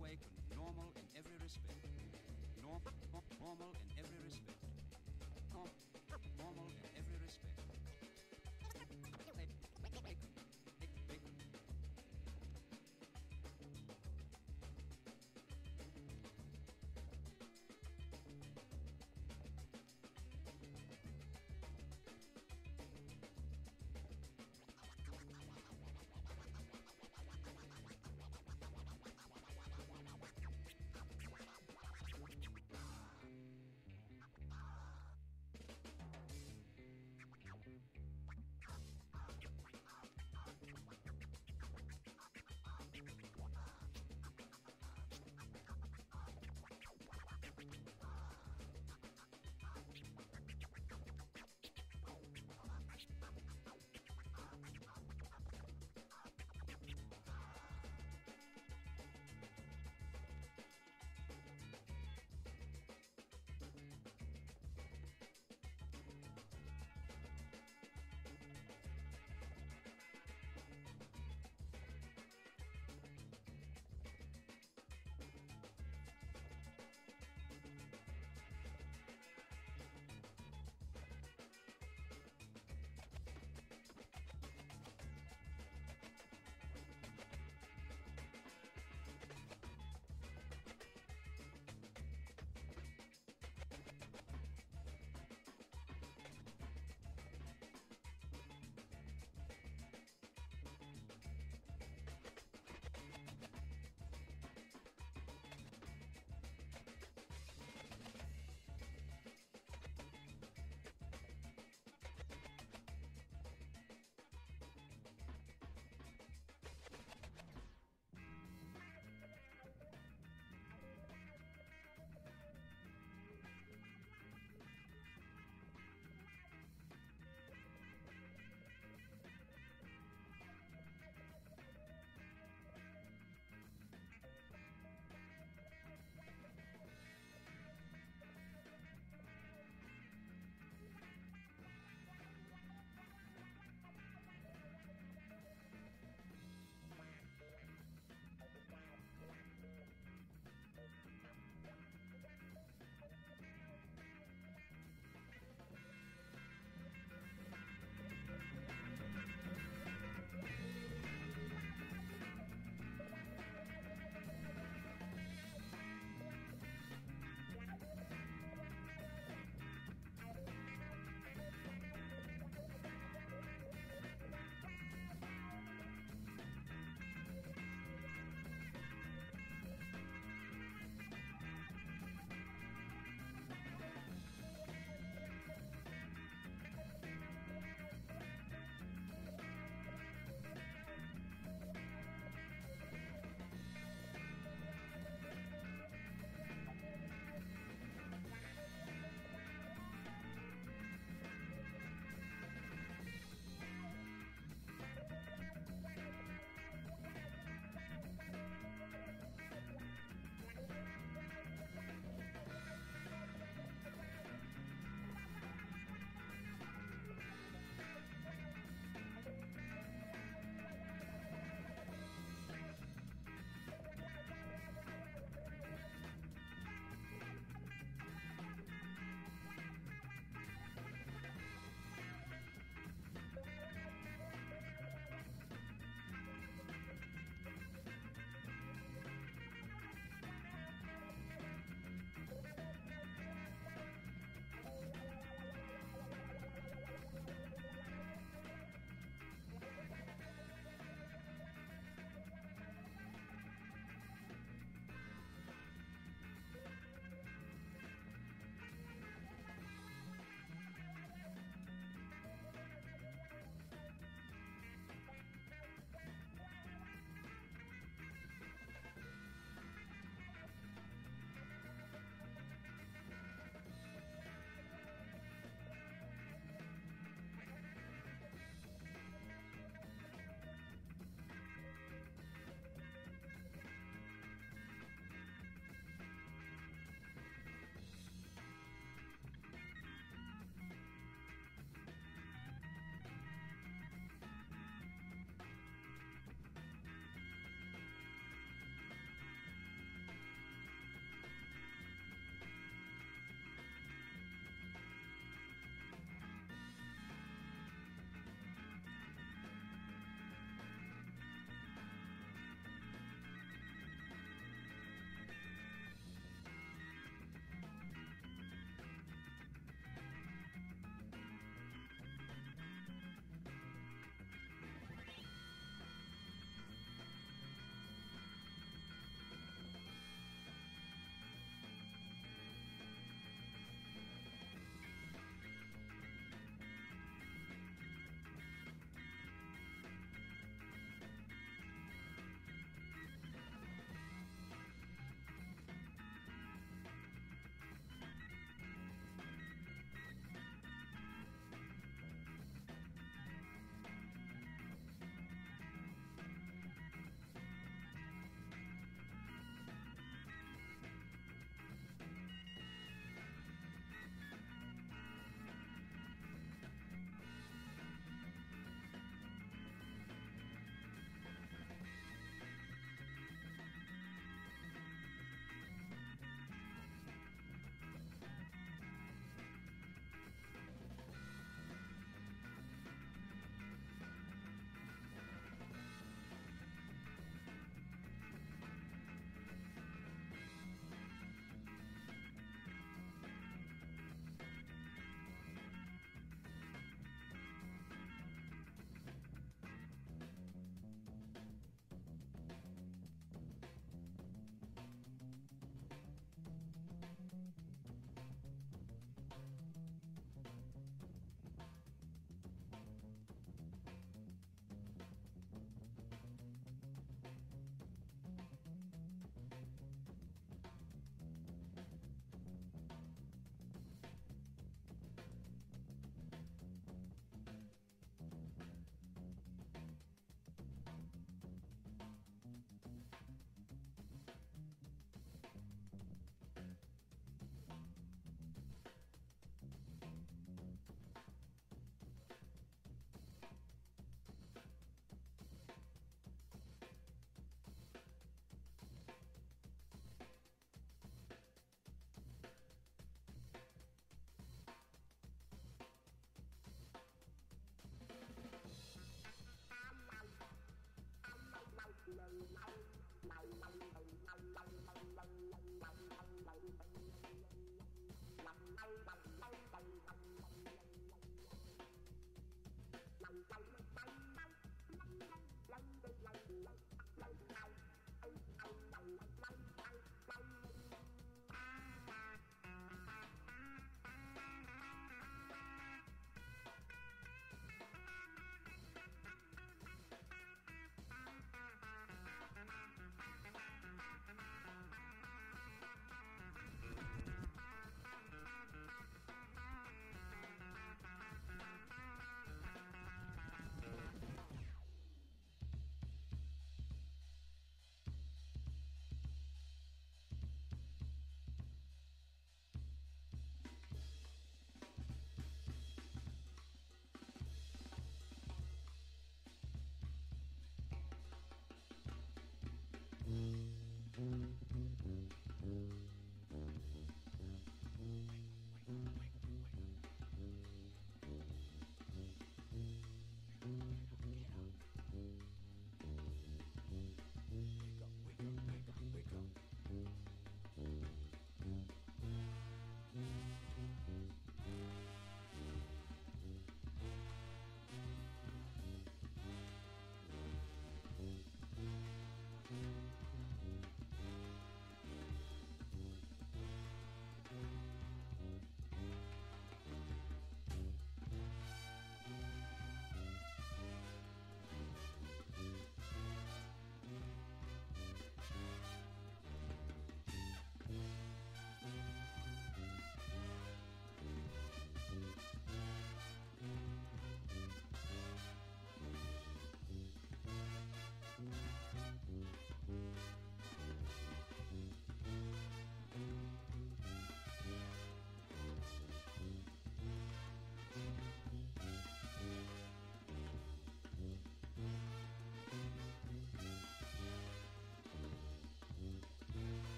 awake and normal in every respect. Normal in every respect. Normal in every respect.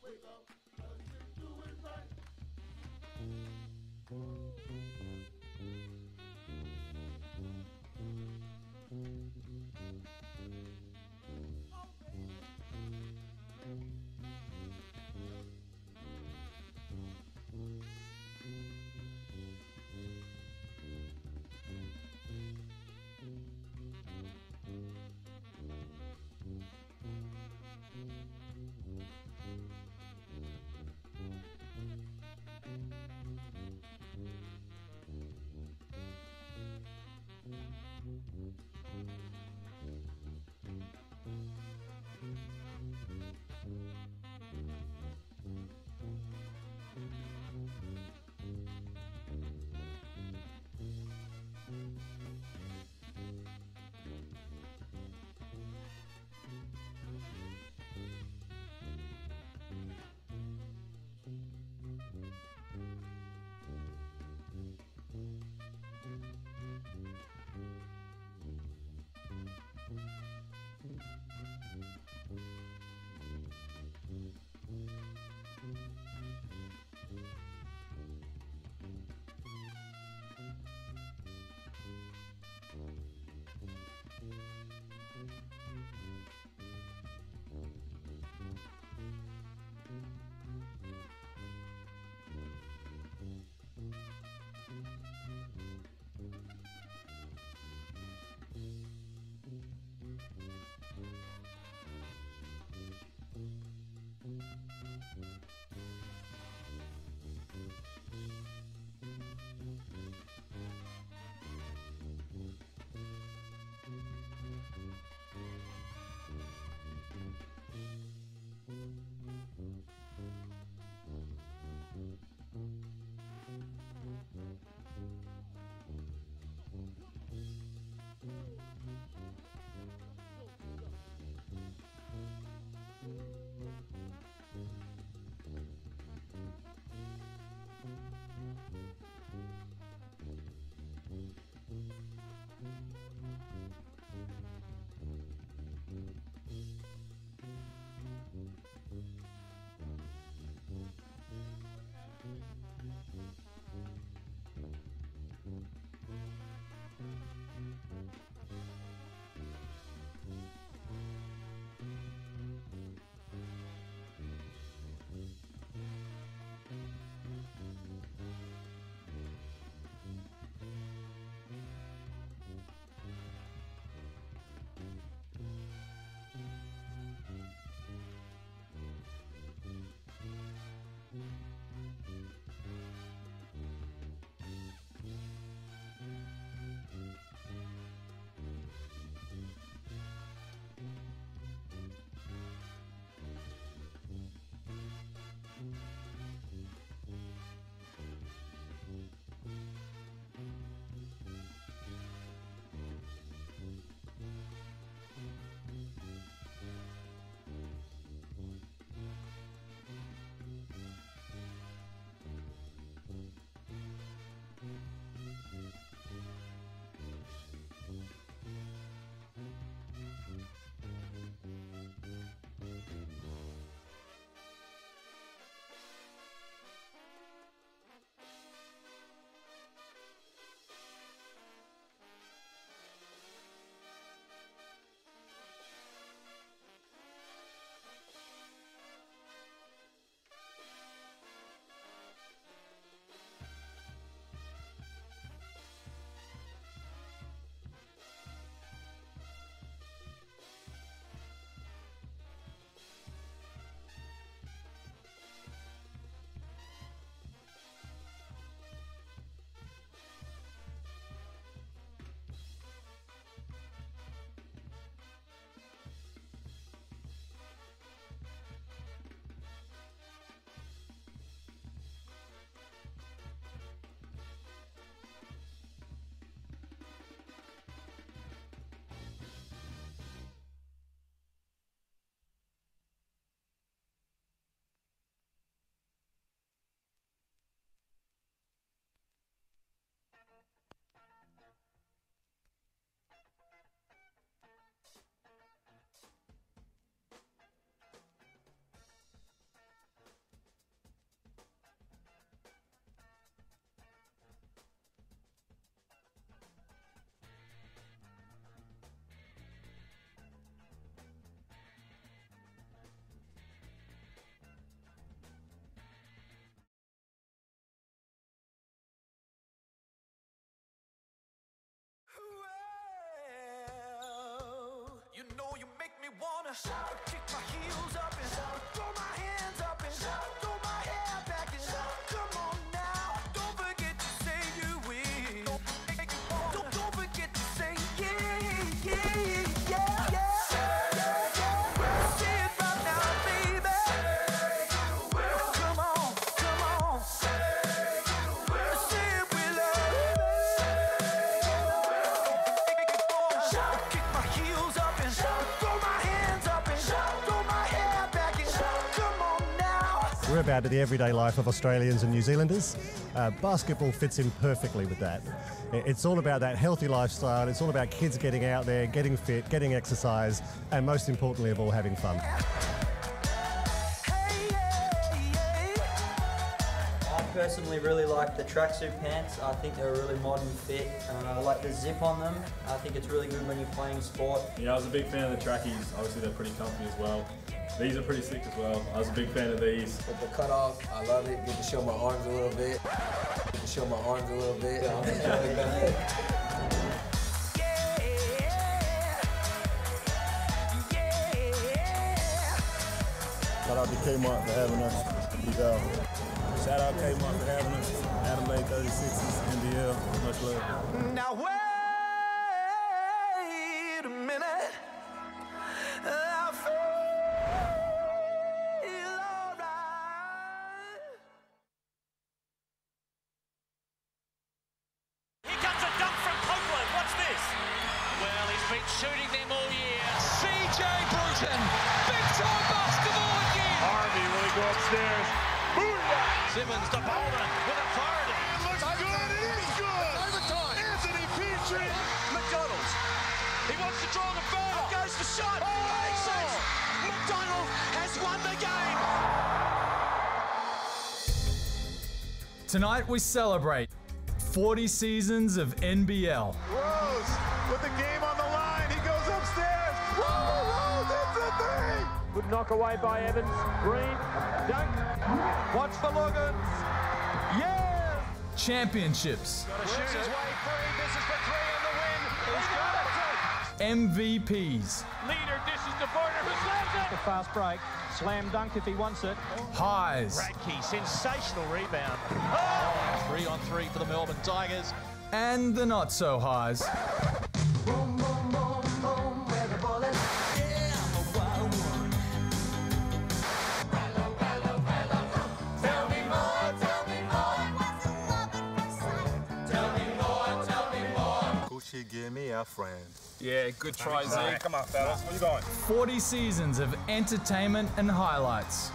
Wake up, Kick my heels up and throw my hands up and throw my hair back and come on now. Don't forget to say you will. Don't forget to say yeah. Say it right now, baby. Come on. Say it with love. Kick my heels up and throw my hands up and throw my hair back and come on now. We're about the everyday life of Australians and New Zealanders. Basketball fits in perfectly with that. It's all about that healthy lifestyle. It's all about kids getting out there, getting fit, getting exercise, and most importantly of all, having fun. I personally really like the tracksuit pants. I think they're a really modern fit. I like the zip on them. I think it's really good when you're playing sport. Yeah, I was a big fan of the trackies. Obviously, they're pretty comfy as well. These are pretty sick as well. I was a big fan of these. With the cutoff, I love it. Get to show my arms a little bit. Get to show my arms a little bit. Shout out to Kmart for having us. Shout out Kmart for having us. Adelaide 36s, NBL, much love. Now wait a minute. I feel alright. Here comes a dunk from Copeland. What's this? Well, he's been shooting them all year. CJ Bruton. Big time basketball again. Harvey, will he go upstairs? Booyah! Simmons to Bolden with authority. It looks good. It is good. Overtime. Anthony Petrie. McDonald's. He wants to draw the foul. Up goes the shot. Makes it. McDonald has won the game. Tonight we celebrate 40 seasons of NBL. Rose with the game on the line. He goes upstairs. Rose, it's a three. Good knock away by Evans. Green, dunk. Watch for Loggins. Yeah! Championships. Got to shoot his way free. This is for three on the win. He's got it. MVPs. Leader dishes to Porter, who slams it. The fast break. Slam dunk if he wants it. Highs. Radke, sensational rebound. Oh! 3 on 3 for the Melbourne Tigers. And the not so highs. Boom, boom, boom, boom, where the ball is. Yeah, I'm a wild one. Tell me more, tell me more. Tell me more. Gucci, give me a friend. Yeah, good try, Zeke. Come on, fellas. Where you going? 40 seasons of entertainment and highlights,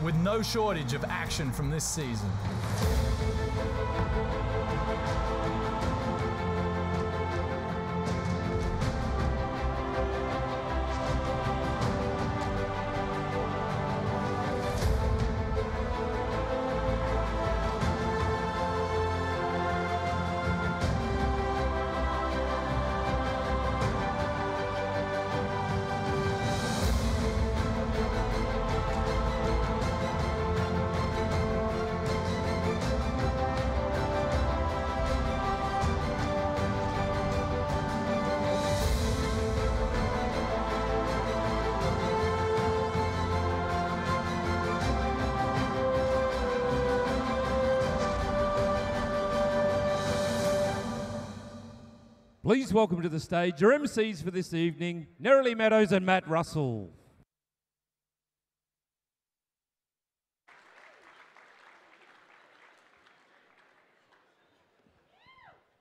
with no shortage of action from this season. Please welcome to the stage your MCs for this evening, Nerily Meadows and Matt Russell.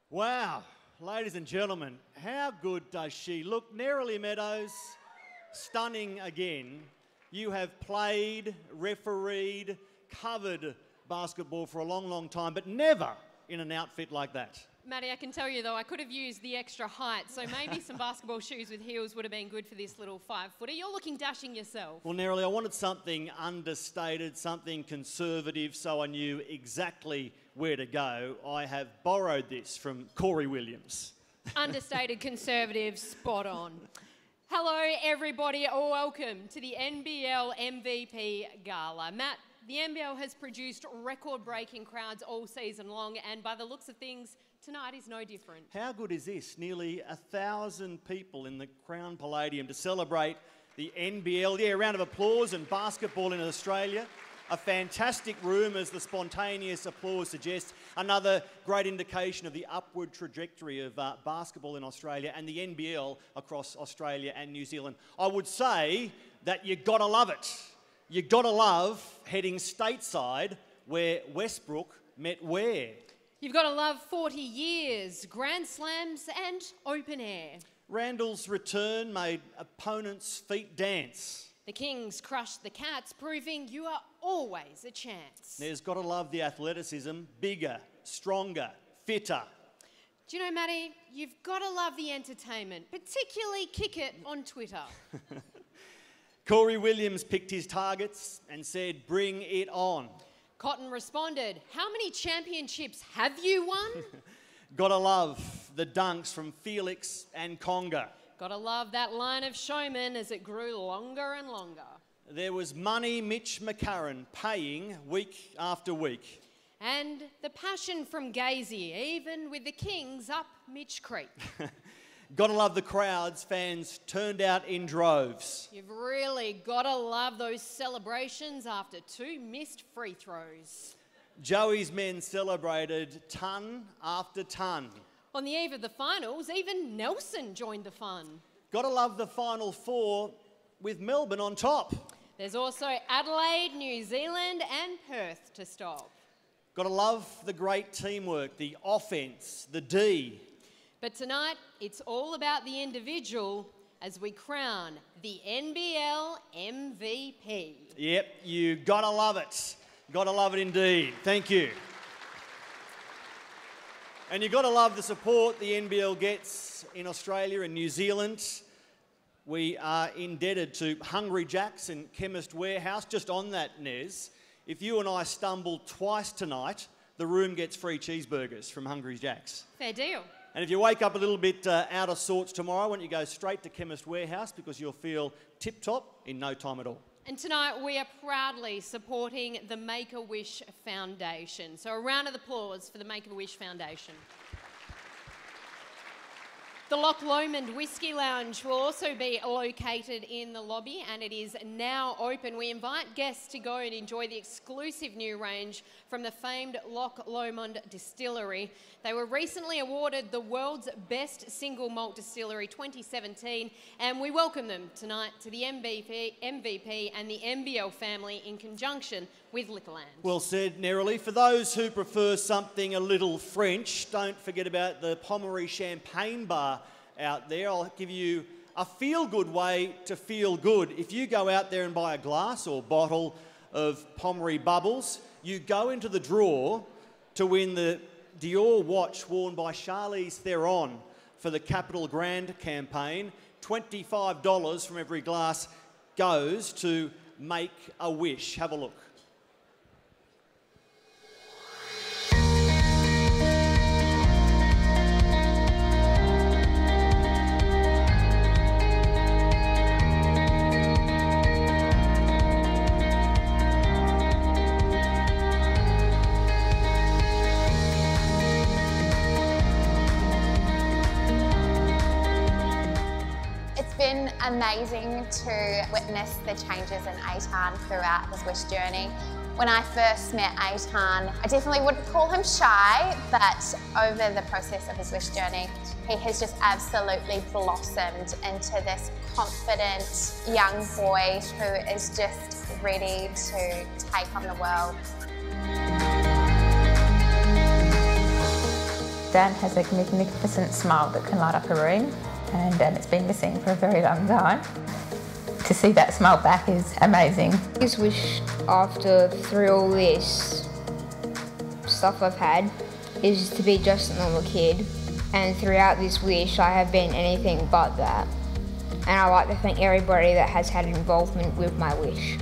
Wow, ladies and gentlemen, how good does she look? Nerily Meadows, stunning again. You have played, refereed, covered basketball for a long, long time, but never in an outfit like that. Matty, I can tell you though, I could have used the extra height, so maybe some basketball shoes with heels would have been good for this little 5-footer. You're looking dashing yourself. Well, Nerily, I wanted something understated, something conservative, so I knew exactly where to go. I have borrowed this from Corey Williams. Understated, conservative, spot on. Hello, everybody. Welcome to the NBL MVP Gala. Matt, the NBL has produced record-breaking crowds all season long, and by the looks of things, tonight is no different. How good is this? Nearly 1,000 people in the Crown Palladium to celebrate the NBL. Yeah, a round of applause and basketball in Australia. A fantastic room, as the spontaneous applause suggests. Another great indication of the upward trajectory of basketball in Australia and the NBL across Australia and New Zealand. I would say that you gotta love it. You gotta love heading stateside where Westbrook met Ware. You've got to love 40 years, Grand Slams and open air. Randall's return made opponents' feet dance. The Kings crushed the Cats, proving you are always a chance. There's got to love the athleticism. Bigger, stronger, fitter. Do you know, Matty, you've got to love the entertainment, particularly kick it on Twitter. Corey Williams picked his targets and said, bring it on. Cotton responded, how many championships have you won? Gotta love the dunks from Felix and Conga. Gotta love that line of showmen as it grew longer and longer. There was money Mitch McCarron paying week after week. And the passion from Gazy, even with the Kings up Mitch Creek. Gotta love the crowds fans turned out in droves. You've really gotta love those celebrations after 2 missed free throws. Joey's men celebrated ton after ton. On the eve of the finals, even Nelson joined the fun. Gotta love the Final Four with Melbourne on top. There's also Adelaide, New Zealand and Perth to stop. Gotta love the great teamwork, the offence, the D. But tonight, it's all about the individual as we crown the NBL MVP. Yep, you gotta love it. Gotta love it indeed. Thank you. And you gotta love the support the NBL gets in Australia and New Zealand. We are indebted to Hungry Jack's and Chemist Warehouse. Just on that, Nez, if you and I stumble twice tonight, the room gets free cheeseburgers from Hungry Jack's. Fair deal. And if you wake up a little bit out of sorts tomorrow, I want you to go straight to Chemist Warehouse because you'll feel tip-top in no time at all. And tonight we are proudly supporting the Make-A-Wish Foundation. So a round of applause for the Make-A-Wish Foundation. The Loch Lomond Whisky Lounge will also be located in the lobby and it is now open. We invite guests to go and enjoy the exclusive new range from the famed Loch Lomond Distillery. They were recently awarded the World's Best Single Malt Distillery 2017 and we welcome them tonight to the MVP and the NBL family in conjunction with Liquorland. Well said, Nerily. For those who prefer something a little French, don't forget about the Pommery Champagne Bar out there. I'll give you a feel-good way to feel good. If you go out there and buy a glass or bottle of Pommery Bubbles, you go into the draw to win the Dior watch worn by Charlize Theron for the Capital Grand campaign. $25 from every glass goes to Make-A-Wish. Have a look. Amazing to witness the changes in Eitan throughout his wish journey. When I first met Eitan, I definitely wouldn't call him shy, but over the process of his wish journey, he has just absolutely blossomed into this confident young boy who is just ready to take on the world. Dan has a magnificent smile that can light up a room. And it's been missing for a very long time. To see that smile back is amazing. His wish after through all this stuff I've had is to be just a normal kid, and throughout this wish I have been anything but that. And I'd like to thank everybody that has had involvement with my wish.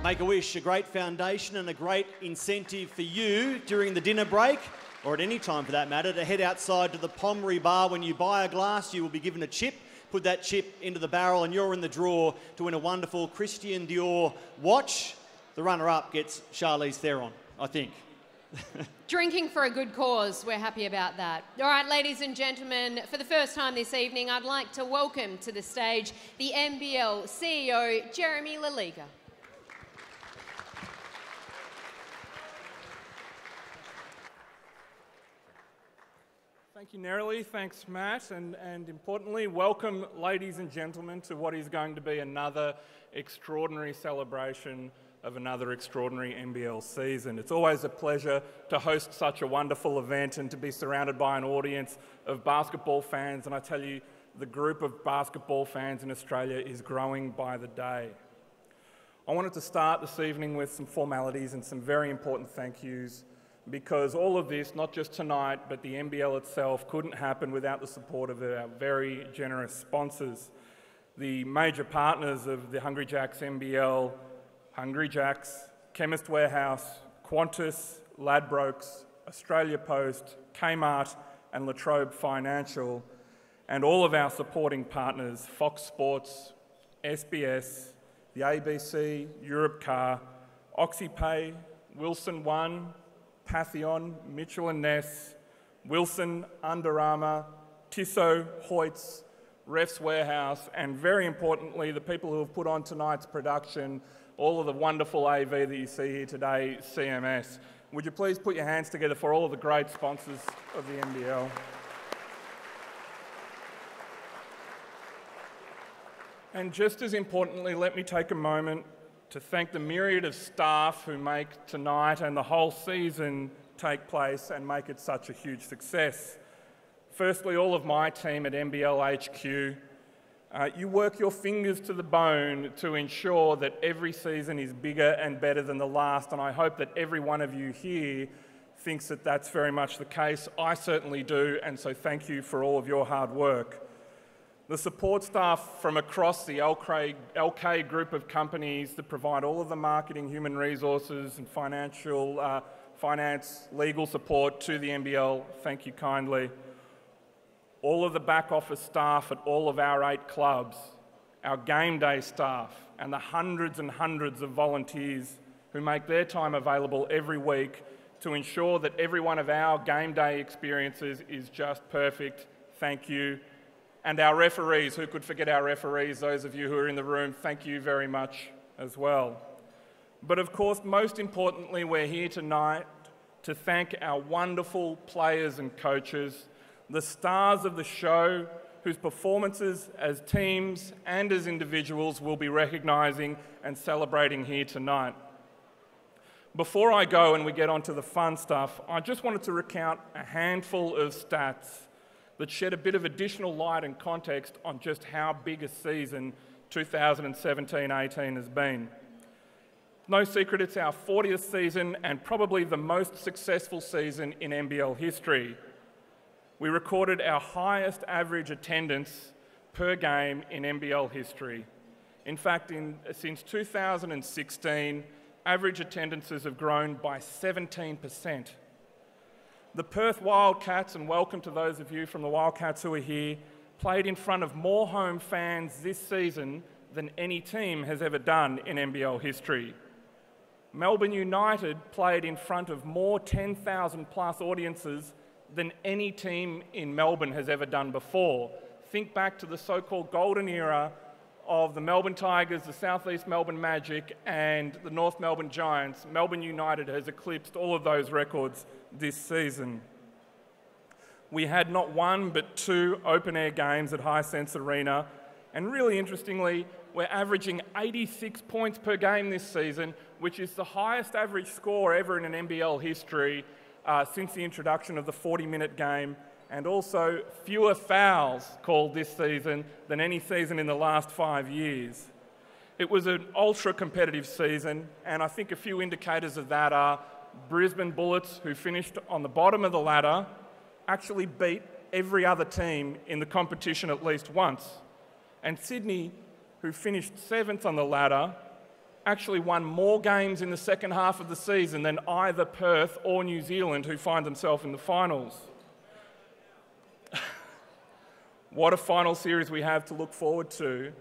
Make-A-Wish, a great foundation and a great incentive for you during the dinner break. or at any time for that matter, to head outside to the Pomeroy Bar. When you buy a glass, you will be given a chip. Put that chip into the barrel and you're in the draw to win a wonderful Christian Dior watch. The runner-up gets Charlize Theron, I think. Drinking for a good cause, we're happy about that. All right, ladies and gentlemen, for the first time this evening, I'd like to welcome to the stage the NBL CEO, Jeremy Laliga. Thank you, Nerily. Thanks, Matt. And importantly, welcome, ladies and gentlemen, to what is going to be another extraordinary celebration of another extraordinary NBL season. It's always a pleasure to host such a wonderful event and to be surrounded by an audience of basketball fans. And I tell you, the group of basketball fans in Australia is growing by the day. I wanted to start this evening with some formalities and some very important thank yous, because all of this, not just tonight, but the NBL itself, couldn't happen without the support of our very generous sponsors. The major partners of the Hungry Jacks NBL, Hungry Jacks, Chemist Warehouse, Qantas, Ladbrokes, Australia Post, Kmart and La Trobe Financial, and all of our supporting partners, Fox Sports, SBS, the ABC, Europcar, Oxypay, Wilson One, Patheon, Mitchell & Ness, Wilson, Under Armour, Tissot, Hoyts, Refs Warehouse, and very importantly, the people who have put on tonight's production, all of the wonderful AV that you see here today, CMS. Would you please put your hands together for all of the great sponsors of the NBL? And just as importantly, let me take a moment to thank the myriad of staff who make tonight and the whole season take place and make it such a huge success. Firstly, all of my team at NBL HQ, you work your fingers to the bone to ensure that every season is bigger and better than the last, and I hope that every one of you here thinks that that's very much the case. I certainly do, and so thank you for all of your hard work. The support staff from across the LK group of companies that provide all of the marketing, human resources and finance, legal support to the NBL, thank you kindly. All of the back office staff at all of our 8 clubs, our game day staff, and the hundreds and hundreds of volunteers who make their time available every week to ensure that every one of our game day experiences is just perfect. Thank you. And our referees, who could forget our referees, those of you who are in the room, thank you very much as well. But of course, most importantly, we're here tonight to thank our wonderful players and coaches, the stars of the show, whose performances as teams and as individuals we'll be recognising and celebrating here tonight. Before I go and we get on to the fun stuff, I just wanted to recount a handful of stats that shed a bit of additional light and context on just how big a season 2017-18 has been. No secret, it's our 40th season and probably the most successful season in NBL history. We recorded our highest average attendance per game in NBL history. In fact, since 2016, average attendances have grown by 17%. The Perth Wildcats, and welcome to those of you from the Wildcats who are here, played in front of more home fans this season than any team has ever done in NBL history. Melbourne United played in front of more 10,000 plus audiences than any team in Melbourne has ever done before. Think back to the so-called golden era of the Melbourne Tigers, the South East Melbourne Magic and the North Melbourne Giants. Melbourne United has eclipsed all of those records this season. We had not one but 2 open-air games at Hisense Arena, and really interestingly, we're averaging 86 points per game this season, which is the highest average score ever in an NBL history since the introduction of the 40-minute game, and also fewer fouls called this season than any season in the last 5 years. It was an ultra-competitive season, and I think a few indicators of that are Brisbane Bullets, who finished on the bottom of the ladder, actually beat every other team in the competition at least once. And Sydney, who finished 7th on the ladder, actually won more games in the second half of the season than either Perth or New Zealand, who find themselves in the finals. What a final series we have to look forward to,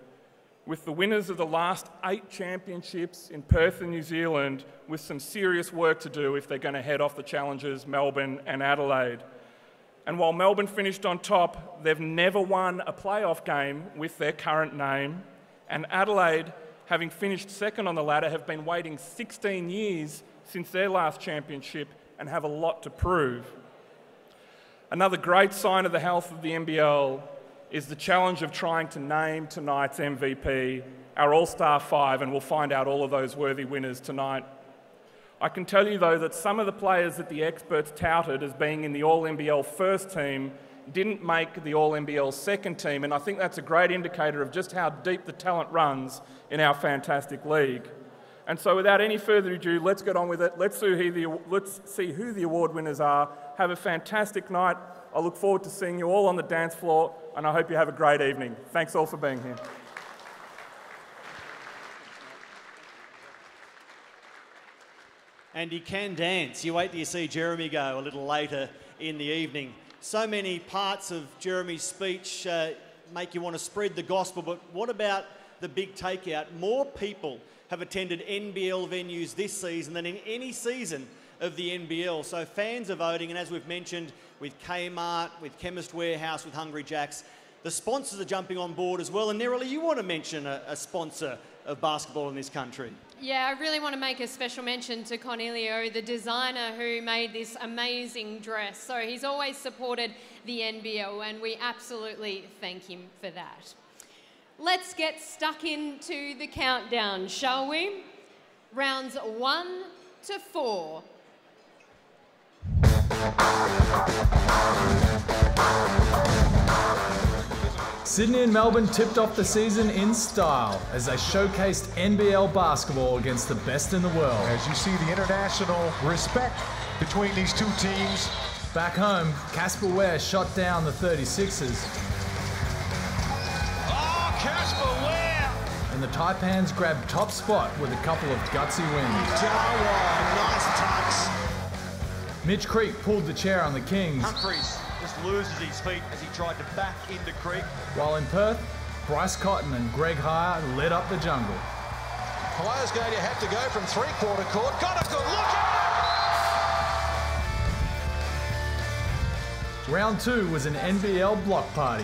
with the winners of the last 8 championships in Perth and New Zealand with some serious work to do if they're going to head off the challengers Melbourne and Adelaide. And while Melbourne finished on top, they've never won a playoff game with their current name, and Adelaide, having finished second on the ladder, have been waiting 16 years since their last championship and have a lot to prove. Another great sign of the health of the NBL is the challenge of trying to name tonight's MVP, our All-Star 5, and we'll find out all of those worthy winners tonight. I can tell you, though, that some of the players that the experts touted as being in the All-NBL first team didn't make the All-NBL second team, and I think that's a great indicator of just how deep the talent runs in our fantastic league. And so without any further ado, let's get on with it. Let's see who the award winners are. Have a fantastic night. I look forward to seeing you all on the dance floor, and I hope you have a great evening. Thanks all for being here. And he can dance. You wait till you see Jeremy go a little later in the evening. So many parts of Jeremy's speech make you want to spread the gospel, but what about the big takeout? More people have attended NBL venues this season than in any season of the NBL. So fans are voting, and as we've mentioned, with Kmart, with Chemist Warehouse, with Hungry Jack's, the sponsors are jumping on board as well. And Nerily, you want to mention a sponsor of basketball in this country? Yeah, I really want to make a special mention to Cornelio, the designer who made this amazing dress. So he's always supported the NBL, and we absolutely thank him for that. Let's get stuck into the countdown, shall we? Rounds 1 to 4. Sydney and Melbourne tipped off the season in style as they showcased NBL basketball against the best in the world. As you see the international respect between these two teams. Back home, Casper Ware shot down the 36ers. Oh, Casper Ware! And the Taipans grabbed top spot with a couple of gutsy wins. Nice touch. Mitch Creek pulled the chair on the Kings. Humphries just loses his feet as he tried to back into Creek. While in Perth, Bryce Cotton and Greg Hire lit up the jungle. Player's going to have to go from three-quarter court. Got a good look at it! Round 2 was an NBL block party.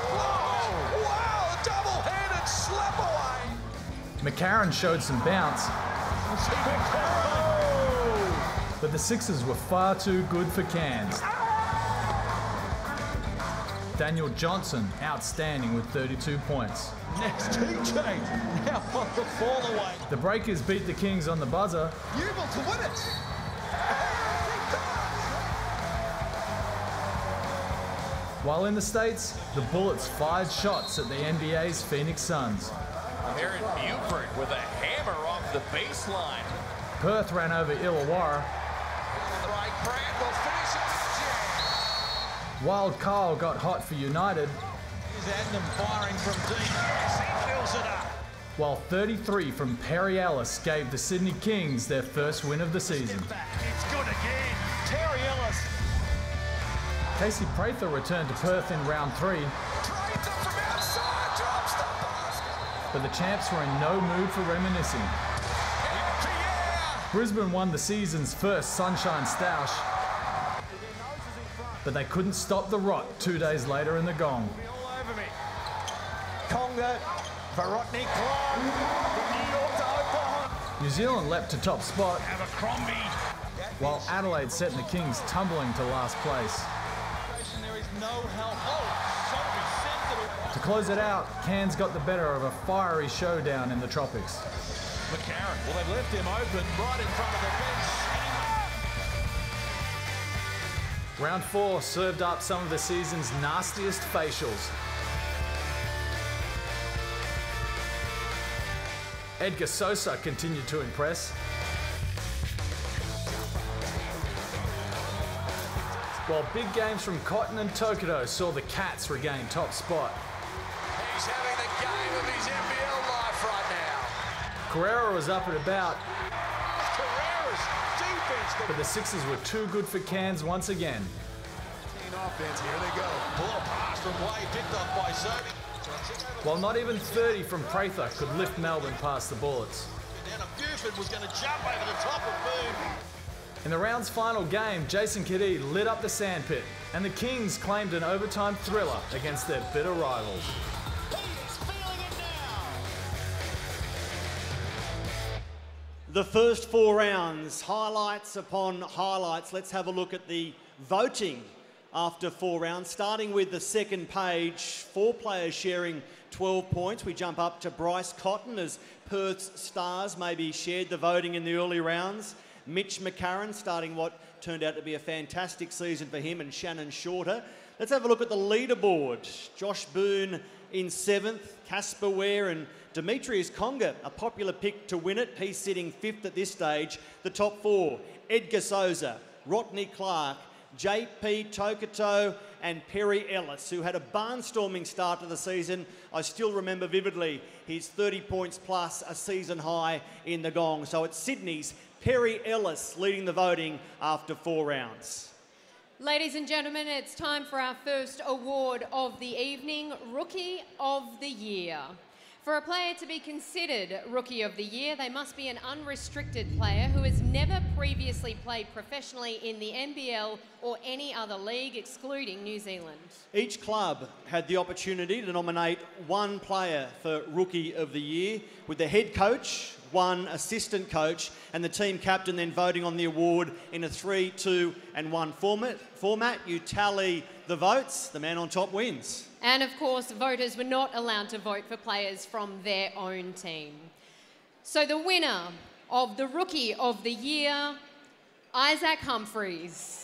Whoa! Wow! A double-handed slap away! McCarron showed some bounce, but the Sixers were far too good for Cairns. Daniel Johnson, outstanding with 32 points. Next TJ, now on the fall away. The Breakers beat the Kings on the buzzer. Able to win it. While in the States, the Bullets fired shots at the NBA's Phoenix Suns. Aaron Buford with a hammer off the baseline. Perth ran over Illawarra. Wild Kyle got hot for United. Here's Adnam firing from deep. He fills it up. While 33 from Perry Ellis gave the Sydney Kings their first win of the season. It's good again. Terry Ellis. Casey Prather returned to Perth in round 3. From outside, drops the basket. But the champs were in no mood for reminiscing. Brisbane won the season's first Sunshine Stoush, but they couldn't stop the rot 2 days later in the Gong. All over me. Conga, Varotny, Clark, from New York to Oklahoma. New Zealand leapt to top spot, Abercrombie. while Adelaide sent the Kings tumbling to last place. There is no help. Oh, To close it out, Cairns got the better of a fiery showdown in the tropics. McCarron, well, they've left him open right in front of the bench. Round 4 served up some of the season's nastiest facials. Edgar Sosa continued to impress. While big games from Cotton and Tokido saw the Cats regain top spot. He's having the game of his NBL life right now. Carrera was up and about, Carrera's defense. but the Sixers were too good for Cairns once again. Offense, here they go. Poor pass from Way, picked up by Sobi. While not even 30 from Prather could lift Melbourne past the Bullets. Down Buford was going to jump over the top of Boone. In the round's final game, Jason Kiddee lit up the sandpit, and the Kings claimed an overtime thriller against their bitter rivals. The first 4 rounds, highlights upon highlights. Let's have a look at the voting after 4 rounds, starting with the second page. 4 players sharing 12 points. We jump up to Bryce Cotton as Perth's Stars maybe shared the voting in the early rounds. Mitch McCarron starting what turned out to be a fantastic season for him, and Shannon Shorter. Let's have a look at the leaderboard. Josh Boone in 7th, Casper Ware and Demetrius Conger, a popular pick to win it. He's sitting 5th at this stage. The top 4, Edgar Souza, Rodney Clark, JP Tokoto and Perry Ellis, who had a barnstorming start to the season. I still remember vividly his 30 points plus, a season high in the Gong. So it's Sydney's Perry Ellis leading the voting after 4 rounds. Ladies and gentlemen, it's time for our first award of the evening, Rookie of the Year. For a player to be considered Rookie of the Year, they must be an unrestricted player who has never previously played professionally in the NBL or any other league, excluding New Zealand. Each club had the opportunity to nominate 1 player for Rookie of the Year, with the head coach, 1 assistant coach, and the team captain then voting on the award in a 3, 2 and 1 format. You tally the votes, the man on top wins. And of course, voters were not allowed to vote for players from their own team. So the winner of the Rookie of the Year, Isaac Humphries.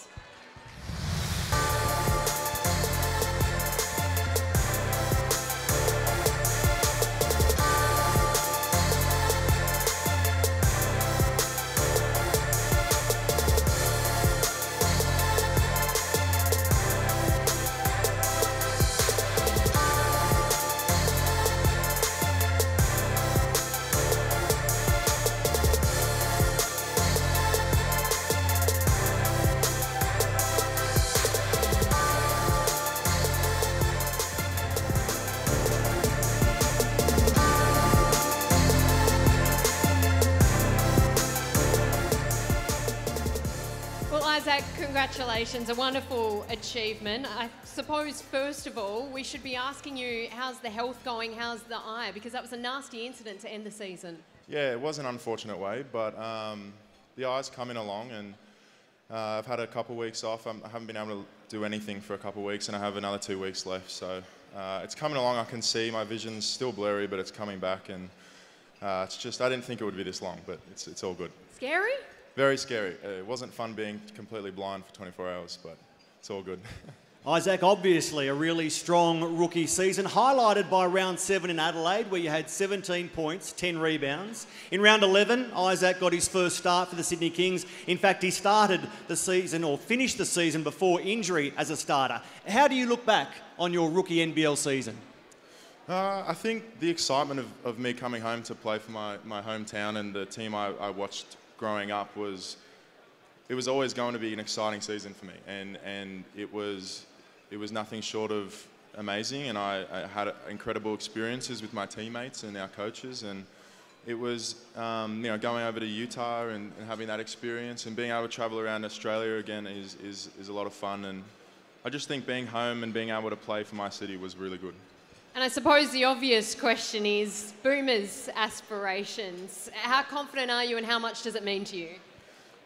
Congratulations, a wonderful achievement. I suppose, first of all, we should be asking you, how's the health going, how's the eye? Because that was a nasty incident to end the season. Yeah, it was an unfortunate way, but the eye's coming along, and I've had a couple of weeks off. I haven't been able to do anything for a couple of weeks, and I have another 2 weeks left. So it's coming along. I can see my vision's still blurry, but it's coming back, and it's just, I didn't think it would be this long, but it's all good. Scary? Very scary. It wasn't fun being completely blind for 24 hours, but it's all good. Isaac, obviously a really strong rookie season, highlighted by round 7 in Adelaide, where you had 17 points, 10 rebounds. In round 11, Isaac got his first start for the Sydney Kings. In fact, he started the season, or finished the season before injury as a starter. How do you look back on your rookie NBL season? I think the excitement of me coming home to play for my hometown and the team I watched growing up was always going to be an exciting season for me, and it was nothing short of amazing, and I had incredible experiences with my teammates and our coaches, and it was going over to Utah and having that experience and being able to travel around Australia again is a lot of fun, and I just think being home and being able to play for my city was really good. And I suppose the obvious question is Boomer's aspirations. How confident are you and how much does it mean to you?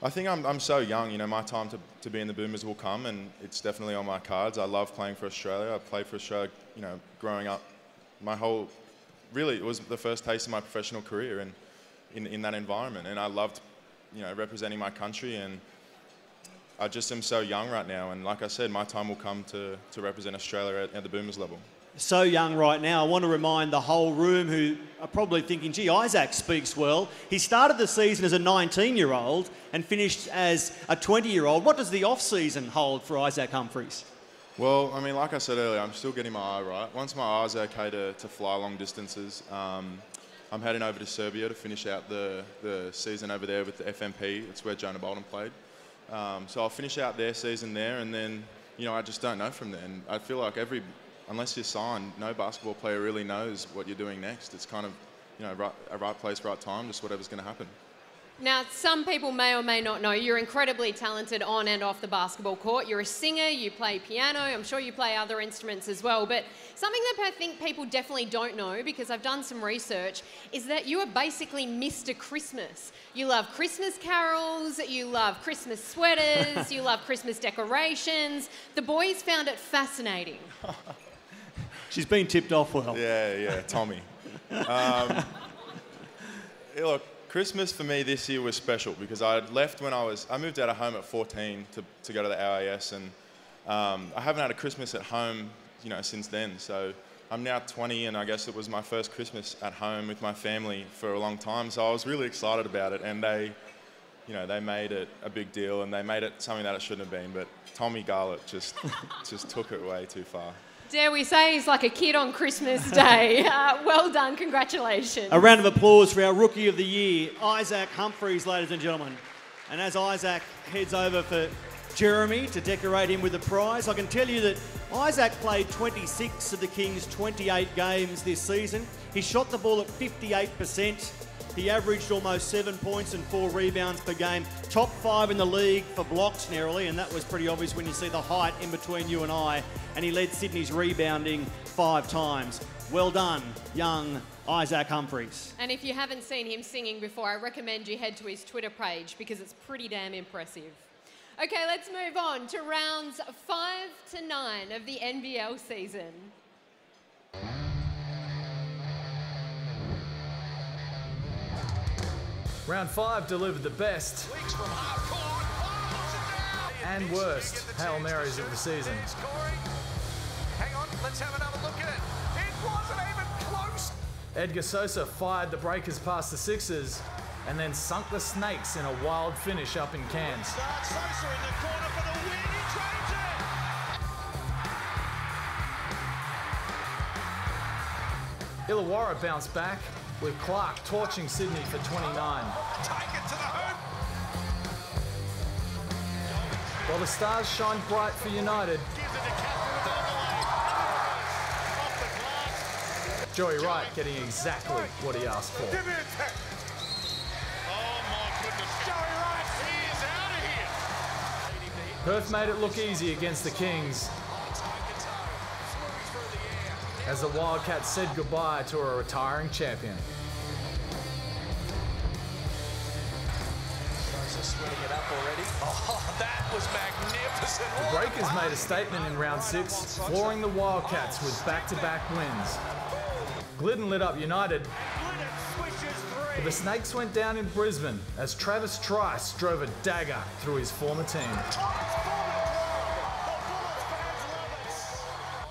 I think I'm so young, my time to be in the Boomers will come, and it's definitely on my cards. I love playing for Australia. I played for Australia, growing up. It was the first taste of my professional career in that environment, and I loved, representing my country, and I just am so young right now, and like I said, my time will come to represent Australia at the Boomers level. So young right now. I want to remind the whole room who are probably thinking, gee, Isaac speaks well. He started the season as a 19-year-old and finished as a 20-year-old. What does the off-season hold for Isaac Humphries? Well, like I said earlier, I'm still getting my eye right. Once my eye's okay to fly long distances, I'm heading over to Serbia to finish out the season over there with the FMP. It's where Jonah Bolden played. So I'll finish out their season there, and then, you know, I just don't know from there. And I feel like unless you're signed, no basketball player really knows what you're doing next. It's kind of, you know, right place, right time, just whatever's going to happen. Now, some people may or may not know you're incredibly talented on and off the basketball court. You're a singer, you play piano, I'm sure you play other instruments as well. But something that I think people definitely don't know, because I've done some research, is that you are basically Mr. Christmas. You love Christmas carols, you love Christmas sweaters, you love Christmas decorations. The boys found it fascinating. She's been tipped off well. Yeah, Tommy. Look, Christmas for me this year was special because I left when I moved out of home at 14 to go to the AIS, and I haven't had a Christmas at home, you know, since then. So I'm now 20, and I guess it was my first Christmas at home with my family for a long time. So I was really excited about it, and they made it a big deal, and they made it something that it shouldn't have been. But Tommy Garlett just took it way too far. Dare we say he's like a kid on Christmas Day. Well done, congratulations. A round of applause for our Rookie of the Year, Isaac Humphries, ladies and gentlemen. And as Isaac heads over for Jeremy to decorate him with a prize, I can tell you that Isaac played 26 of the Kings' 28 games this season. He shot the ball at 58%. He averaged almost 7 points and 4 rebounds per game. Top 5 in the league for blocks narrowly, and that was pretty obvious when you see the height in between you and I. And he led Sydney's rebounding 5 times. Well done, young Isaac Humphries. And if you haven't seen him singing before, I recommend you head to his Twitter page because it's pretty damn impressive. Okay, let's move on to rounds 5 to 9 of the NBL season. Round 5 delivered the best and worst Hail Marys of the season. Hang on, let's have another look at it. It wasn't even close. Edgar Sosa fired the Breakers past the Sixers and then sunk the Snakes in a wild finish up in Cairns. Sosa in the corner for the win. He changed it. Illawarra bounced back with Clark torching Sydney for 29. Take it to the hoop. While the stars shined bright for United, Joey Wright getting exactly what he asked for. Give me a tech. Oh my goodness. Joey Wright, he is out of here. Perth made it look easy against the Kings as the Wildcats said goodbye to a retiring champion. Swinging it up already. Oh, that was magnificent. The Breakers made a statement in round 6, flooring the Wildcats with back-to-back wins. Glidden lit up United, but the Snakes went down in Brisbane as Travis Trice drove a dagger through his former team.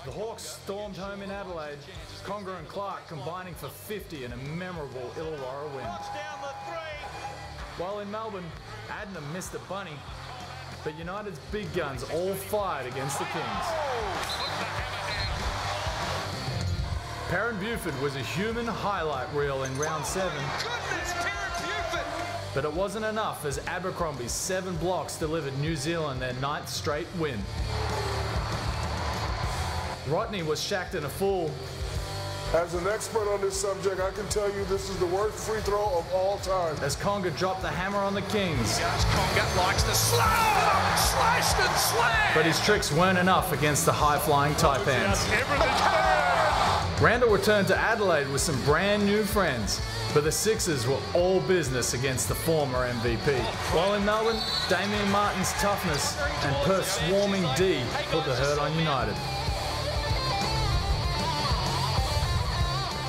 The Hawks stormed home in Adelaide, Conger and Clark combining for 50 in a memorable Illawarra win. While in Melbourne, Adnam missed a bunny, but United's big guns all fired against the Kings. Perrin Buford was a human highlight reel in round 7. But it wasn't enough as Abercrombie's 7 blocks delivered New Zealand their 9th straight win. Rodney was shacked in a fool. As an expert on this subject, I can tell you this is the worst free throw of all time. As Conger dropped the hammer on the Kings. Conger likes to slam, slashed and slammed. But his tricks weren't enough against the high-flying Taipans. Randall returned to Adelaide with some brand new friends, but the Sixers were all business against the former MVP. While in Melbourne, Damian Martin's toughness and Perth's swarming D put the hurt on United.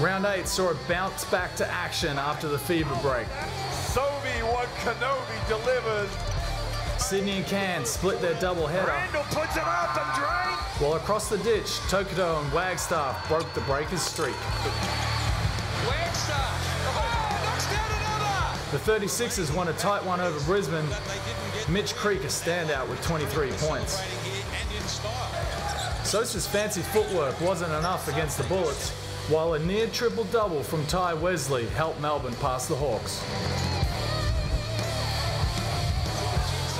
Round 8 saw it bounce back to action after the fever break. Sobe what Kenobi delivered. Sydney and Cairns split their doubleheader. Randall puts it up and drain. While across the ditch, Tokoto and Wagstaff broke the Breakers' streak. Wagstaff, knocks down another. The 36ers won a tight one over Brisbane. Mitch Creek a standout with 23 points. Sosa's fancy footwork wasn't enough against the Bullets, while a near triple-double from Ty Wesley helped Melbourne pass the Hawks.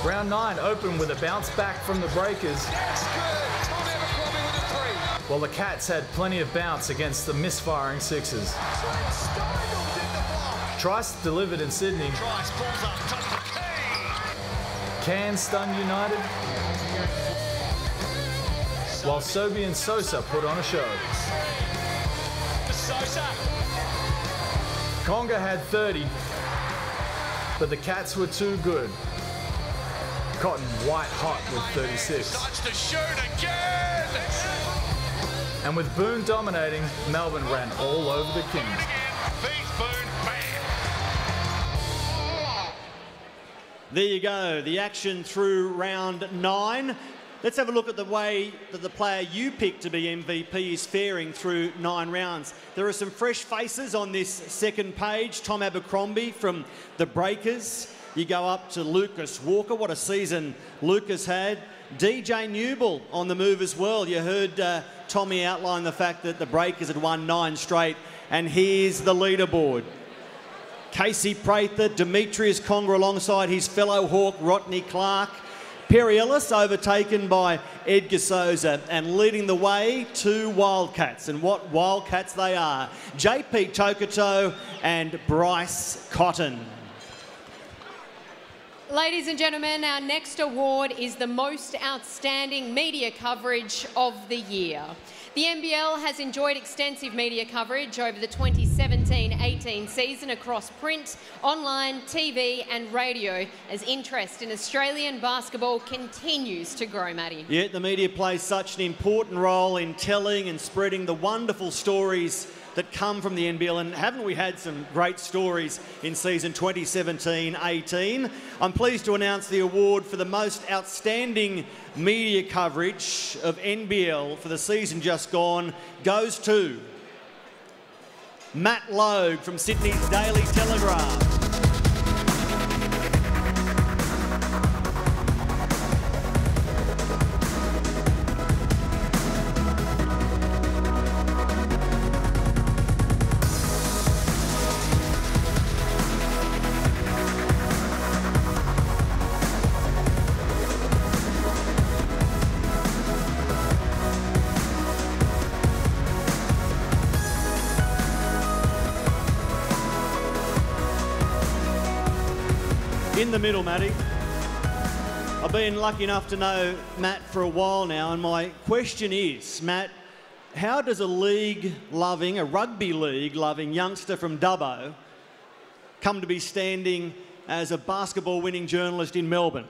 Round 9 opened with a bounce back from the Breakers, while the Cats had plenty of bounce against the misfiring Sixers. Trice delivered in Sydney. Cairns stunned United, while Sobey and Sosa put on a show. Conga had 30, but the Cats were too good. Cotton white hot with 36. To shoot again. And with Boone dominating, Melbourne ran all over the Kings. There you go, the action through round 9. Let's have a look at the way that the player you picked to be MVP is faring through 9 rounds. There are some fresh faces on this second page. Tom Abercrombie from the Breakers. You go up to Lucas Walker. What a season Lucas had. DJ Newble on the move as well. You heard Tommy outline the fact that the Breakers had won 9 straight. And here's the leaderboard. Casey Prather, Demetrius Conga alongside his fellow Hawk, Rodney Clark. Perry Ellis overtaken by Edgar Souza, and leading the way, 2 Wildcats, and what Wildcats they are. JP Tokoto and Bryce Cotton. Ladies and gentlemen, our next award is the most outstanding media coverage of the year. The NBL has enjoyed extensive media coverage over the 2017-18 season across print, online, TV and radio as interest in Australian basketball continues to grow, Matty. Yeah, the media plays such an important role in telling and spreading the wonderful stories that come from the NBL, and haven't we had some great stories in season 2017-18? I'm pleased to announce the award for the most outstanding media coverage of NBL for the season just gone goes to Matt Logue from Sydney's Daily Telegraph. In the middle, Matty. I've been lucky enough to know Matt for a while now, and my question is, Matt, how does a rugby league-loving youngster from Dubbo come to be standing as a basketball-winning journalist in Melbourne?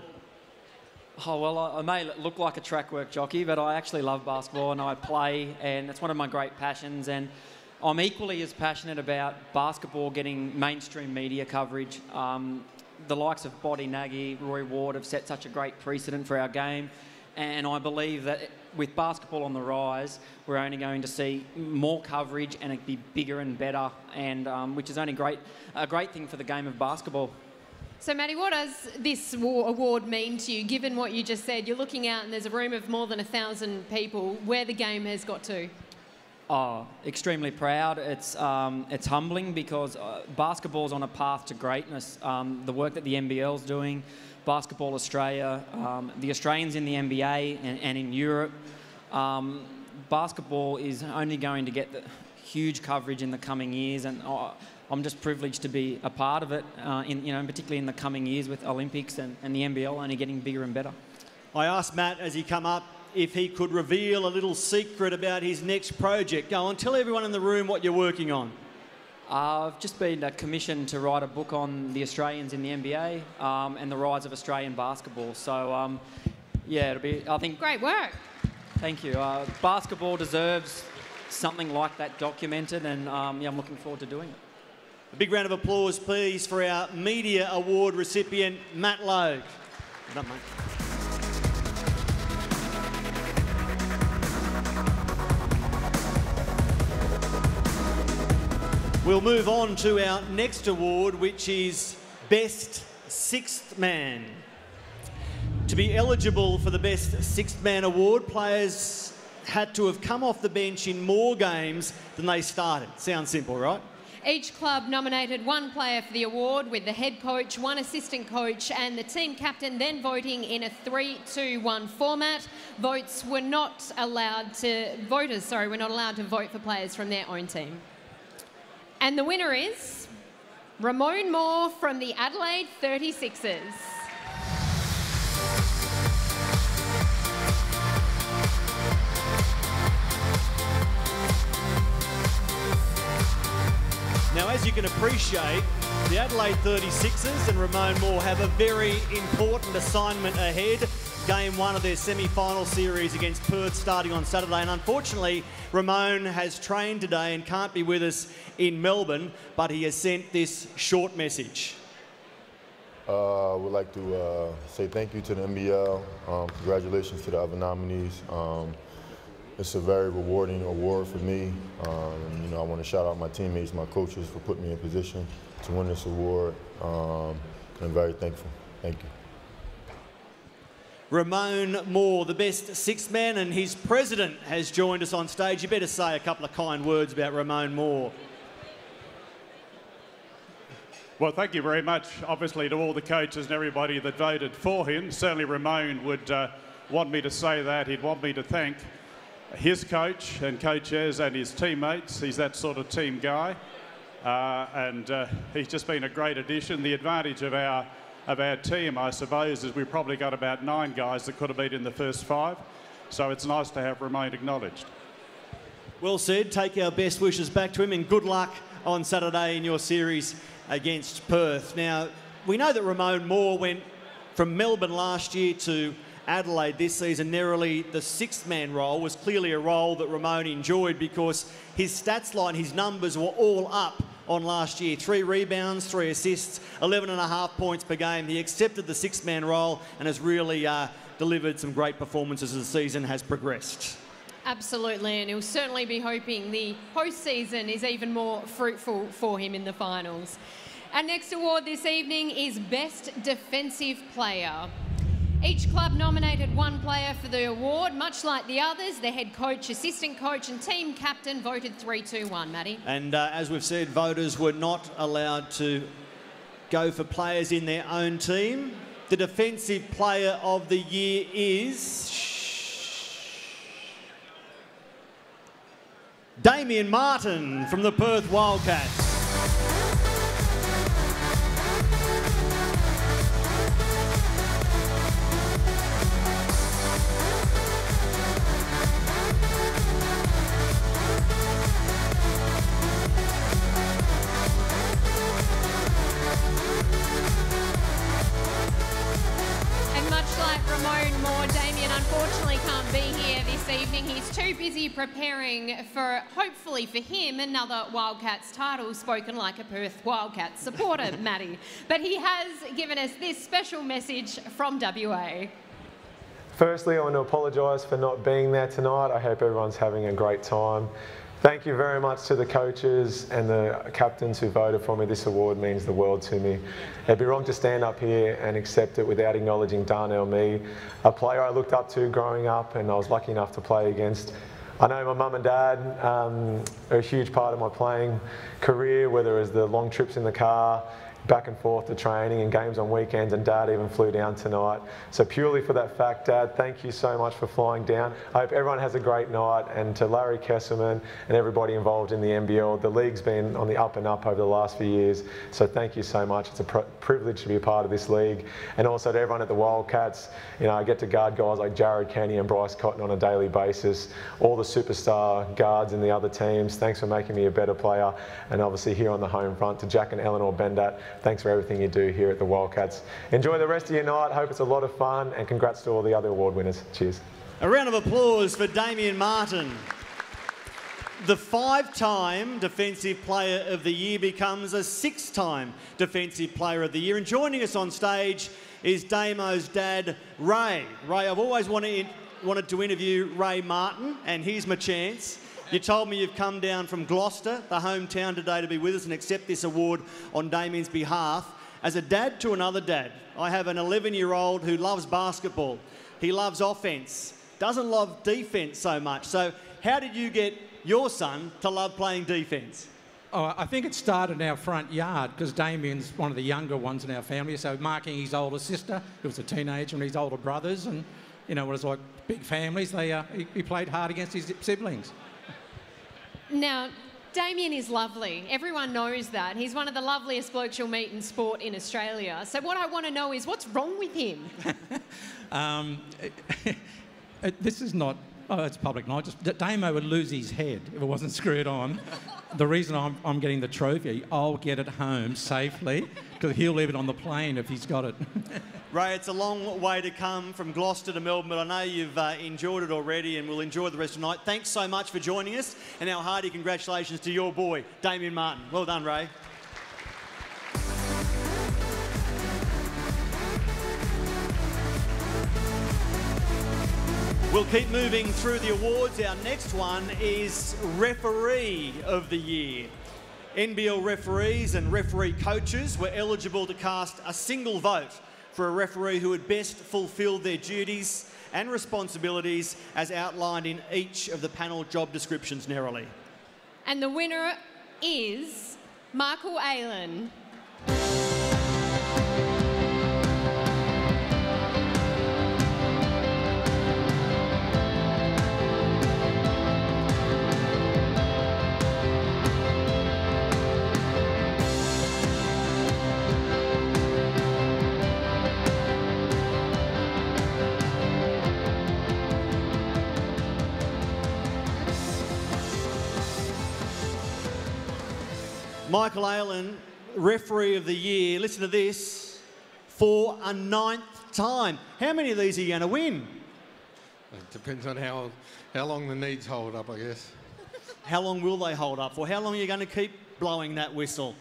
Oh, well, I may look like a track work jockey, but I actually love basketball and I play, and it's one of my great passions, and I'm equally as passionate about basketball getting mainstream media coverage. The likes of Boddy Nagy, Roy Ward have set such a great precedent for our game, and I believe that with basketball on the rise, we're only going to see more coverage and it be bigger and better, and which is only a great thing for the game of basketball. So, Matty, what does this award mean to you, given what you just said? You're looking out and there's a room of more than 1,000 people, where the game has got to. Oh, extremely proud. It's humbling because basketball's on a path to greatness. The work that the NBL's doing, Basketball Australia, the Australians in the NBA and in Europe, basketball is only going to get the huge coverage in the coming years, and I'm just privileged to be a part of it, particularly in the coming years with Olympics and the NBL only getting bigger and better. I asked Matt as he come up if he could reveal a little secret about his next project. Go on, tell everyone in the room what you're working on. I've just been commissioned to write a book on the Australians in the NBA and the rise of Australian basketball. So, yeah, it'll be, I think... Great work. Thank you. Basketball deserves something like that documented, and yeah, I'm looking forward to doing it. A big round of applause, please, for our Media Award recipient, Matt Logue. Well done, mate. We'll move on to our next award, which is Best Sixth Man. To be eligible for the Best Sixth Man award, players had to have come off the bench in more games than they started. Sounds simple, right? Each club nominated one player for the award, with the head coach, one assistant coach and the team captain then voting in a 3-2-1 format. Voters were not allowed to vote for players from their own team. And the winner is Ramon Moore from the Adelaide 36ers. Now, as you can appreciate, the Adelaide 36ers and Ramon Moore have a very important assignment ahead. Game 1 of their semi-final series against Perth starting on Saturday. And unfortunately, Ramon has trained today and can't be with us in Melbourne, but he has sent this short message. I would like to say thank you to the NBL. Congratulations to the other nominees. It's a very rewarding award for me. You know, I want to shout out my teammates, my coaches for putting me in position to win this award. I'm very thankful. Thank you. Ramon Moore, the best sixth man, and his president has joined us on stage. You better say a couple of kind words about Ramon Moore. Well, thank you very much, obviously, to all the coaches and everybody that voted for him. Certainly Ramon would want me to say that. He'd want me to thank his coach and coaches and his teammates. He's that sort of team guy. He's just been a great addition. The advantage of our team, I suppose, is we've probably got about 9 guys that could have been in the first 5. So it's nice to have Ramon acknowledged. Well said. Take our best wishes back to him and good luck on Saturday in your series against Perth. Now, we know that Ramon Moore went from Melbourne last year to Adelaide this season. Narrowly, the sixth-man role was clearly a role that Ramon enjoyed because his stats line, his numbers were all up on last year. 3 rebounds, 3 assists, 11.5 points per game. He accepted the sixth-man role and has really delivered some great performances as the season has progressed. Absolutely, and he'll certainly be hoping the postseason is even more fruitful for him in the finals. Our next award this evening is Best Defensive Player. Each club nominated one player for the award. Much like the others, the head coach, assistant coach and team captain voted 3-2-1, Matty. And as we've said, voters were not allowed to go for players in their own team. The Defensive Player of the Year is Damien Martin from the Perth Wildcats. Unfortunately can't be here this evening. He's too busy preparing for, hopefully for him, another Wildcats title, spoken like a Perth Wildcats supporter, Matty. But he has given us this special message from WA. Firstly, I want to apologise for not being there tonight. I hope everyone's having a great time. Thank you very much to the coaches and the captains who voted for me. This award means the world to me. It'd be wrong to stand up here and accept it without acknowledging Darnell Mee, a player I looked up to growing up and I was lucky enough to play against. I know my mum and dad are a huge part of my playing career, whether it was the long trips in the car, back and forth to training and games on weekends, and Dad even flew down tonight. So purely for that fact, Dad, thank you so much for flying down. I hope everyone has a great night, and to Larry Kesselman and everybody involved in the NBL, the league's been on the up and up over the last few years, so thank you so much. It's a privilege to be a part of this league. And also to everyone at the Wildcats, you know, I get to guard guys like Jared Kenny and Bryce Cotton on a daily basis, all the superstar guards in the other teams. Thanks for making me a better player. And obviously here on the home front, to Jack and Eleanor Bendat, thanks for everything you do here at the Wildcats. Enjoy the rest of your night. Hope it's a lot of fun, and congrats to all the other award winners. Cheers. A round of applause for Damien Martin. The 5-time Defensive Player of the Year becomes a 6-time Defensive Player of the Year. And joining us on stage is Damo's dad, Ray. Ray, I've always wanted to interview Ray Martin, and here's my chance. You told me you've come down from Gloucester, the hometown, today to be with us and accept this award on Damien's behalf. As a dad to another dad, I have an 11-year-old who loves basketball. He loves offence. doesn't love defence so much. So how did you get your son to love playing defence? Oh, I think it started in our front yard because Damien's one of the younger ones in our family, so marking his older sister, who was a teenager, and his older brothers, and, you know, it was like big families. He played hard against his siblings. Now, Damien is lovely. Everyone knows that. He's one of the loveliest blokes you'll meet in sport in Australia. So what I want to know is, what's wrong with him? This is not... Oh, it's public knowledge. Damo would lose his head if it wasn't screwed on. The reason I'm getting the trophy, I'll get it home safely because he'll leave it on the plane if he's got it. Ray, it's a long way to come from Gloucester to Melbourne, but I know you've enjoyed it already and will enjoy the rest of the night. Thanks so much for joining us, and our hearty congratulations to your boy, Damien Martin. Well done, Ray. We'll keep moving through the awards. Our next one is Referee of the Year. NBL referees and referee coaches were eligible to cast a single vote for a referee who had best fulfilled their duties and responsibilities as outlined in each of the panel job descriptions narrowly. And the winner is Michael Aylen. Michael Aylen, Referee of the Year. Listen to this, for a 9th time. How many of these are you going to win? It depends on how long the needs hold up, I guess. How long will they hold up for? How long are you going to keep blowing that whistle?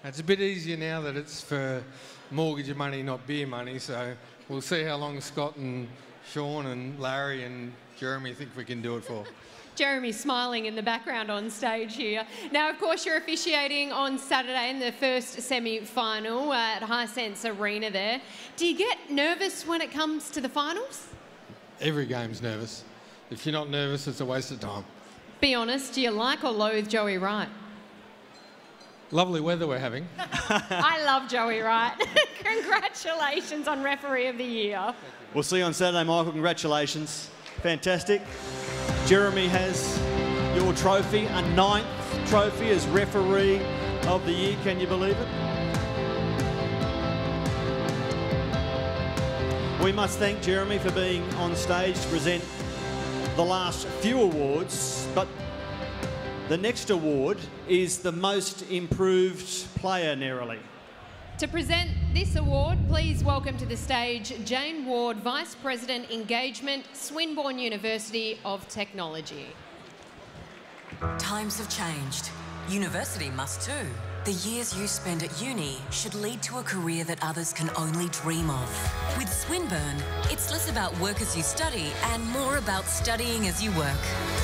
It's a bit easier now that it's for mortgage money, not beer money, so we'll see how long Scott and Sean and Larry and Jeremy think we can do it for. Jeremy's smiling in the background on stage here. Now, of course, you're officiating on Saturday in the first semi-final at Hisense Arena there. Do you get nervous when it comes to the finals? Every game's nervous. If you're not nervous, it's a waste of time. Be honest, do you like or loathe Joey Wright? Lovely weather we're having. I love Joey Wright. Congratulations on Referee of the Year. We'll see you on Saturday, Michael. Congratulations. Fantastic. Jeremy has your trophy, a 9th trophy as Referee of the Year. Can you believe it? We must thank Jeremy for being on stage to present the last few awards, but the next award is the Most Improved Player, narrowly. To present this award, please welcome to the stage Jane Ward, Vice President Engagement, Swinburne University of Technology. Times have changed. University must too. The years you spend at uni should lead to a career that others can only dream of. With Swinburne, it's less about work as you study and more about studying as you work.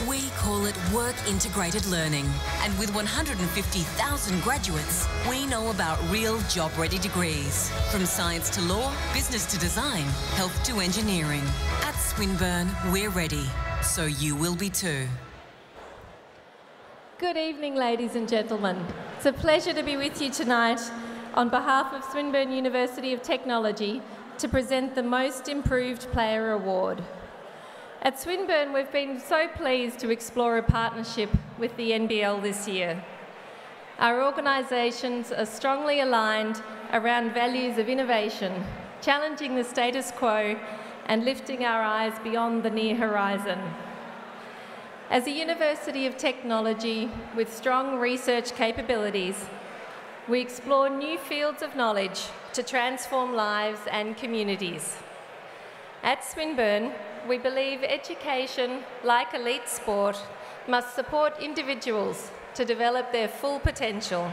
We call it Work Integrated Learning. And with 150,000 graduates, we know about real job-ready degrees. From science to law, business to design, health to engineering. At Swinburne, we're ready. So you will be too. Good evening, ladies and gentlemen. It's a pleasure to be with you tonight on behalf of Swinburne University of Technology to present the Most Improved Player Award. At Swinburne, we've been so pleased to explore a partnership with the NBL this year. Our organisations are strongly aligned around values of innovation, challenging the status quo and lifting our eyes beyond the near horizon. As a University of Technology with strong research capabilities, we explore new fields of knowledge to transform lives and communities. At Swinburne, we believe education, like elite sport, must support individuals to develop their full potential.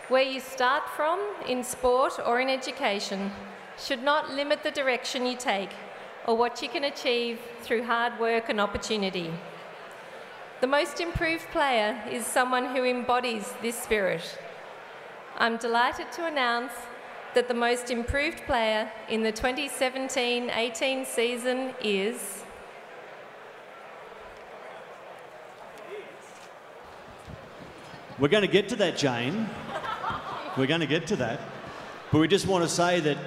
Where you start from in sport or in education should not limit the direction you take or what you can achieve through hard work and opportunity. The most improved player is someone who embodies this spirit. I'm delighted to announce that the most improved player in the 2017-18 season is We're going to get to that, Jane. We're going to get to that. But we just want to say that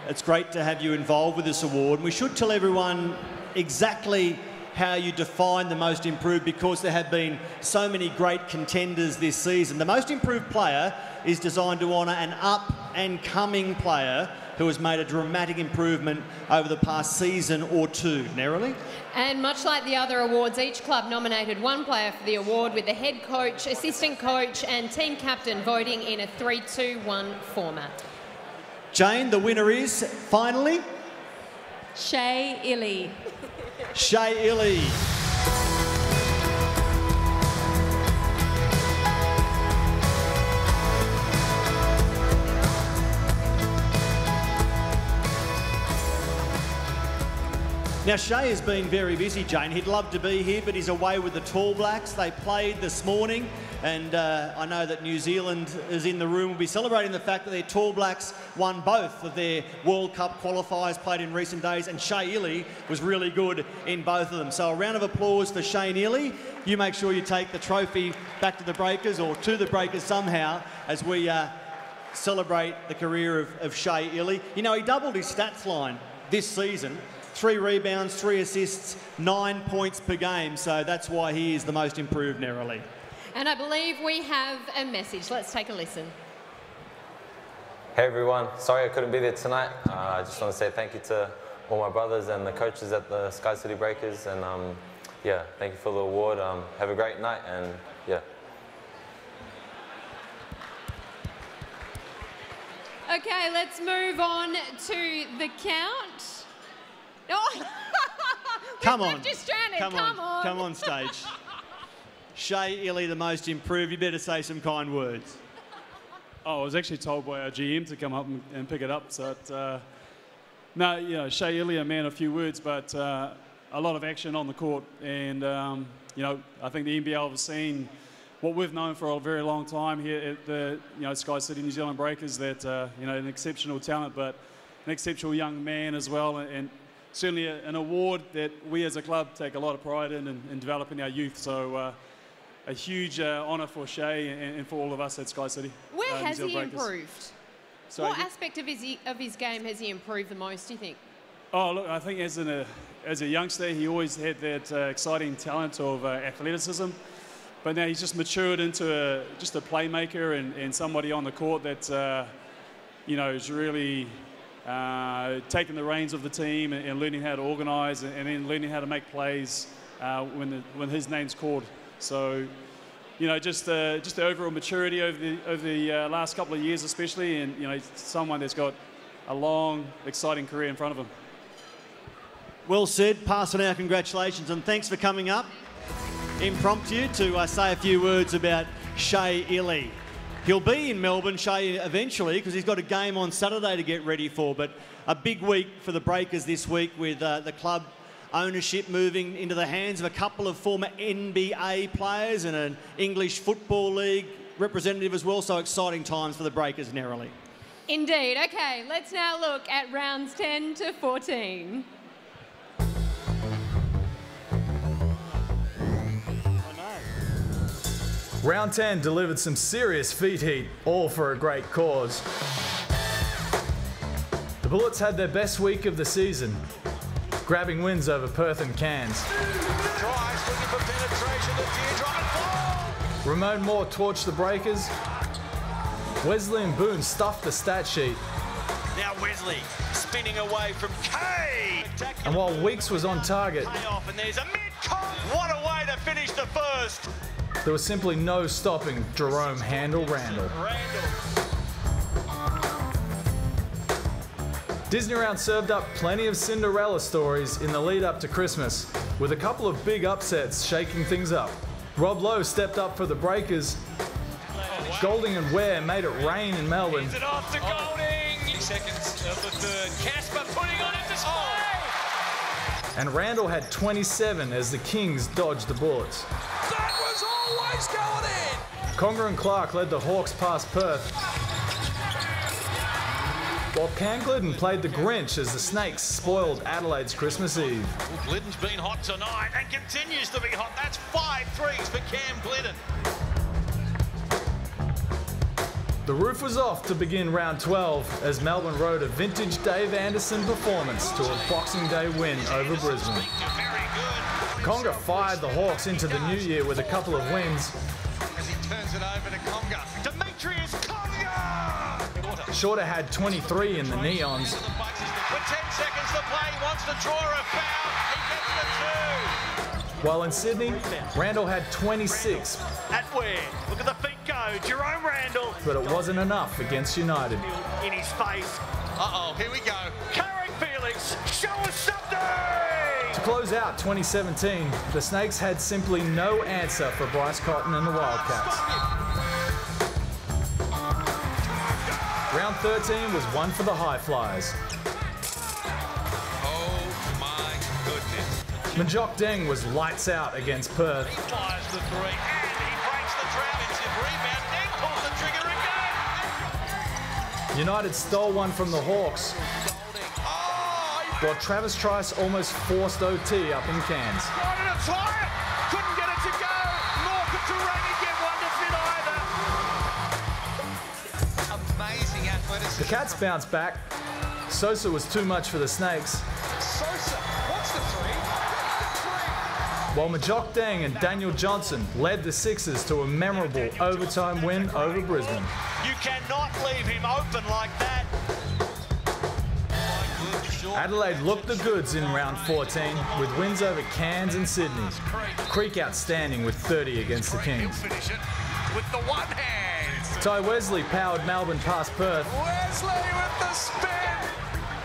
it's great to have you involved with this award. And we should tell everyone exactly how you define the most improved, because there have been so many great contenders this season. The most improved player is designed to honour an up-and-coming player who has made a dramatic improvement over the past season or two. Neroli? And much like the other awards, each club nominated one player for the award, with the head coach, assistant coach and team captain voting in a 3-2-1 format. Jane, the winner is, finally? Shea Illy. Shea Illy. Now, Shea has been very busy, Jane. He'd love to be here, but he's away with the Tall Blacks. They played this morning, and I know that New Zealand is in the room. We'll be celebrating the fact that their Tall Blacks won both of their World Cup qualifiers played in recent days, and Shea Illy was really good in both of them. So a round of applause for Shane Illy. You make sure you take the trophy back to the Breakers, or to the Breakers somehow, as we celebrate the career of Shea Illy. You know, he doubled his stats line this season. 3 rebounds, 3 assists, 9 points per game. So that's why he is the most improved, Neroli. And I believe we have a message. Let's take a listen. Hey everyone, sorry I couldn't be there tonight. I just want to say thank you to all my brothers and the coaches at the Sky City Breakers, and yeah, thank you for the award. Have a great night, and yeah. Okay, let's move on to the count. Oh. Come on. Just stranded. Come on stage. Shea Illy, the most improved. You better say some kind words. Oh, I was actually told by our GM to come up and pick it up. So, no, you know, Shea Illy, a man of few words, but a lot of action on the court. And, you know, I think the NBL have seen what we've known for a very long time here at the, you know, Sky City New Zealand Breakers, that, you know, an exceptional talent, but an exceptional young man as well. And certainly an award that we as a club take a lot of pride in developing our youth. So a huge honour for Shea and for all of us at Sky City. Where has he Breakers. improved? So what aspect of his game has he improved the most, do you think? Oh, look, I think as a youngster, he always had that exciting talent of athleticism. But now he's just matured into just a playmaker and somebody on the court that, you know, is really taking the reins of the team and learning how to organise and then learning how to make plays when his name's called. So, you know, just the overall maturity over the last couple of years especially, and, you know, someone that's got a long, exciting career in front of him. Well said. Pass on our congratulations, and thanks for coming up impromptu to say a few words about Shea Illy. He'll be in Melbourne, Shea, eventually, because he's got a game on Saturday to get ready for. But a big week for the Breakers this week, with the club ownership moving into the hands of a couple of former NBA players and an English Football League representative as well. So exciting times for the Breakers, Neroli. Indeed. Okay, let's now look at rounds 10 to 14. Round 10 delivered some serious feet heat, all for a great cause. The Bullets had their best week of the season, grabbing wins over Perth and Cairns. Tries, looking for penetration, the teardrop and ball! Ramon Moore torched the Breakers. Wesley and Boone stuffed the stat sheet. Now Wesley spinning away from Kay. And while Weeks was on target, Payoff, and there's a mid-court. What a way to finish the first. there was simply no stopping Jerome Handle Randall. Disney Round served up plenty of Cinderella stories in the lead up to Christmas, with a couple of big upsets shaking things up. Rob Lowe stepped up for the Breakers. Golding and Ware made it rain in Melbourne. Is it off to Golding? Seconds of the third. Casper putting on a display. And Randall had 27 as the Kings dodged the Bullets. That was always going in. Conger and Clark led the Hawks past Perth, while Cam Glidden played the Grinch as the Snakes spoiled Adelaide's Christmas Eve. Well, Glidden's been hot tonight and continues to be hot. That's 5 threes for Cam Glidden. The roof was off to begin round 12 as Melbourne rode a vintage Dave Anderson performance to a Boxing Day win over Brisbane. Conga fired the Hawks into the new year with a couple of wins. As he turns it over to Conga. Demetrius Conga! Shorter had 23 in the Neons. With 10 seconds to play, he wants to draw a foul. He gets the 2. While in Sydney, Randall had 26. At where? Look at the feet go. Jerome Randall. But it wasn't enough against United. In his face. Uh-oh, here we go. Carrick Felix, show us something! To close out 2017, the Snakes had simply no answer for Bryce Cotton and the Wildcats. Round 13 was one for the High Flyers. Oh my goodness. Majok Deng was lights out against Perth. He fires the 3 and he breaks the drought. It's a rebound. Deng pulls the trigger again. United stole one from the Hawks, while Travis Trice almost forced OT up in Cairns. Wanted to try it. Couldn't get it to go. Nor could Turangi get one to fit either. Amazing athleticism. The Cats bounced back. Sosa was too much for the Snakes. Sosa, what's the 3? While Majok Deng and Daniel Johnson led the Sixers to a memorable overtime win over Brisbane. You cannot leave him open like that. Adelaide looked the goods in round 14 with wins over Cairns and Sydney. Creek outstanding with 30 against the Kings. Finish it with the one hand. Ty Wesley powered Melbourne past Perth. Wesley with the spin.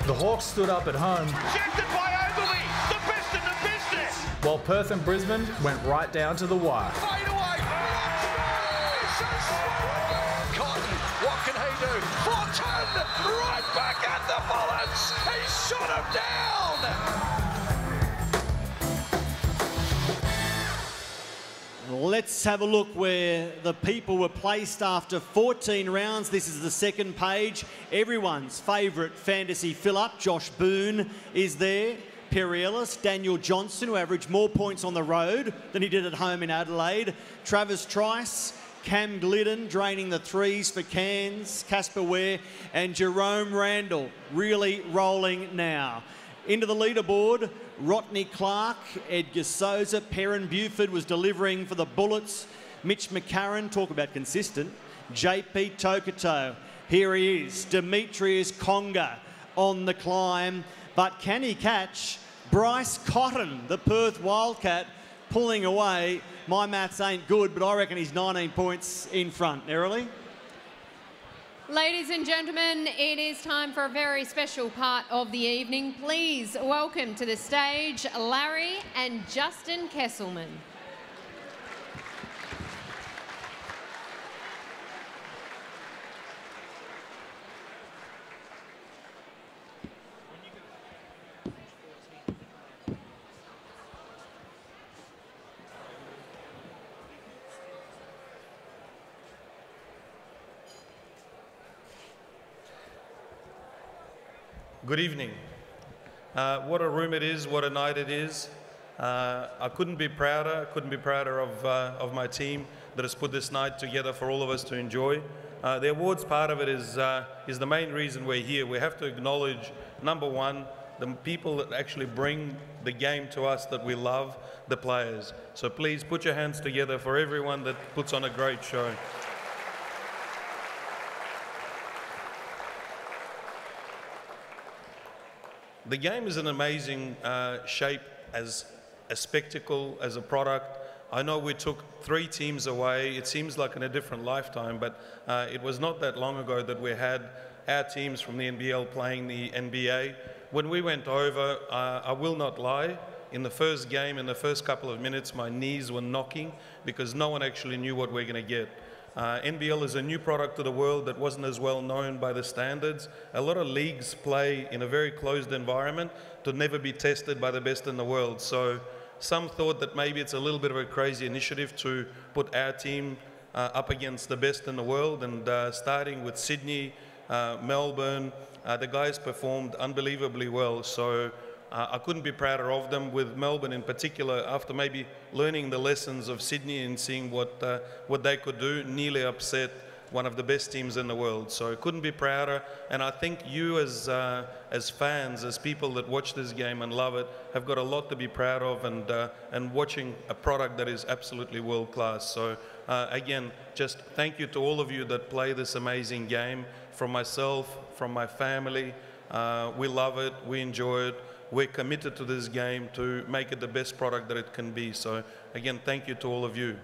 The Hawks stood up at home, Rejected by Ogilvy. The best in the business. while Perth and Brisbane went right down to the wire. Fade away. Cotton, what can he do? Fortune, right back at the bullets. He shot him down. Let's have a look where the people were placed after 14 rounds. This is the second page. Everyone's favourite fantasy fill-up, Josh Boone, is there. Perry Ellis, Daniel Johnson, who averaged more points on the road than he did at home in Adelaide. Travis Trice, Cam Glidden draining the threes for Cairns, Casper Ware, and Jerome Randall really rolling now. Into the leaderboard, Rodney Clark, Edgar Souza, Perrin Buford was delivering for the Bullets. Mitch McCarron, talk about consistent. JP Tokoto, here he is. Demetrius Conga on the climb, but can he catch Bryce Cotton, the Perth Wildcat, pulling away? My maths ain't good, but I reckon he's 19 points in front. Nerily? Ladies and gentlemen, it is time for a very special part of the evening. Please welcome to the stage Larry and Justin Kesselman. Good evening. What a room it is, what a night it is. I couldn't be prouder of my team that has put this night together for all of us to enjoy. The awards part of it is the main reason we're here. We have to acknowledge, number one, the people that actually bring the game to us that we love, the players. So please put your hands together for everyone that puts on a great show. The game is an amazing shape as a spectacle, as a product. I know we took 3 teams away. It seems like in a different lifetime, but it was not that long ago that we had our teams from the NBL playing the NBA. When we went over, I will not lie, in the first game, in the first couple of minutes, my knees were knocking because no one actually knew what we're going to get. NBL is a new product to the world that wasn't as well known by the standards. A lot of leagues play in a very closed environment to never be tested by the best in the world. So some thought that maybe it's a little bit of a crazy initiative to put our team up against the best in the world. And starting with Sydney, Melbourne, the guys performed unbelievably well. So I couldn't be prouder of them, with Melbourne in particular, after maybe learning the lessons of Sydney and seeing what they could do, nearly upset one of the best teams in the world. So couldn't be prouder. And I think you as fans, as people that watch this game and love it, have got a lot to be proud of, and watching a product that is absolutely world class. So again, just thank you to all of you that play this amazing game. From myself, from my family, we love it, we enjoy it. We're committed to this game to make it the best product that it can be. So again, thank you to all of you.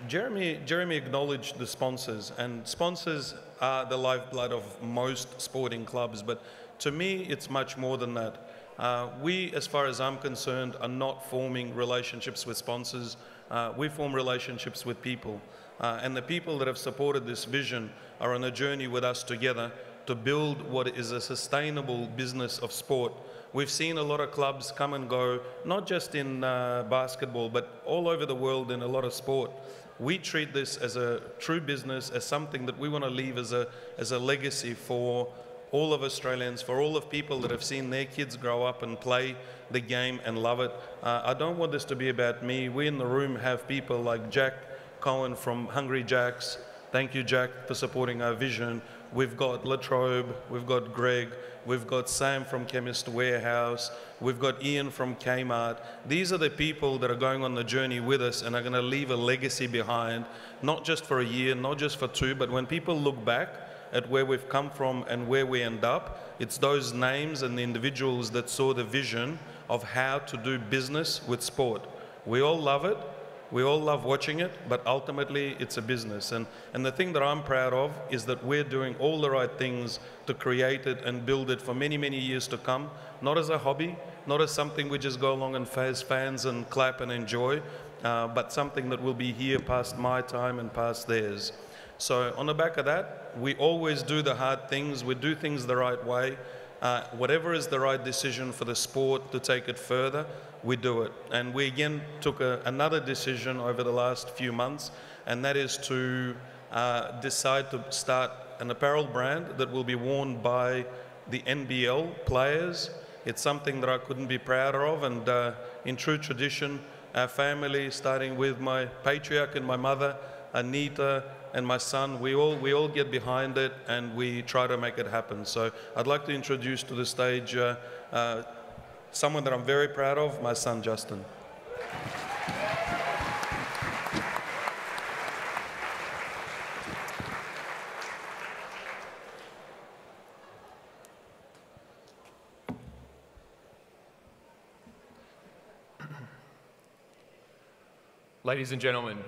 Jeremy acknowledged the sponsors, and sponsors are the lifeblood of most sporting clubs, but to me it's much more than that. We, as far as I'm concerned, are not forming relationships with sponsors. We form relationships with people, and the people that have supported this vision are on a journey with us together to build what is a sustainable business of sport. We've seen a lot of clubs come and go, not just in basketball, but all over the world in a lot of sport. We treat this as a true business, as something that we want to leave as a legacy for all of Australians, for all of people that have seen their kids grow up and play the game and love it. I don't want this to be about me. We in the room have people like Jack Cohen from Hungry Jack's. Thank you, Jack, for supporting our vision. We've got Latrobe, we've got Greg, we've got Sam from Chemist Warehouse, we've got Ian from Kmart. These are the people that are going on the journey with us and are going to leave a legacy behind, not just for a year, not just for two, but when people look back at where we've come from and where we end up, it's those names and the individuals that saw the vision of how to do business with sport. We all love it. We all love watching it, but ultimately it's a business. And the thing that I'm proud of is that we're doing all the right things to create it and build it for many, many years to come, not as a hobby, not as something we just go along and as fans and clap and enjoy, but something that will be here past my time and past theirs. So on the back of that, we always do the hard things, we do things the right way. Whatever is the right decision for the sport to take it further, we do it. And we again took another decision over the last few months, and that is to decide to start an apparel brand that will be worn by the NBL players. It's something that I couldn't be prouder of, and in true tradition, our family, starting with my patriarch and my mother, Anita, and my son, we all get behind it and we try to make it happen. So I'd like to introduce to the stage someone that I'm very proud of, my son Justin. Ladies and gentlemen,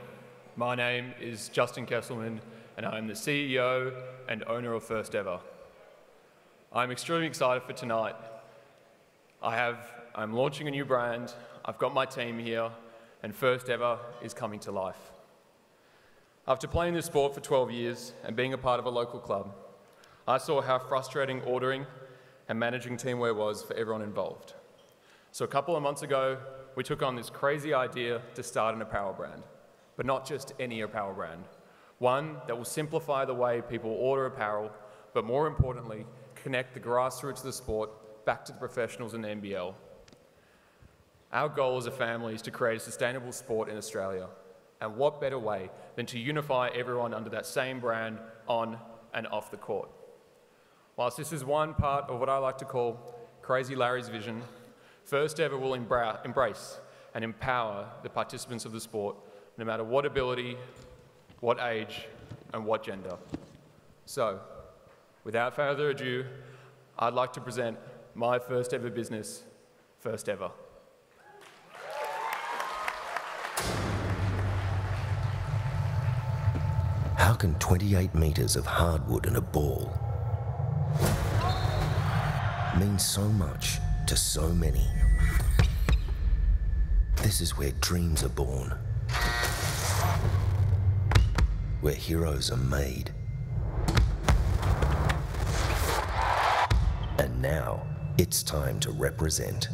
my name is Justin Kesselman, and I am the CEO and owner of First Ever. I'm extremely excited for tonight. I'm launching a new brand, I've got my team here, and First Ever is coming to life. After playing this sport for 12 years and being a part of a local club, I saw how frustrating ordering and managing teamwear was for everyone involved. So a couple of months ago, we took on this crazy idea to start an apparel brand. But not just any apparel brand. One that will simplify the way people order apparel, but more importantly, connect the grassroots of the sport back to the professionals in the NBL. Our goal as a family is to create a sustainable sport in Australia. And what better way than to unify everyone under that same brand on and off the court. Whilst this is one part of what I like to call Crazy Larry's vision, First Ever will embrace and empower the participants of the sport, no matter what ability, what age, and what gender. So, without further ado, I'd like to present my first ever business, First Ever. How can 28 meters of hardwood and a ball mean so much to so many? This is where dreams are born. Where heroes are made. And now, it's time to represent.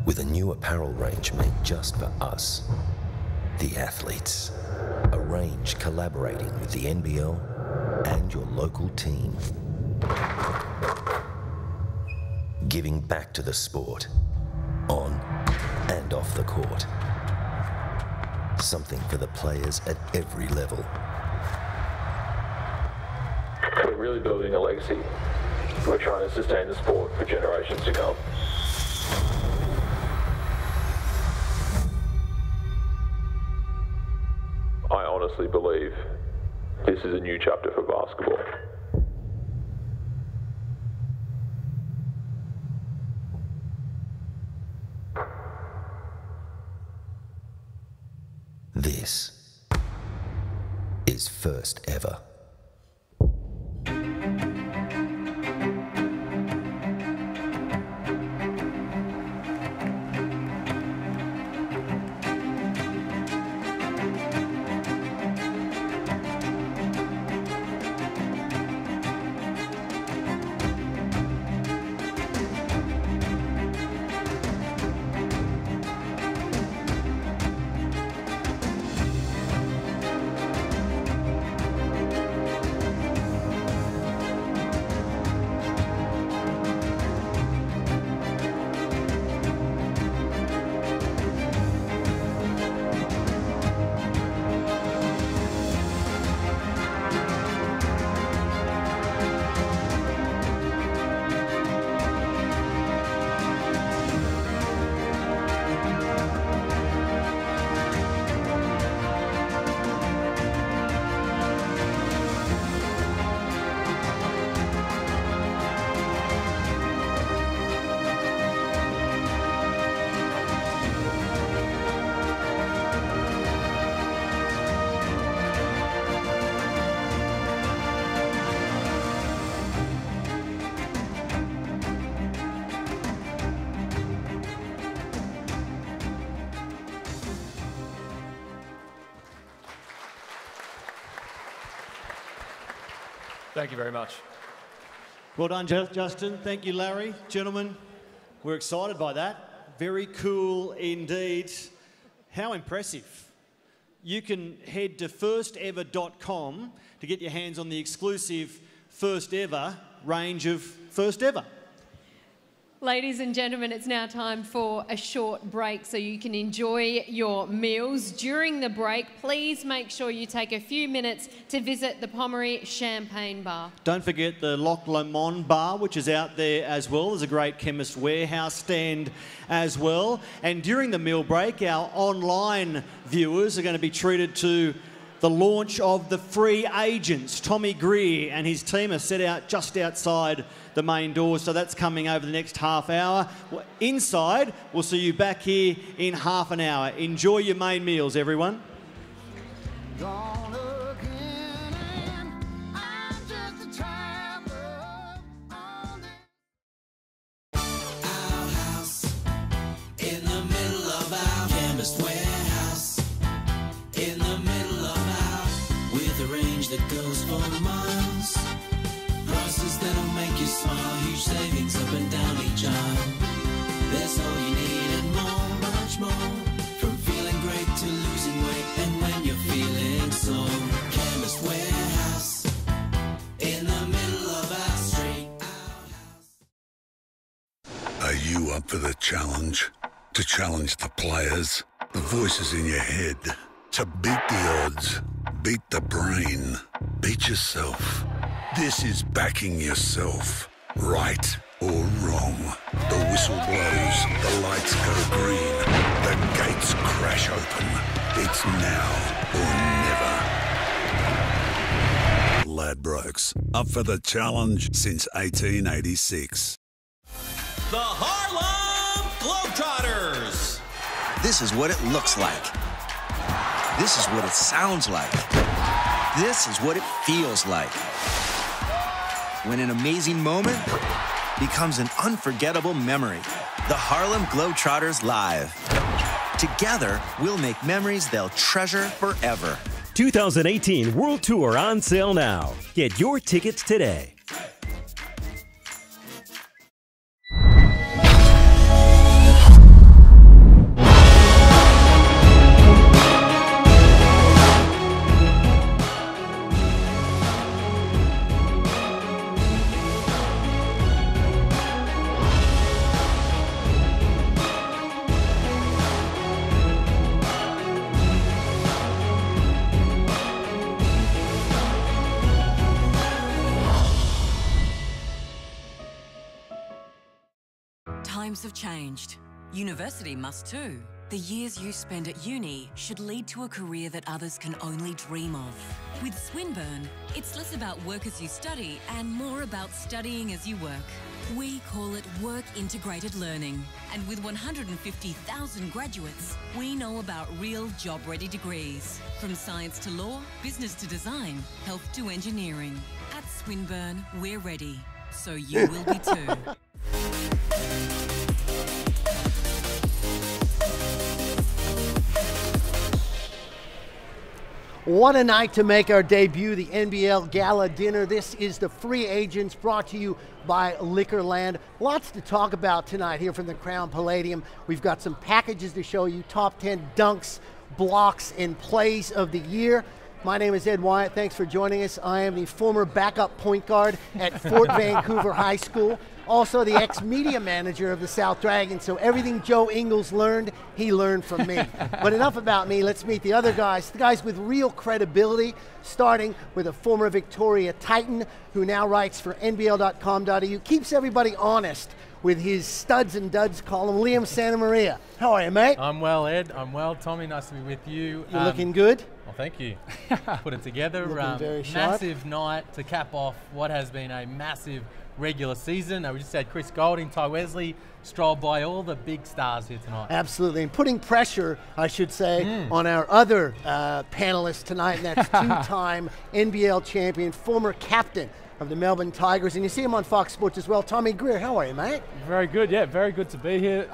With a new apparel range made just for us, the athletes. A range collaborating with the NBL and your local team. Giving back to the sport, on and and off the court. Something for the players at every level. We're really building a legacy. We're trying to sustain the sport for generations to come. I honestly believe this is a new chapter for basketball. This is first ever. Thank you very much. Well done, Justin. Thank you, Larry. Gentlemen, we're excited by that. Very cool indeed. How impressive. You can head to firstever.com to get your hands on the exclusive First Ever range of First Ever. Ladies and gentlemen, it's now time for a short break so you can enjoy your meals. During the break, please make sure you take a few minutes to visit the Pomeroy Champagne Bar. Don't forget the Loch Lomond Bar, which is out there as well. There's a great Chemist Warehouse stand as well. And during the meal break, our online viewers are going to be treated to the launch of the free agents. Tommy Greer and his team are set out just outside the main doors, so that's coming over the next half hour. Inside, we'll see you back here in half an hour. Enjoy your main meals, everyone. That goes for miles. Prices that'll make you smile. Huge savings up and down each aisle. There's all you need and more, much more. From feeling great to losing weight, and when you're feeling sore. Chemist Warehouse in the middle of our street. Are you up for the challenge? To challenge the players, the voices in your head, to beat the odds, beat the brain, beat yourself. This is backing yourself, right or wrong. The whistle blows, the lights go green, the gates crash open. It's now or never. Ladbrokes, up for the challenge since 1886. The Harlem Globetrotters. This is what it looks like. This is what it sounds like. This is what it feels like. When an amazing moment becomes an unforgettable memory. The Harlem Globetrotters Live. Together, we'll make memories they'll treasure forever. 2018 World Tour on sale now. Get your tickets today. have changed. University must too. The years you spend at uni should lead to a career that others can only dream of. With Swinburne, it's less about work as you study and more about studying as you work. We call it work integrated learning. And with 150,000 graduates, we know about real job-ready degrees. From science to law, business to design, health to engineering. At Swinburne, we're ready. So you will be too. What a night to make our debut, the NBL Gala Dinner. This is the Free Agents, brought to you by Liquorland. Lots to talk about tonight here from the Crown Palladium. We've got some packages to show you, top 10 dunks, blocks, and plays of the year. My name is Ed Wyatt. Thanks for joining us. I am the former backup point guard at Fort Vancouver High School, also the ex-media manager of the South Dragons, so everything Joe Ingles learned, he learned from me. But enough about me. Let's meet the other guys, the guys with real credibility, starting with a former Victoria Titan who now writes for NBL.com.au, keeps everybody honest with his Studs and Duds column, Liam Santamaria. How are you, mate? I'm well, Ed. I'm well. Tommy, nice to be with you. You're looking good. Well, thank you. Put it together. Looking very sharp. Massive night to cap off what has been a massive regular season. We just had Chris Golding, Ty Wesley, strolled by all the big stars here tonight. Absolutely, and putting pressure, I should say, on our other panelists tonight, and that's two-time NBL champion, former captain of the Melbourne Tigers, and you see him on Fox Sports as well. Tommy Greer, how are you, mate? Very good, yeah, very good to be here.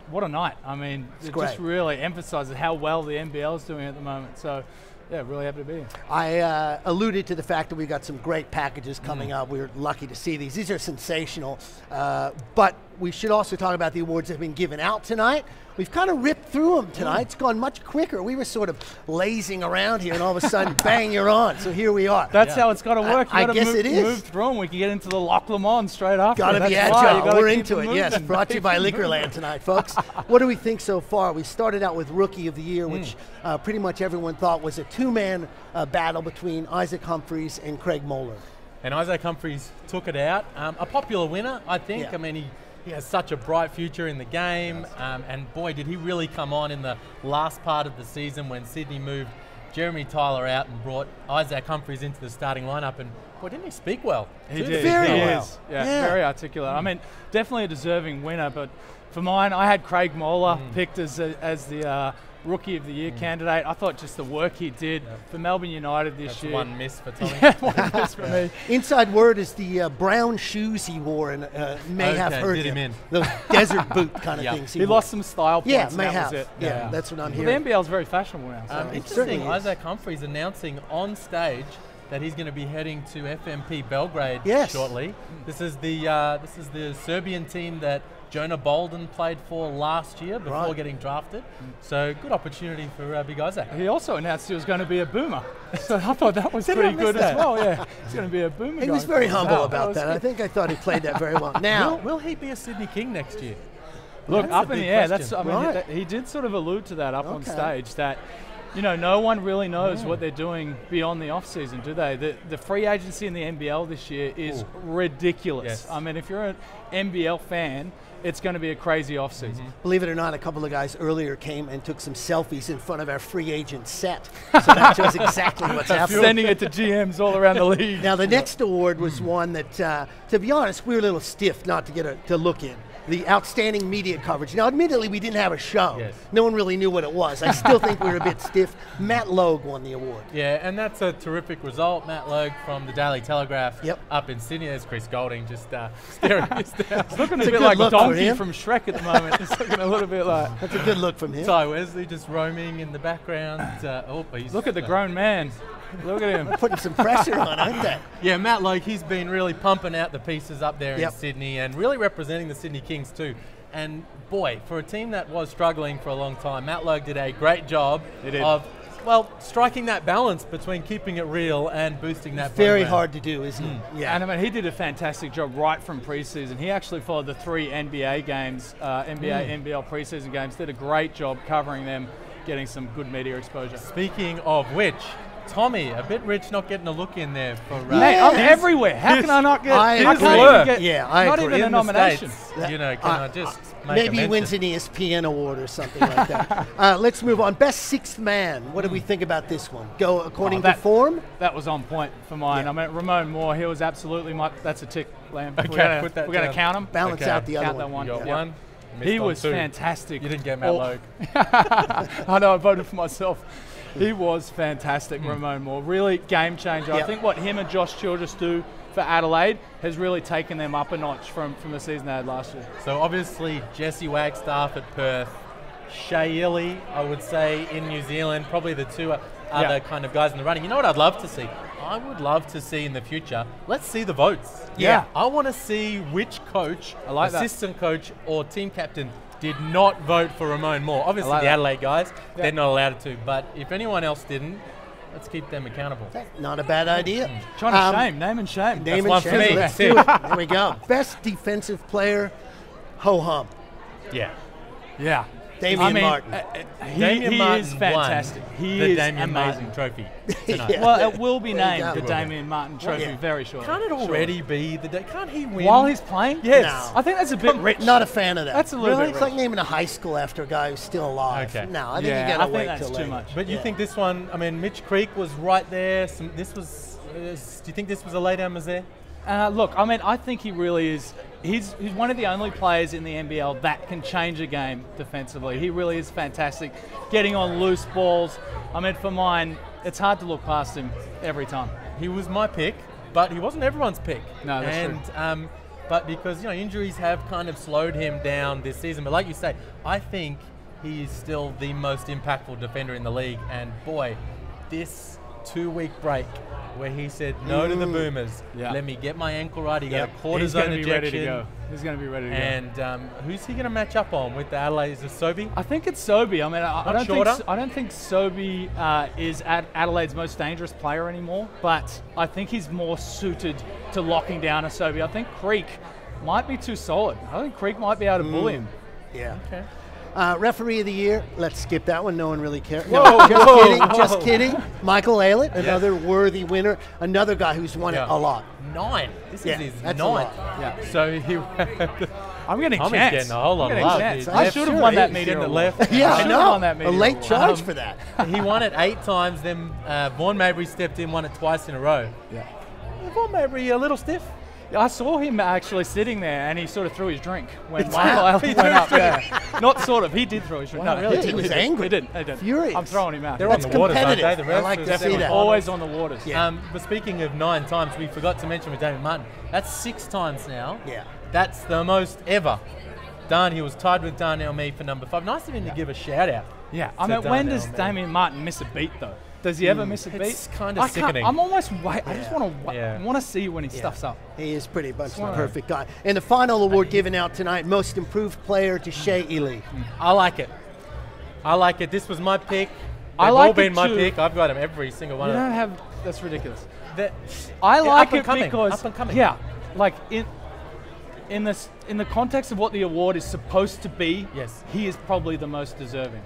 What a night. I mean, it just really emphasises how well the NBL is doing at the moment. So, yeah, really happy to be here. I alluded to the fact that we've got some great packages coming up. We were lucky to see these. These are sensational. But we should also talk about the awards that have been given out tonight. We've kind of ripped through them tonight. It's gone much quicker. We were sort of lazing around here, and all of a sudden, bang, you're on. So here we are. That's how it's got to work. I guess it is. Move through them. We can get into the Loch Lomond straight after. Got to be agile. We're into it. Yes, brought to you by Liquorland tonight, folks. What do we think so far? We started out with Rookie of the Year, which pretty much everyone thought was a two-man battle between Isaac Humphries and Craig Moller. And Isaac Humphries took it out. A popular winner, I think. Yeah. I mean, he has such a bright future in the game, and boy, did he really come on in the last part of the season when Sydney moved Jeremy Tyler out and brought Isaac Humphries into the starting lineup, and boy, didn't he speak well? He did. Very he well. is. Yeah, very articulate. I mean, definitely a deserving winner, but for mine, I had Craig Moller picked as the Rookie of the Year candidate. I thought just the work he did for Melbourne United this year. One miss for Tommy. Yeah, one miss for me. Inside word is the brown shoes he wore and may have hurt him. In. Those desert boot kind of things. He lost some style points. Yeah, and may that have. was it. Yeah, that's what I'm hearing. The NBL is very fashionable now. So Interesting, Isaac Humphries announcing on stage that he's going to be heading to FMP Belgrade shortly. This is the Serbian team that Jonah Bolden played for last year before getting drafted. So good opportunity for Big Isaac. He also announced he was going to be a boomer. So I thought that was pretty good as well. Yeah, he's going to be a boomer. He was very humble about that. I think I thought he played that very well. Now, will he be a Sydney King next year? Look, up in the air. That's. I mean, he did sort of allude to that up on stage that, you know, no one really knows what they're doing beyond the off-season, do they? The free agency in the NBL this year is ridiculous. Yes. I mean, if you're an NBL fan, it's going to be a crazy off-season. Believe it or not, a couple of guys earlier came and took some selfies in front of our free agent set. So that shows exactly what's happening. Sending it to GMs all around the league. Now, the next award was one that, to be honest, we were a little stiff not to get to look in. The outstanding media coverage. Now, admittedly, we didn't have a show. Yes. No one really knew what it was. I still think we were a bit stiff. Matt Logue won the award. Yeah, and that's a terrific result. Matt Logue from the Daily Telegraph up in Sydney. There's Chris Golding just staring us down. It's looking a bit like Donkey from Shrek at the moment. It's looking a little bit like... That's a good look from him. Ty Wesley just roaming in the background. Look at the grown man. Look at him. Putting some pressure on, aren't they? Yeah, Matt Logue, he's been really pumping out the pieces up there in Sydney and really representing the Sydney Kings too. And boy, for a team that was struggling for a long time, Matt Logue did a great job of, well, striking that balance between keeping it real and boosting that program. Very hard to do, isn't it? Yeah. And I mean, he did a fantastic job right from preseason. He actually followed the 3 NBA games, NBL preseason games, did a great job covering them, getting some good media exposure. Speaking of which, Tommy, a bit rich not getting a look in there for Mate, I'm everywhere. How can I not get? I can't even get not even a in nomination. States, you know, can I just make maybe a he wins an ESPN award or something like that. Let's move on. Best sixth man. What do we think about this one? Go according to form? That was on point for mine. Yeah. I mean, Ramon Moore, he was absolutely that's a tick, Lamb. Okay, we're going to count him. Balance out the count other that one. You got Yeah. one. He was two. fantastic. You didn't get Matt Logue. I know, I voted for myself. He was fantastic, Ramon Moore. Really game changer. Yep. I think what him and Josh Childress do for Adelaide has really taken them up a notch from the season they had last year. So obviously Jesse Wagstaff at Perth, Shea Ili, I would say, in New Zealand, probably the two other kind of guys in the running. You know what I'd love to see? I would love to see in the future, let's see the votes. Yeah. I want to see which coach, like that. assistant coach or team captain did not vote for Ramon Moore. Obviously the Adelaide guys, they're not allowed to, but if anyone else didn't, let's keep them accountable. Not a bad idea. Trying to shame, name and shame. Name That's and one for shame. me. Let's do it. There we go. Best defensive player, ho-hum. Yeah. Yeah. Damian Martin. Damian he Martin is fantastic. won He the is Damian amazing. Martin trophy tonight. Yeah. Well, it will be There you named go. the Damian Martin Trophy very shortly. Can't it already be the day? Can't he win? While he's playing? Yes. No. I think that's a bit rich. Not a fan of that. That's a little bit It's like naming a high school after a guy who's still alive. Okay. No, I think Yeah, you gotta I think wait that's till too later. much. But you think this one, I mean, Mitch Creek was right there. Do you think this was a lay down Mazet? Look, I mean, I think he really is. He's one of the only players in the NBL that can change a game defensively. He really is fantastic. Getting on loose balls. I mean, for mine, it's hard to look past him every time. He was my pick, but he wasn't everyone's pick. No, that's true. But because injuries have kind of slowed him down this season. But like you say, I think he is still the most impactful defender in the league. And boy, this 2-week break where he said no to the Boomers, let me get my ankle right. He got a cortisone injection. Ready to go. He's going to be ready to go. And who's he going to match up on with the Adelaide? Is it Sobey? I think it's Sobey. I mean, I don't think Sobey is Adelaide's most dangerous player anymore, but I think he's more suited to locking down a Sobey. I think Creek might be too solid. I think Creek might be able to bully him. Yeah. Okay. Referee of the year, let's skip that one. No one really cares. Whoa, Just kidding. Michael Aylett, another worthy winner. Another guy who's won it a lot. 9. This is his that's 9th. a lot. Yeah. So he. I'm getting Tommy's chance. getting a whole lot of love. I should have won that media the award. left. Yeah, I I should know. have won that A media late award. charge for that. He won it 8 times. Then Vaughn Mabry stepped in, won it twice in a row. Yeah. Vaughn Mabry a little stiff. I saw him actually sitting there, and he sort of threw his drink when Michael Aylett went up there. Not sort of, he did throw his drink. Wow, No, really? He did. was angry. He did. Furious. I'm throwing him out. They're That's on the waters, aren't they? competitive. The I like refs to see that. Always on the waters. Yeah. But speaking of 9 times, we forgot to mention with Damian Martin. That's 6 times now. Yeah. That's the most ever. He was tied with Darnell Mee for number 5. Nice of him to give a shout out. Yeah, I mean, when does Damian Martin miss a beat though? Does he ever miss a beat? It's kind of sickening. I'm almost I just want to see when he stuffs up. He is pretty much the perfect guy. And the final award given out tonight, most improved player to Shea Ili. I like it. This was my pick. I They've like all been it my too. pick. I've got him every single one You of don't them. have. That's ridiculous. I like up and it coming, because up and coming. yeah, like in the context of what the award is supposed to be, yes, he is probably the most deserving.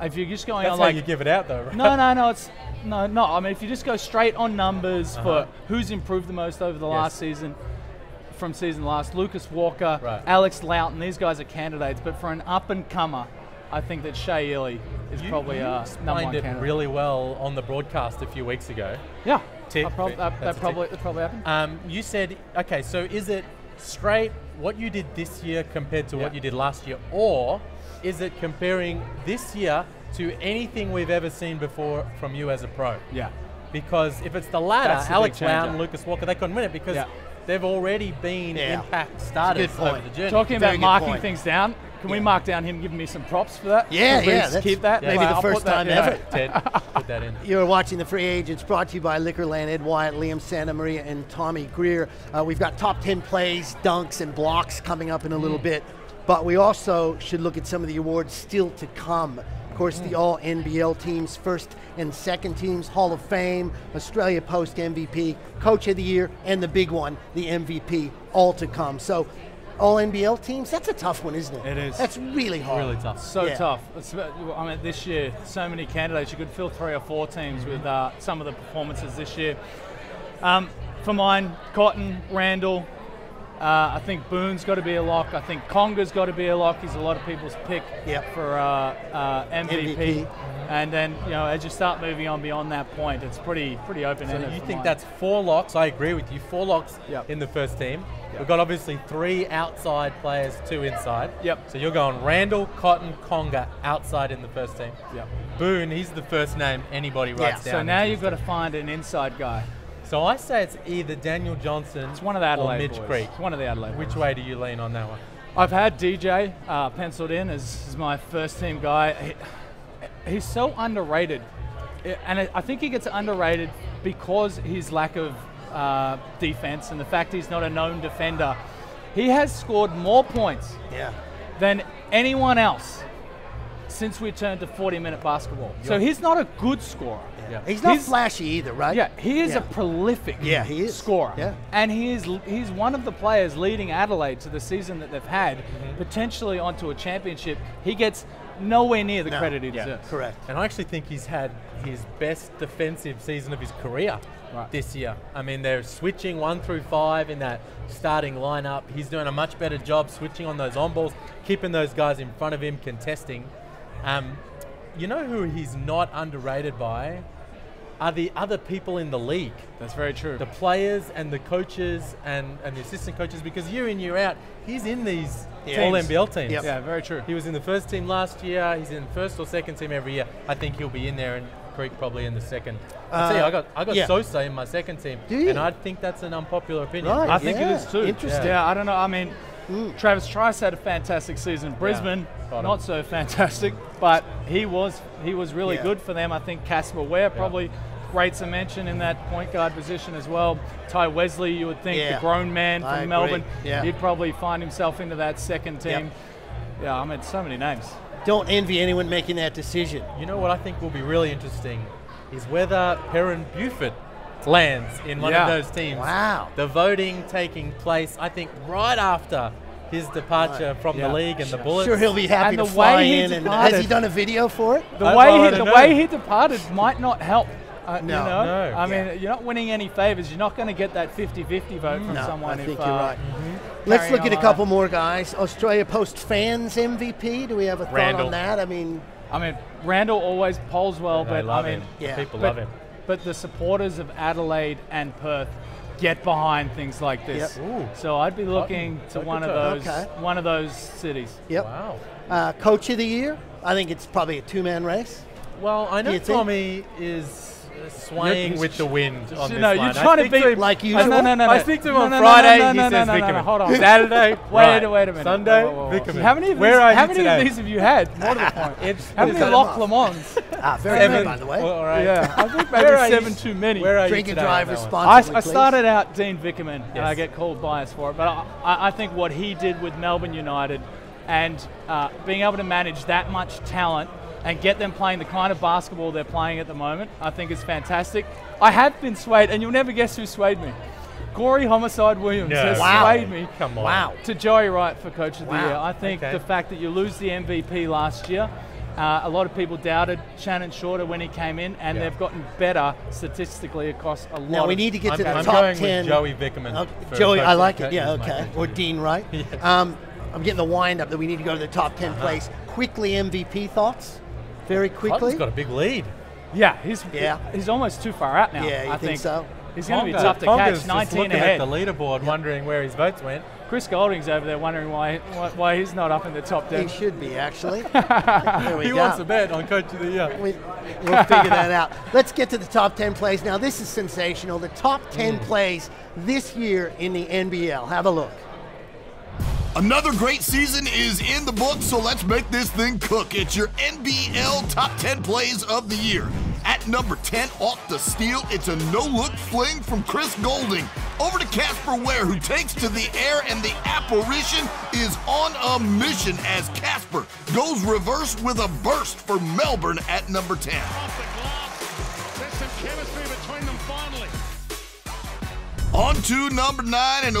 If you're just going That's on how like you give it out though, right? No, it's no. I mean, if you just go straight on numbers for who's improved the most over the last season, from season last, Lucas Walker, Alex Loughton, these guys are candidates. But for an up and comer, I think that Shea Ili is probably you number one explained it candidate. really well on the broadcast a few weeks ago. Yeah, Tick. that probably happened. You said, okay, so is it straight what you did this year compared to what you did last year, or is it comparing this year to anything we've ever seen before from you as a pro? Yeah. Because if it's the latter, That's the Alex big changer. Loughton, Lucas Walker, they couldn't win it because they've already been impact starters over the journey. Talking about marking things down, can we mark down him giving me some props for that? Yeah, Please keep that. Maybe the I'll first put that time in. ever. Ted, put that in. You're watching The Free Agents, brought to you by Liquorland, Ed Wyatt, Liam Santa Maria, and Tommy Greer. We've got top 10 plays, dunks, and blocks coming up in a little bit, but we also should look at some of the awards still to come. Of course, the All-NBL teams, first and second teams, Hall of Fame, Australia Post MVP, Coach of the Year, and the big one, the MVP, all to come. So All-NBL teams? That's a tough one, isn't it? It is. That's really hard. Really tough. So tough. I mean, this year, so many candidates. You could fill 3 or 4 teams with some of the performances this year. For mine, Cotton, Randall. I think Boone's got to be a lock. I think Conga's got to be a lock. He's a lot of people's pick for MVP. And then, you know, as you start moving on beyond that point, it's pretty open-ended. So you think that's 4 locks? I agree with you. 4 locks in the first team. We've got obviously 3 outside players, 2 inside. So you're going Randall, Cotton, Conga outside in the first team. Boone, he's the first name anybody writes down. So now you've got to find an inside guy. So I say it's either Daniel Johnson one of the Adelaide or Midge boys. Creek. It's one of the Adelaide Which boys. way do you lean on that one? I've had DJ penciled in as my first team guy. He's so underrated. And I think he gets underrated because his lack of defense and the fact he's not a known defender. He has scored more points than anyone else since we turned to 40-minute basketball. So he's not a good scorer. He's not flashy either, right? Yeah, he is a prolific scorer. And he's one of the players leading Adelaide to the season that they've had, potentially onto a championship. He gets nowhere near the credit he deserves. Correct. And I actually think he's had his best defensive season of his career this year. I mean, they're switching 1 through 5 in that starting lineup. He's doing a much better job switching on those on-balls, keeping those guys in front of him, contesting. You know who he's not underrated by? Are the other people in the league. That's very true. The players and the coaches and the assistant coaches, because year in, year out, he's in these All-NBL teams. Yeah, very true. He was in the first team last year. He's in first or second team every year. I think he'll be in there, and Creek probably in the second. I tell you, I got Sosa in my second team, and I think that's an unpopular opinion. I think it is too. Interesting. Yeah, I don't know. I mean, Travis Trice had a fantastic season. Brisbane, not so fantastic, but he was really good for them. I think Casper Ware probably rates a mention in that point guard position as well. Ty Wesley, you would think, the grown man from Melbourne, he'd probably find himself into that second team. Yeah, I mean, so many names. Don't envy anyone making that decision. You know what I think will be really interesting is whether Perrin Buford lands in one of those teams. Wow. The voting taking place, I think, right after his departure from the league and the Bullets. Sure, he'll be happy to fly in. And has he done a video for it? The way he departed might not help. No. I mean, you're not winning any favors. You're not going to get that 50-50 vote from someone. I think you're right. Let's look at a couple more guys. Australia Post fans MVP. Do we have a thought on that? I mean, Randall always polls well, but love him. People love him. But the supporters of Adelaide and Perth get behind things like this. So I'd be looking to one of those cities. Wow. Coach of the year? I think it's probably a 2-man race. Well, I know Tommy is swaying with the wind on this you're one. trying to be like usual. No. I speak to him on Friday. He says Vickerman. Hold on. Saturday, wait a minute. Sunday, Vickerman. How many of these have you had? More to the point. How many Loch Lamons? Very good, by the way. Yeah, I think maybe 7 too many. Drink and drive responsibly. I started out Dean Vickerman, and I get called biased for it. But I think what he did with Melbourne United and being able to manage that much talent and get them playing the kind of basketball they're playing at the moment, I think is fantastic. I have been swayed, and you'll never guess who swayed me. Corey Homicide Williams has swayed me to Joey Wright for Coach of the Year. I think the fact that you lose the MVP last year, a lot of people doubted Shannon Shorter when he came in, and they've gotten better statistically across a lot. Now we need to get to the top 10. I'm going with Joey Vickerman. Joey, I like it. Yeah, okay. Or Dean Wright. I'm getting the wind up that we need to go to the top 10 place. Quickly, MVP thoughts? Very quickly. He's got a big lead. Yeah, he's almost too far out now. Yeah, I think so. He's going to be tough to catch. 19 ahead. At the leaderboard, wondering where his votes went. Chris Golding's over there wondering why he's not up in the top 10. He should be, actually. He wants a bet on Coach of the Year. We'll figure that out. Let's get to the top 10 plays. Now, this is sensational. The top 10 plays this year in the NBL. Have a look. Another great season is in the books, so let's make this thing cook. It's your NBL Top 10 Plays of the Year. At number 10, off the steal, it's a no-look fling from Chris Golding. Over to Casper Ware, who takes to the air, and the apparition is on a mission as Casper goes reverse with a burst for Melbourne at number 10. Off the glass. There's some chemistry between them finally. On to number 9, and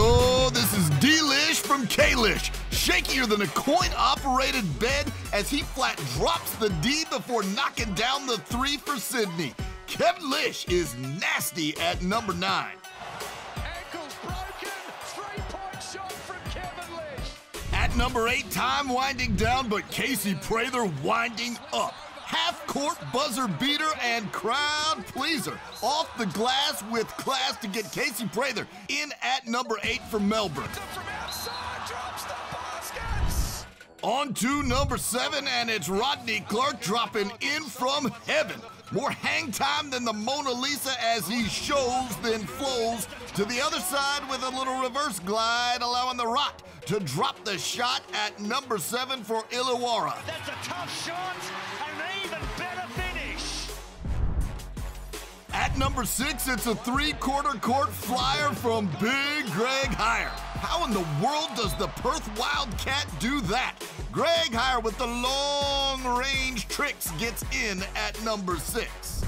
this is D-Lish from K-Lish, shakier than a coin-operated bed as he flat drops the D before knocking down the 3 for Sydney. Kevin Lish is nasty at number 9. Ankles broken. 3-point shot from Kevin Lish. At number 8, time winding down, but Casey Prather winding up. Half-court buzzer beater and crowd pleaser. Off the glass with class to get Casey Prather in at number 8 for Melbourne. From outside, drops the baskets. On to number 7, and it's Rodney Clark dropping in from heaven. More hang time than the Mona Lisa as he shows, then flows to the other side with a little reverse glide, allowing the Rock to drop the shot at number 7 for Illawarra. That's a tough shot and an even better finish. At number 6, it's a 3-quarter court flyer from Big Greg Heyer. How in the world does the Perth Wildcat do that? Greg Heyer with the long-range tricks gets in at number 6.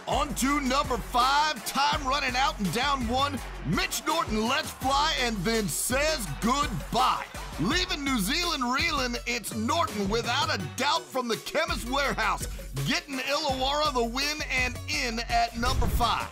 On to number 5, time running out and down 1. Mitch Norton lets fly and then says goodbye. Leaving New Zealand reeling, it's Norton without a doubt from the Chemist Warehouse, getting Illawarra the win and in at number 5.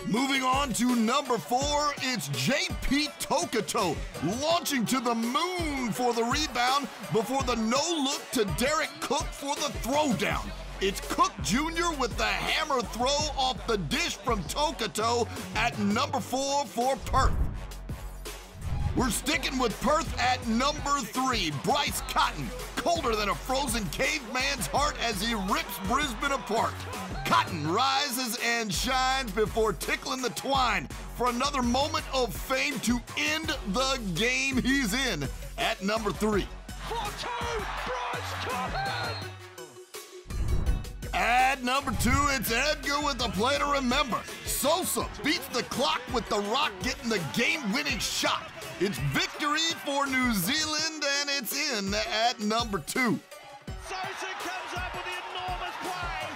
Moving on to number 4, it's J.P. Tokato launching to the moon for the rebound before the no-look to Derek Cook for the throwdown. It's Cook Jr. with the hammer throw off the dish from Tokato at number 4 for Perth. We're sticking with Perth at number 3. Bryce Cotton, colder than a frozen caveman's heart as he rips Brisbane apart. Cotton rises and shines before tickling the twine for another moment of fame to end the game he's in at number 3. Bryce Cotton! At number 2, it's Edgar with a play to remember. Sosa beats the clock with the Rock getting the game-winning shot. It's victory for New Zealand, and it's in at number 2. Sosa comes up with the enormous play.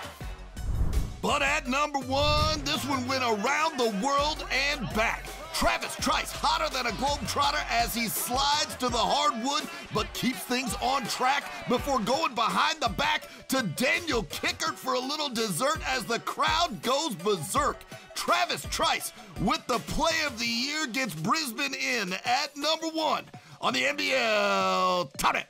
But at number 1, this one went around the world and back. Travis Trice hotter than a Globetrotter as he slides to the hardwood, but keeps things on track before going behind the back to Daniel Kickert for a little dessert as the crowd goes berserk. Travis Trice with the play of the year gets Brisbane in at number 1 on the NBL Top 10.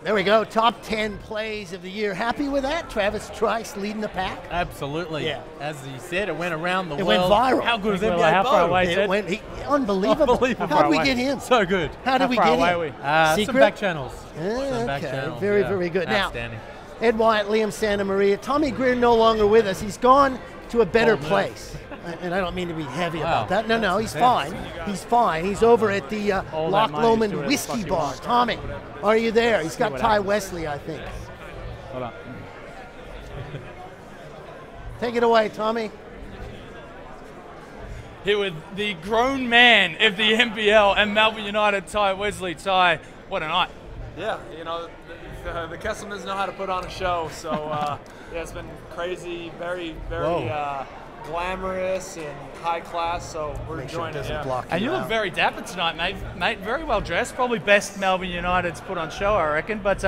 There we go, top 10 plays of the year. Happy with that? Travis Trice leading the pack? Absolutely. Yeah. As he said, it went around the world. It went viral. How good is Well, NBA how far Bo? away, Ted? Unbelievable. How did we get him? So good. How did we get him? How far away are we? Some back channels. Okay, back channels, very, yeah. very good. Outstanding. Now, Ed Wyatt, Liam Santa Maria, Tommy Greer no longer with us. He's gone to a better place. And I don't mean to be heavy about that. No, he's fine. He's fine. He's over at the Loch Lomond Whiskey Bar. Tommy, are you there? He's got Ty Wesley, I think. Hold on. Take it away, Tommy. Here with the grown man of the NBL and Melbourne United, Ty Wesley. Ty, what a night. Yeah, you know, the customers know how to put on a show. So, yeah, it's been crazy, very glamorous and high class, so we're enjoying it. Yeah. And you look very dapper tonight, mate. Very well dressed. Probably best Melbourne United's put on show, I reckon. But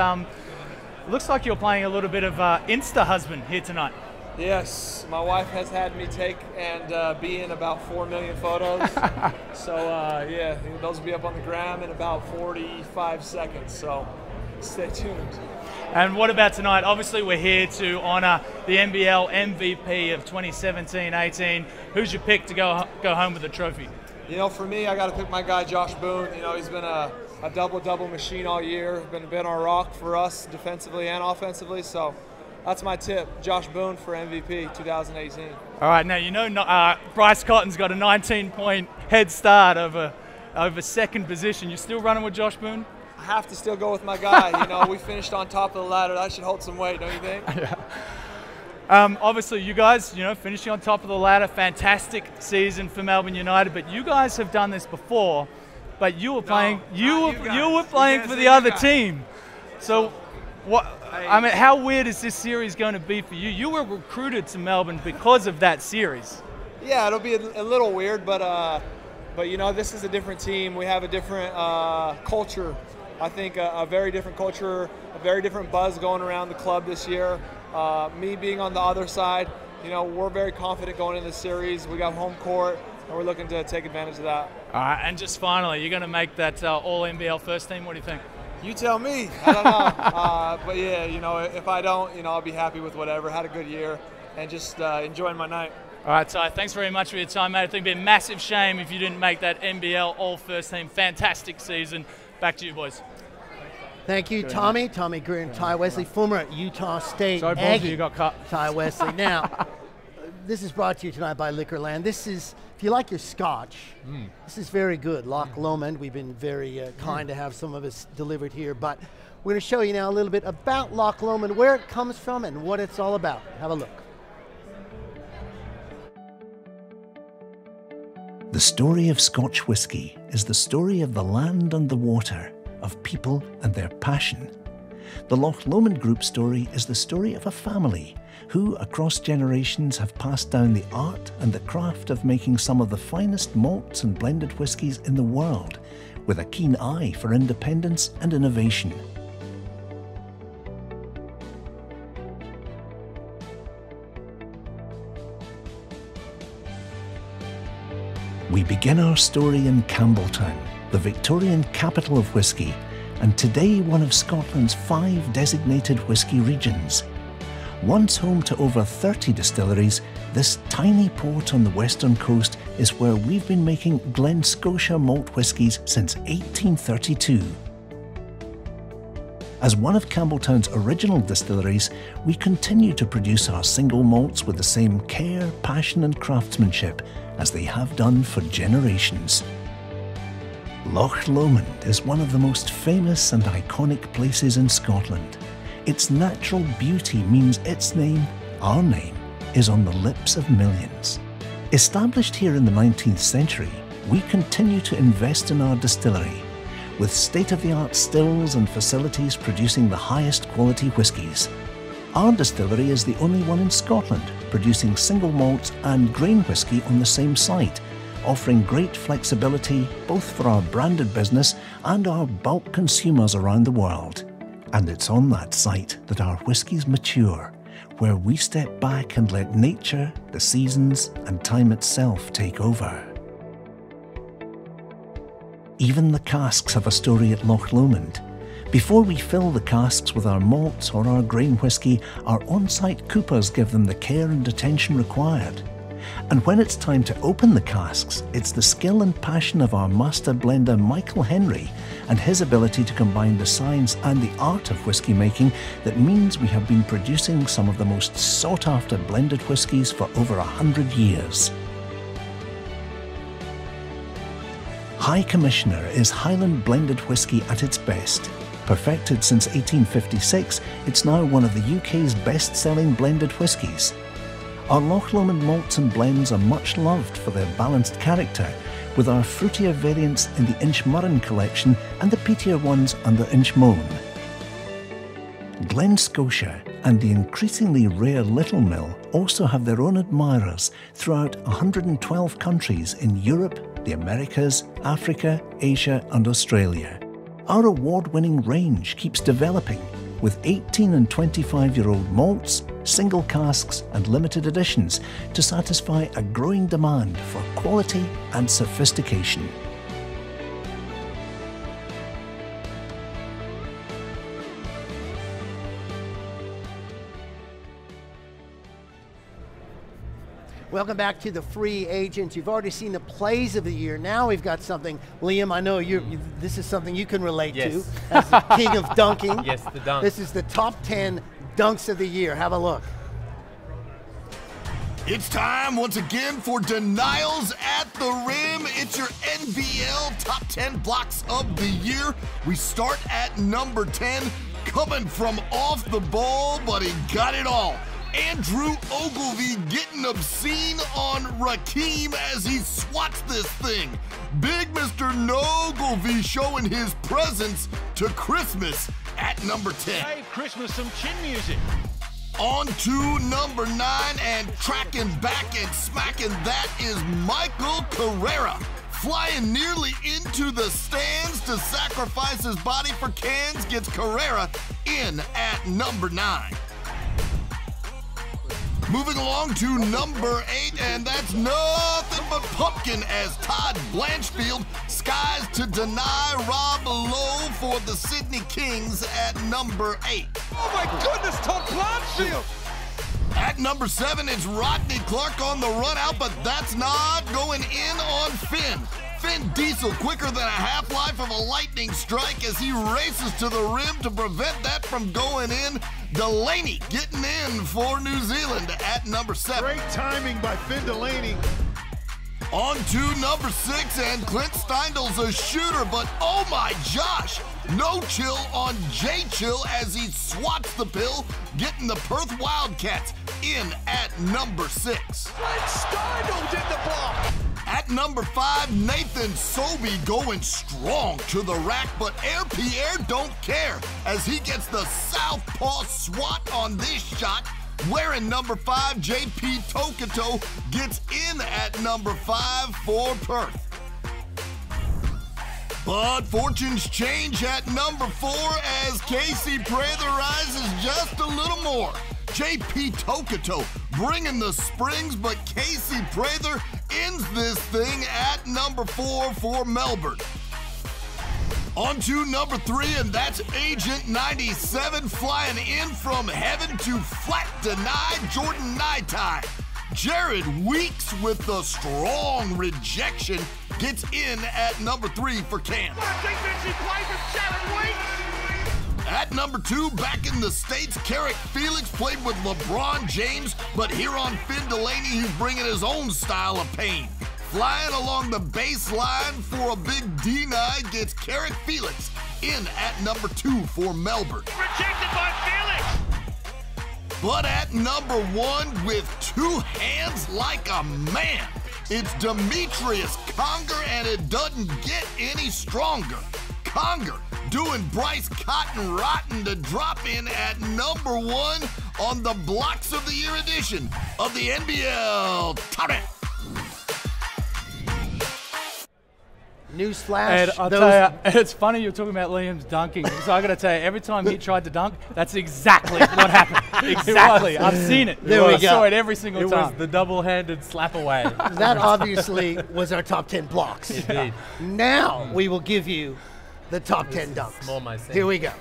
looks like you're playing a little bit of Insta husband here tonight. Yes, my wife has had me take and be in about 4 million photos. So, yeah, those will be up on the gram in about 45 seconds. So, stay tuned. And what about tonight? Obviously, we're here to honour the NBL MVP of 2017-18. Who's your pick to go home with the trophy? You know, for me, I got to pick my guy, Josh Boone. You know, he's been a double-double machine all year. Been our rock for us defensively and offensively. So that's my tip, Josh Boone for MVP 2018. All right, now you know Bryce Cotton's got a 19-point head start over second position. You still running with Josh Boone? I have to still go with my guy. You know, we finished on top of the ladder. That should hold some weight, don't you think? Yeah. Obviously, you guys, finishing on top of the ladder, fantastic season for Melbourne United. But you guys have done this before. But you were playing. You were playing for the other team. So, I mean, how weird is this series going to be for you? You were recruited to Melbourne because of that series. Yeah, it'll be a little weird, but you know, this is a different team. We have a different culture. I think a very different culture, a very different buzz going around the club this year. Me being on the other side, you know, we're very confident going into the series. We got home court, and we're looking to take advantage of that. All right, and just finally, you're going to make that All-NBL first team. What do you think? You tell me. I don't know. But yeah, you know, if I don't, you know, I'll be happy with whatever. Had a good year, and just enjoying my night. All right, Ty, thanks very much for your time, mate. I think it'd be a massive shame if you didn't make that NBL All-First Team. Fantastic season. Back to you, boys. Thank you, Tommy. Tommy Greer and Ty Wesley, former Utah State Sorry, Aggie. you got cut. Ty Wesley. Now, this is brought to you tonight by Liquorland. This is, if you like your scotch, this is very good. Loch Lomond. We've been very kind to have some of us delivered here, but we're going to show you now a little bit about Loch Lomond, where it comes from and what it's all about. Have a look. The story of Scotch whisky is the story of the land and the water, of people and their passion. The Loch Lomond Group story is the story of a family who, across generations, have passed down the art and the craft of making some of the finest malts and blended whiskies in the world, with a keen eye for independence and innovation. We begin our story in Campbelltown, the Victorian capital of whisky, and today one of Scotland's 5 designated whisky regions. Once home to over 30 distilleries, this tiny port on the western coast is where we've been making Glen Scotia malt whiskies since 1832. As one of Campbelltown's original distilleries, we continue to produce our single malts with the same care, passion and craftsmanship as they have done for generations. Loch Lomond is one of the most famous and iconic places in Scotland. Its natural beauty means its name, our name, is on the lips of millions. Established here in the 19th century, we continue to invest in our distillery, with state-of-the-art stills and facilities producing the highest quality whiskies. Our distillery is the only one in Scotland producing single malt and grain whisky on the same site, offering great flexibility both for our branded business and our bulk consumers around the world. And it's on that site that our whiskies mature, where we step back and let nature, the seasons, and time itself take over. Even the casks have a story at Loch Lomond. Before we fill the casks with our malts or our grain whisky, our on-site coopers give them the care and attention required. And when it's time to open the casks, it's the skill and passion of our master blender Michael Henry and his ability to combine the science and the art of whisky making that means we have been producing some of the most sought-after blended whiskies for over 100 years. High Commissioner is Highland blended whisky at its best. Perfected since 1856, it's now one of the UK's best-selling blended whiskies. Our Loch Lomond malts and blends are much loved for their balanced character, with our fruitier variants in the Inchmurren collection and the peatier ones under Inchmone. Glen Scotia and the increasingly rare Little Mill also have their own admirers throughout 112 countries in Europe, the Americas, Africa, Asia and Australia. Our award-winning range keeps developing with 18 and 25-year-old malts, single casks and limited editions to satisfy a growing demand for quality and sophistication. Welcome back to the Free Agents. You've already seen the plays of the year. Now we've got something, Liam, I know this is something you can relate to as the king of dunking. Yes, the dunk. This is the top 10 dunks of the year. Have a look. It's time once again for Denials at the Rim. It's your NBL top 10 blocks of the year. We start at number 10, coming from off the ball, but he got it all. Andrew Ogilvy getting obscene on Rakeem as he swats this thing. Big Mr. Ogilvy showing his presence to Christmas at number 10. Christmas some chin music. On to number 9, and tracking back and smacking that is Michael Carrera. Flying nearly into the stands to sacrifice his body for cans gets Carrera in at number 9. Moving along to number 8, and that's nothing but pumpkin as Todd Blanchfield skies to deny Rob Lowe for the Sydney Kings at number 8. Oh my goodness, Todd Blanchfield! At number 7, it's Rodney Clark on the run out, but that's not going in on Finn. Finn Diesel quicker than a half-life of a lightning strike as he races to the rim to prevent that from going in. Delaney getting in for New Zealand at number 7. Great timing by Finn Delaney. On to number 6, and Clint Steindel's a shooter, but oh my Josh, no chill on J Chill as he swats the pill, getting the Perth Wildcats in at number 6. Clint Steindl did the block. At number 5, Nathan Sobey going strong to the rack, but Air Pierre don't care as he gets the southpaw swat on this shot. Wearing number 5, JP Tokato gets in at number 5 for Perth. But fortunes change at number 4 as Casey Prather rises just a little more. JP Tokato bringing the springs, but Casey Prather ends this thing at number 4 for Melbourne. On to number 3, and that's Agent 97 flying in from heaven to flat deny Jordan Naitai. Jared Weeks with the strong rejection gets in at number 3 for Cam. At number 2, back in the States, Carrick Felix played with LeBron James, but here on Finn Delaney, he's bringing his own style of pain. Flying along the baseline for a big deny gets Carrick Felix in at number 2 for Melbourne. Rejected by Felix! But at number 1, with 2 hands like a man, it's Demetrius Conger, and it doesn't get any stronger. Conger doing Bryce Cotton rotten to drop in at number 1 on the Blocks of the Year edition of the NBL Top 10. Newsflash. And I'll tell you, it's funny you're talking about Liam's dunking, because I got to tell you, every time he tried to dunk, that's exactly what happened. Exactly. I've seen it. There we go. I saw it every single time. It was the double-handed slap away. That obviously was our top 10 blocks. Indeed. Now we will give you the top 10 dunks. More my thing. Here we go.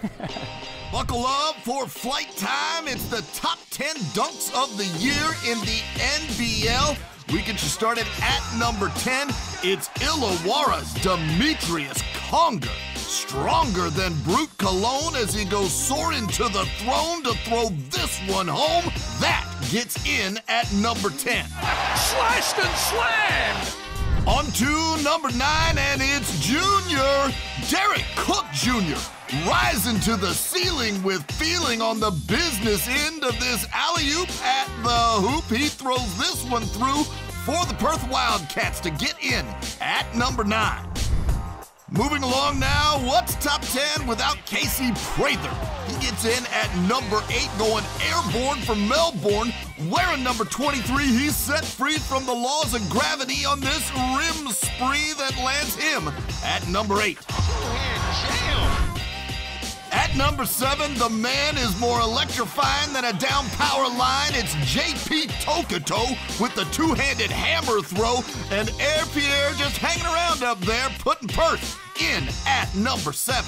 Buckle up for flight time. It's the top 10 dunks of the year in the NBL. We get you started at number 10. It's Illawarra's Demetrius Conger. Stronger than Brute Cologne as he goes soaring to the throne to throw this one home. That gets in at number 10. Sliced and slammed! On to number 9, and it's Junior. Derek Cook Jr. rising to the ceiling with feeling on the business end of this alley-oop at the hoop. He throws this one through for the Perth Wildcats to get in at number 9. Moving along now, what's top 10 without Casey Prather? He gets in at number 8, going airborne for Melbourne. Wearing number 23, he's set free from the laws of gravity on this rim spree that lands him at number 8. At number 7, the man is more electrifying than a down power line. It's JP Tokato with the two-handed hammer throw, and Air Pierre just hanging around up there, putting Perth in at number 7.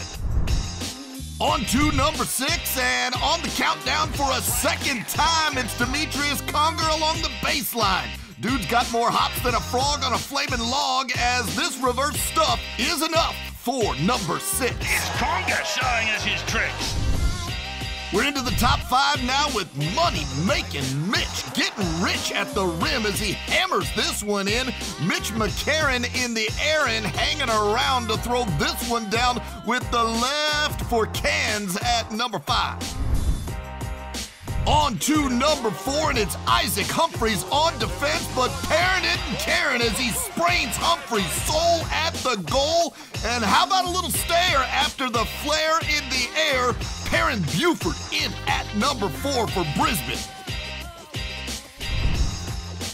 On to number 6, and on the countdown for a second time, it's Demetrius Conger along the baseline. Dude's got more hops than a frog on a flaming log, as this reverse stuff is enough for number 6. It's Conger showing us his tricks. We're into the top 5 now with money-making Mitch getting rich at the rim as he hammers this one in. Mitch McCarron in the air and hanging around to throw this one down with the left for Cans at number 5. On to number 4, and it's Isaac Humphries on defense, but pairing it and Karen as he sprains Humphries' soul at the goal. And how about a little stare after the flare in the air? Perrin Buford in at number 4 for Brisbane.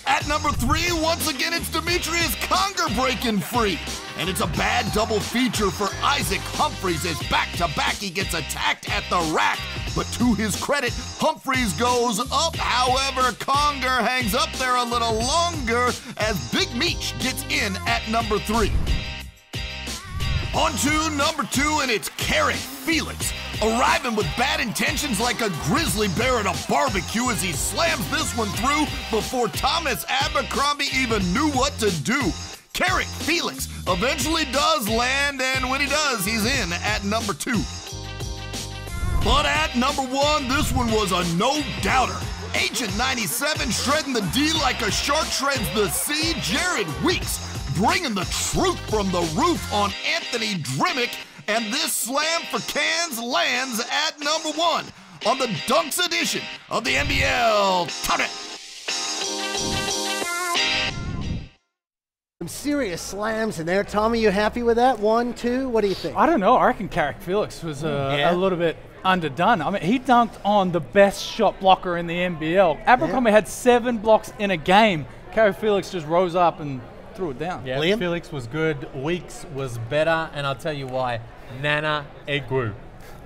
At number 3, once again, it's Demetrius Conger breaking free. And it's a bad double feature for Isaac Humphries as back-to-back he gets attacked at the rack. But to his credit, Humphries goes up. However, Conger hangs up there a little longer as Big Meech gets in at number 3. On to number 2, and it's Carrick Felix, arriving with bad intentions like a grizzly bear at a barbecue as he slams this one through before Thomas Abercrombie even knew what to do. Carrick Felix eventually does land, and when he does, he's in at number 2. But at number 1, this one was a no-doubter. Agent 97 shredding the D like a shark shreds the sea. Jared Weeks bringing the truth from the roof on Anthony Drimmick. And this slam for Cairns lands at number 1 on the Dunks edition of the NBL Tournament. Some serious slams in there. Tommy, you happy with that? 1, 2, what do you think? I don't know. I reckon Carrick Felix was a little bit underdone. I mean, he dunked on the best shot blocker in the NBL. Abercrombie had 7 blocks in a game. Carrick Felix just rose up and threw it down. Yeah, Liam? Felix was good. Weeks was better, and I'll tell you why. Nana Egwu.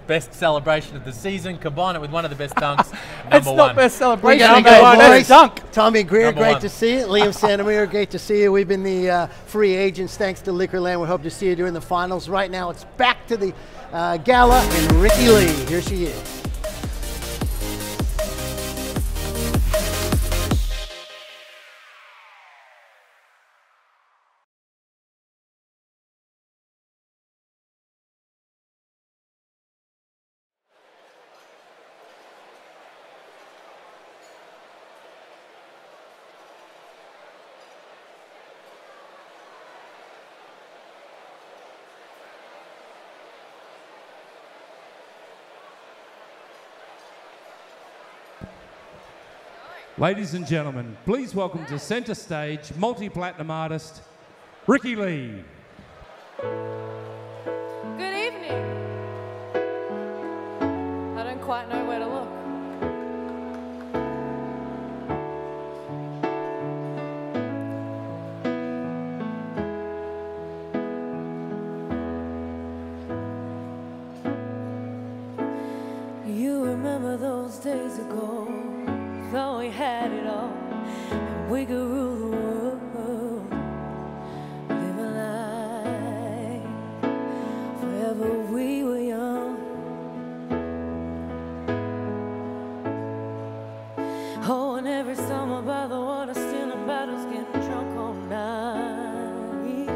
Best celebration of the season. Combine it with one of the best dunks. It's Number not 1. best celebration. We gotta go, boys. Dunk. Tommy Greer, Number great 1. to see you. Liam Sandomir, great to see you. We've been the free agents thanks to Liquorland. We hope to see you during the finals. Right now, it's back to the gala and Ricky Lee. Here she is. Ladies and gentlemen, please welcome to centre stage multi-platinum artist, Ricky Lee. Good evening. I don't quite know where to look. You remember those days ago? Thought we had it all, and we could rule the world. Live a life, forever we were young. Oh, and every summer by the water, stealing battles, getting drunk all night.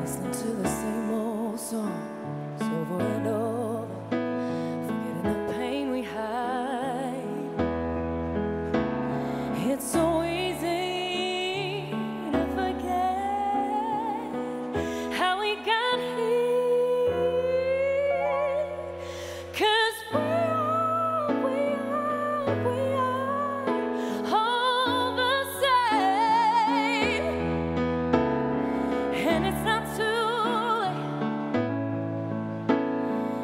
Listening to the same old songs over and over, forgetting the pain we hide. It's so easy to forget how we got here, 'cause we are all the same, and it's not too late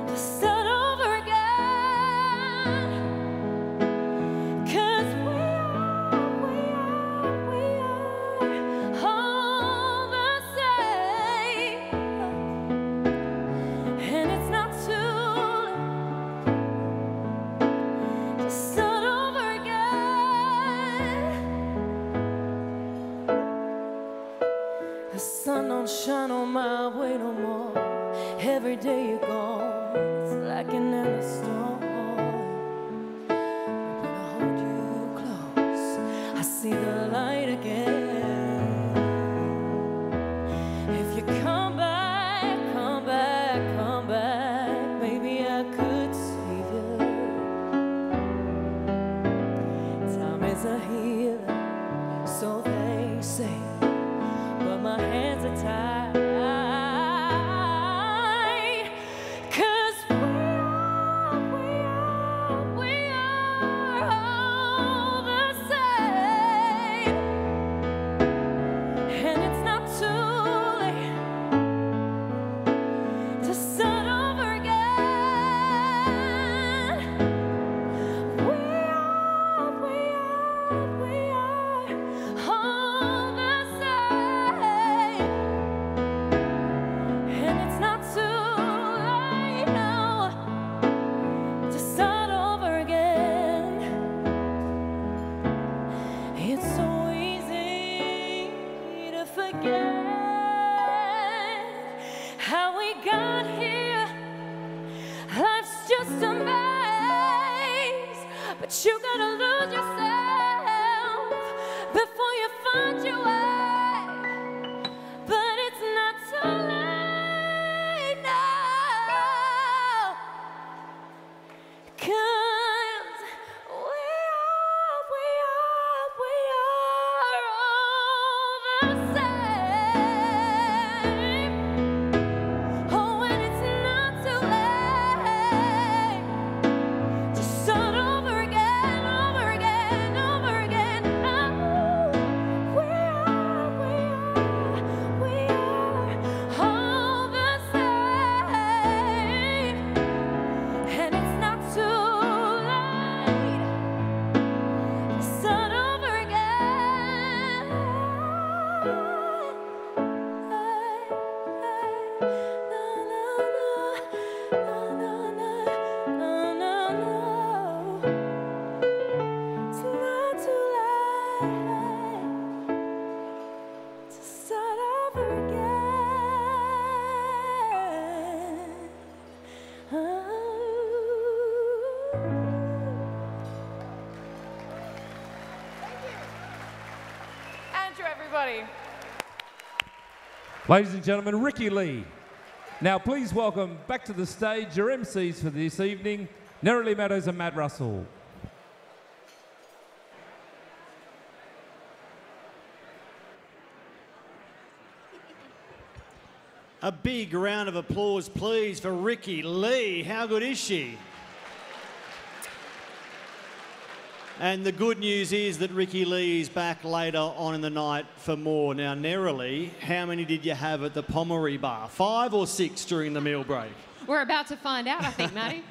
to start over again, 'cause we all the same, and it's not too late to start over again. The sun don't shine on my way no more. Every day you're gone, it's like an endless storm. When I hold you close, I see the light again. If you come back, come back, come back, maybe I could save you. Time is a healer, so they say, but my hands are tied. how we got here. Life's just a maze, but you gotta lose yourself before you find your way. But it's not too late now, 'cause we are all the same. Oh, and it's not too late to start over again, over again, over again. Oh, we are all the same. And it's not too late to start over again. It's not too late to start over again. Andrew, everybody. Ladies and gentlemen, Ricky Lee. Now please welcome back to the stage your MCs for this evening, Nerily Meadows and Matt Russell. A big round of applause, please, for Ricky Lee. How good is she? And the good news is that Ricky Lee is back later on in the night for more. Now, Nerily, how many did you have at the Pomeroy Bar? 5 or 6 during the meal break? We're about to find out, I think, Matty.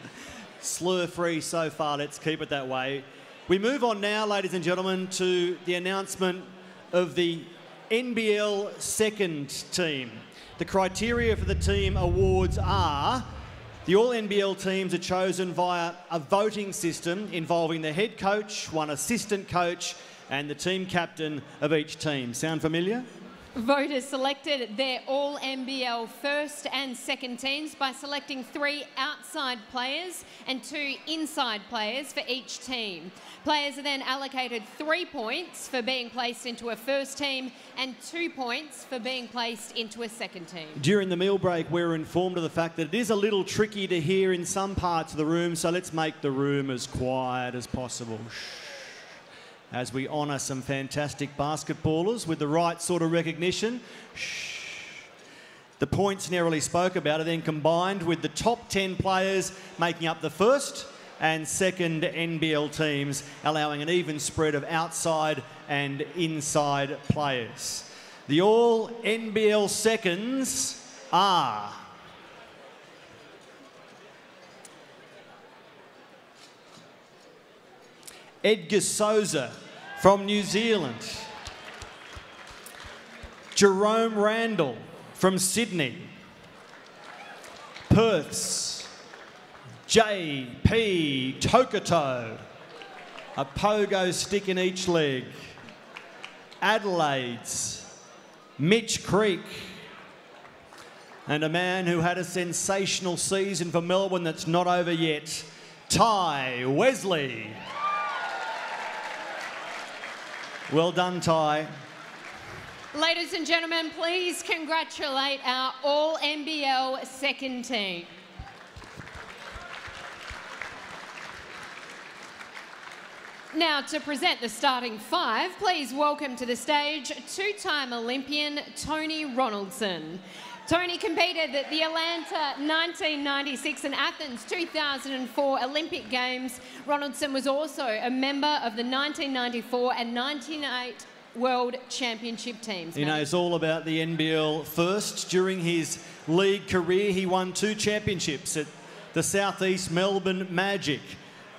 Slur-free so far. Let's keep it that way. We move on now, ladies and gentlemen, to the announcement of the NBL second team. The criteria for the team awards are: the All-NBL teams are chosen via a voting system involving the head coach, one assistant coach, and the team captain of each team. Sound familiar? Voters selected their All-NBL first and second teams by selecting 3 outside players and 2 inside players for each team. Players are then allocated 3 points for being placed into a first team and 2 points for being placed into a second team. During the meal break, we were informed of the fact that it is a little tricky to hear in some parts of the room, so let's make the room as quiet as possible. As we honour some fantastic basketballers with the right sort of recognition. The points Nerily spoke about are then combined with the top 10 players making up the first and second NBL teams, allowing an even spread of outside and inside players. The All-NBL seconds are... Edgar Souza from New Zealand. Jerome Randall from Sydney. Perth's J.P. Tokoto, a pogo stick in each leg. Adelaide's Mitch Creek, and a man who had a sensational season for Melbourne that's not over yet, Ty Wesley. Well done, Ty. Ladies and gentlemen, please congratulate our All-NBL second team. Now, to present the starting 5, please welcome to the stage 2-time Olympian Tony Ronaldson. Tony competed at the Atlanta 1996 and Athens 2004 Olympic Games. Ronaldson was also a member of the 1994 and 1998 World Championship teams. He knows all about the NBL first. During his league career, he won 2 championships at the Southeast Melbourne Magic.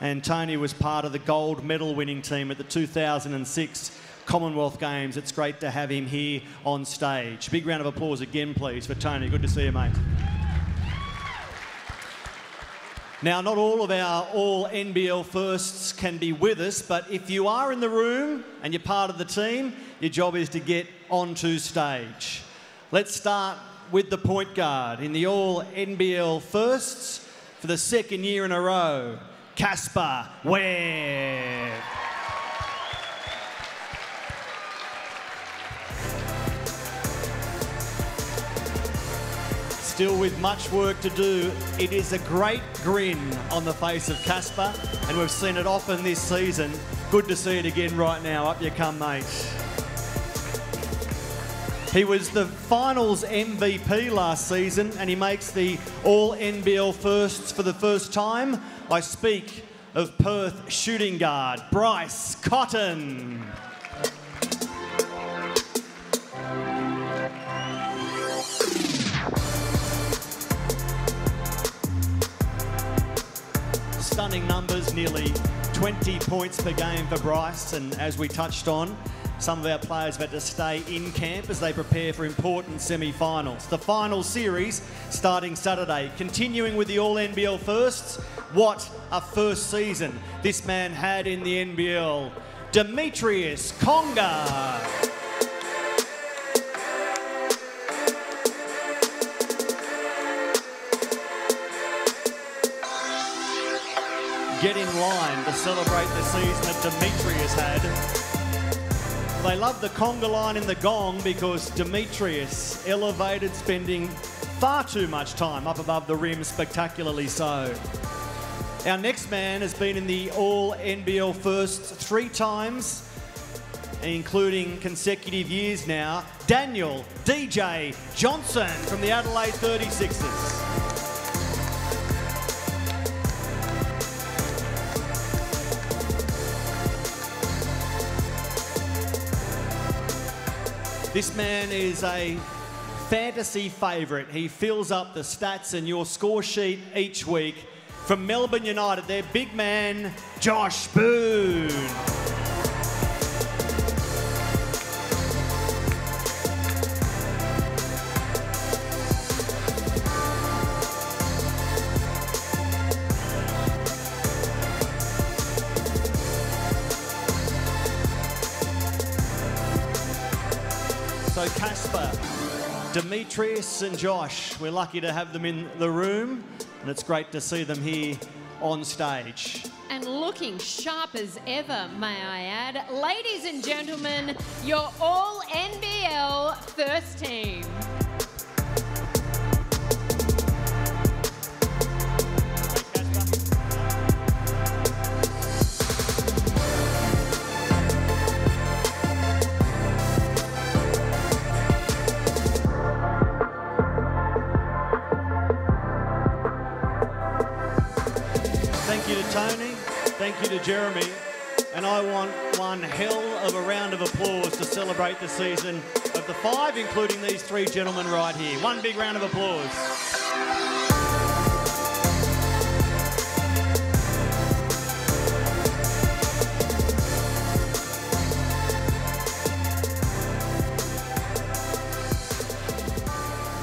And Tony was part of the gold medal winning team at the 2006 Commonwealth Games. It's great to have him here on stage. Big round of applause again, please, for Tony. Good to see you, mate. Now, not all of our All-NBL firsts can be with us, but if you are in the room and you're part of the team, your job is to get onto stage. Let's start with the point guard in the All-NBL firsts for the second year in a row, Casper Webb. Still with much work to do, it is a great grin on the face of Casper, and we've seen it often this season. Good to see it again right now. Up you come, mate. He was the finals MVP last season, and he makes the All-NBL firsts for the first time. I speak of Perth shooting guard Bryce Cotton. Stunning numbers, nearly 20 points per game for Bryce, and as we touched on, some of our players have had to stay in camp as they prepare for important semi-finals. The final series starting Saturday, continuing with the All-NBL firsts. What a first season this man had in the NBL. Demetrius Conga. Get in line to celebrate the season that Demetrius had. They love the conga line in the gong because Demetrius elevated, spending far too much time up above the rim, spectacularly so. Our next man has been in the All-NBL firsts 3 times, including consecutive years now. Daniel DJ Johnson from the Adelaide 36ers. This man is a fantasy favourite. He fills up the stats in your score sheet each week. From Melbourne United, their big man, Josh Boone. So Casper, Demetrius and Josh, we're lucky to have them in the room, and it's great to see them here on stage. And looking sharp as ever, may I add. Ladies and gentlemen, your All-NBL first team. Thank you to Tony, thank you to Jeremy, and I want one hell of a round of applause to celebrate the season of the 5, including these 3 gentlemen right here. One big round of applause.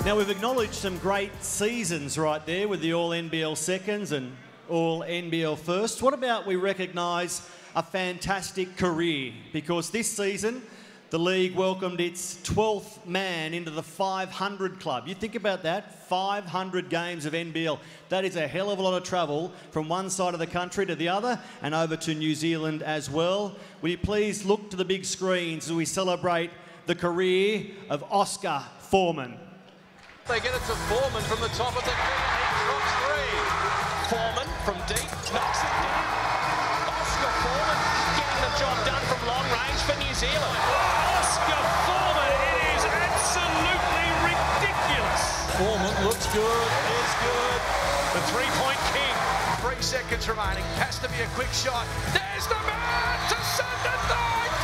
Now, we've acknowledged some great seasons right there with the All-NBL seconds and All-NBL firsts. What about we recognise a fantastic career? Because this season, the league welcomed its 12th man into the 500 club. You think about that, 500 games of NBL. That is a hell of a lot of travel from one side of the country to the other and over to New Zealand as well. Will you please look to the big screens as we celebrate the career of Oscar Foreman. They get it to Foreman from the top of the key. He drops 3. Foreman from deep, knocks it down. Oscar Foreman getting the job done from long range for New Zealand. Oscar Foreman, it is absolutely ridiculous. Foreman looks good, is good. The 3-point king. 3 seconds remaining. Has to be a quick shot. There's the man to send it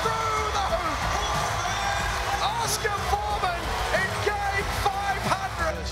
through the hoop. Oscar Foreman in game 500.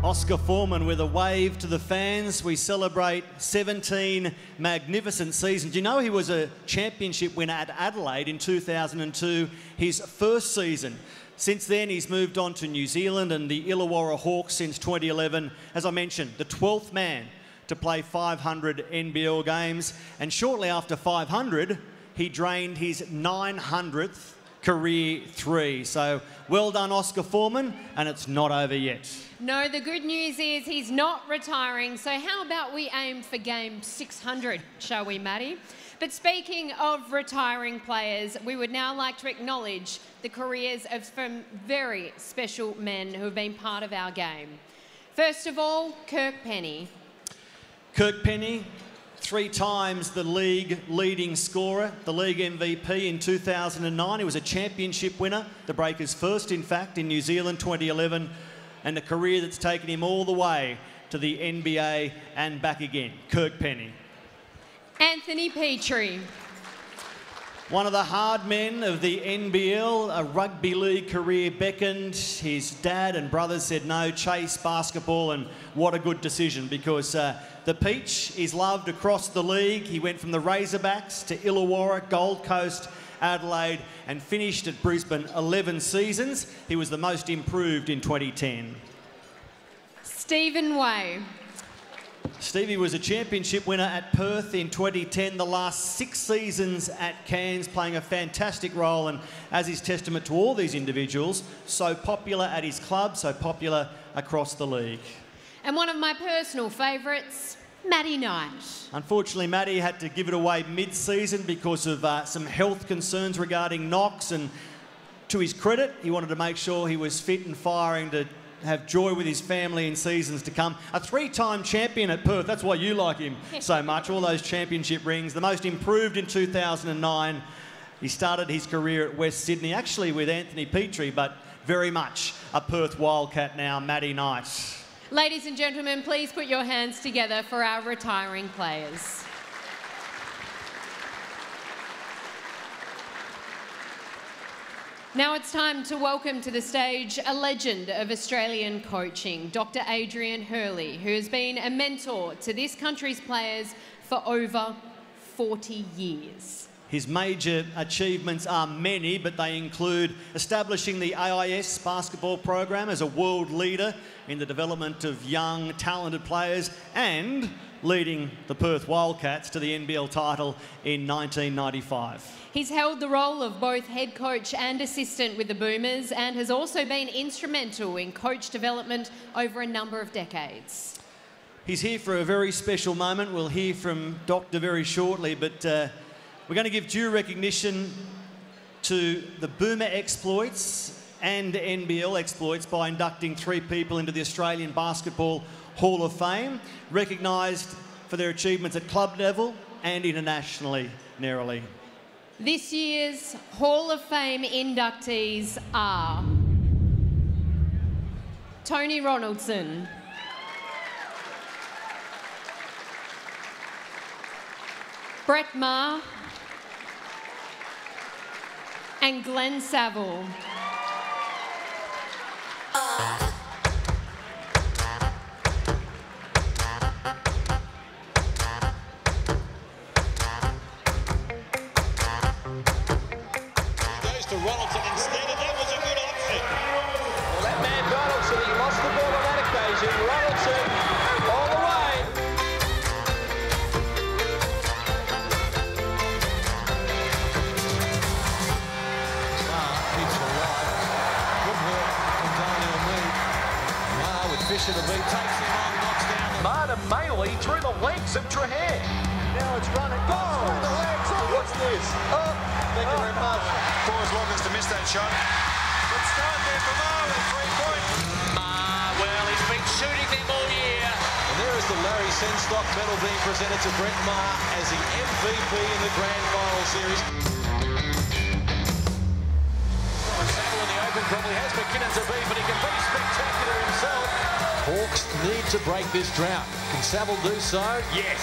Oscar Foreman with a wave to the fans. We celebrate 17 magnificent seasons. You know he was a championship winner at Adelaide in 2002, his first season. Since then, he's moved on to New Zealand and the Illawarra Hawks since 2011. As I mentioned, the 12th man to play 500 NBL games. And shortly after 500, he drained his 900th career three. So well done, Oscar Foreman, and it's not over yet. No, the good news is he's not retiring. So how about we aim for game 600, shall we, Maddie? But speaking of retiring players, we would now like to acknowledge the careers of some very special men who have been part of our game. First of all, Kirk Penny. Kirk Penny, 3 times the league leading scorer, the league MVP in 2009. He was a championship winner, the Breakers' first, in fact, in New Zealand 2011, and a career that's taken him all the way to the NBA and back again. Kirk Penny. Anthony Petrie. One of the hard men of the NBL, a rugby league career beckoned. His dad and brothers said no, chase basketball, and what a good decision, because the Peach is loved across the league. He went from the Razorbacks to Illawarra, Gold Coast, Adelaide, and finished at Brisbane 11 seasons. He was the most improved in 2010. Stephen Way. Stevie was a championship winner at Perth in 2010, the last 6 seasons at Cairns, playing a fantastic role, and as is testament to all these individuals, so popular at his club, so popular across the league. And one of my personal favourites, Matty Knight. Unfortunately, Matty had to give it away mid-season because of some health concerns regarding knocks, and to his credit, he wanted to make sure he was fit and firing to have joy with his family in seasons to come. A 3-time champion at Perth, that's why you like him so much, all those championship rings. The most improved in 2009. He started his career at West Sydney, actually with Anthony Petrie, but very much a Perth Wildcat now, Matty Knight. Ladies and gentlemen, please put your hands together for our retiring players. Now it's time to welcome to the stage a legend of Australian coaching, Dr. Adrian Hurley, who has been a mentor to this country's players for over 40 years. His major achievements are many, but they include establishing the AIS basketball program as a world leader in the development of young, talented players, and leading the Perth Wildcats to the NBL title in 1995. He's held the role of both head coach and assistant with the Boomers, and has also been instrumental in coach development over a number of decades. He's here for a very special moment. We'll hear from Doctor very shortly, but we're going to give due recognition to the Boomer exploits and NBL exploits by inducting 3 people into the Australian Basketball Hall of Fame, recognised for their achievements at club level and internationally, narrowly. This year's Hall of Fame inductees are Tony Ronaldson, Brett Maher, and Glenn Saville. To Ronaldson instead, and that was a good option. Well, that man Ronaldson, he lost the ball on that occasion. Ronaldson all the way. Keeps it alive. Good work from Daniel Mead. With Fisher to beat, takes him on, knocks down. Marta Maley through the legs of Trahan. Now it's running. Through the legs. Oh, what's this? Oh, thank you very much. Forrest Loggins to miss that shot. Good start there for Mar with 3-point. Well, he's been shooting them all year. And there is the Larry Senstock medal being presented to Brett Maher as the MVP in the Grand Final Series. Saville in the open probably has McKinnon to beat, but he can be spectacular himself. Hawks need to break this drought. Can Saville do so? Yes.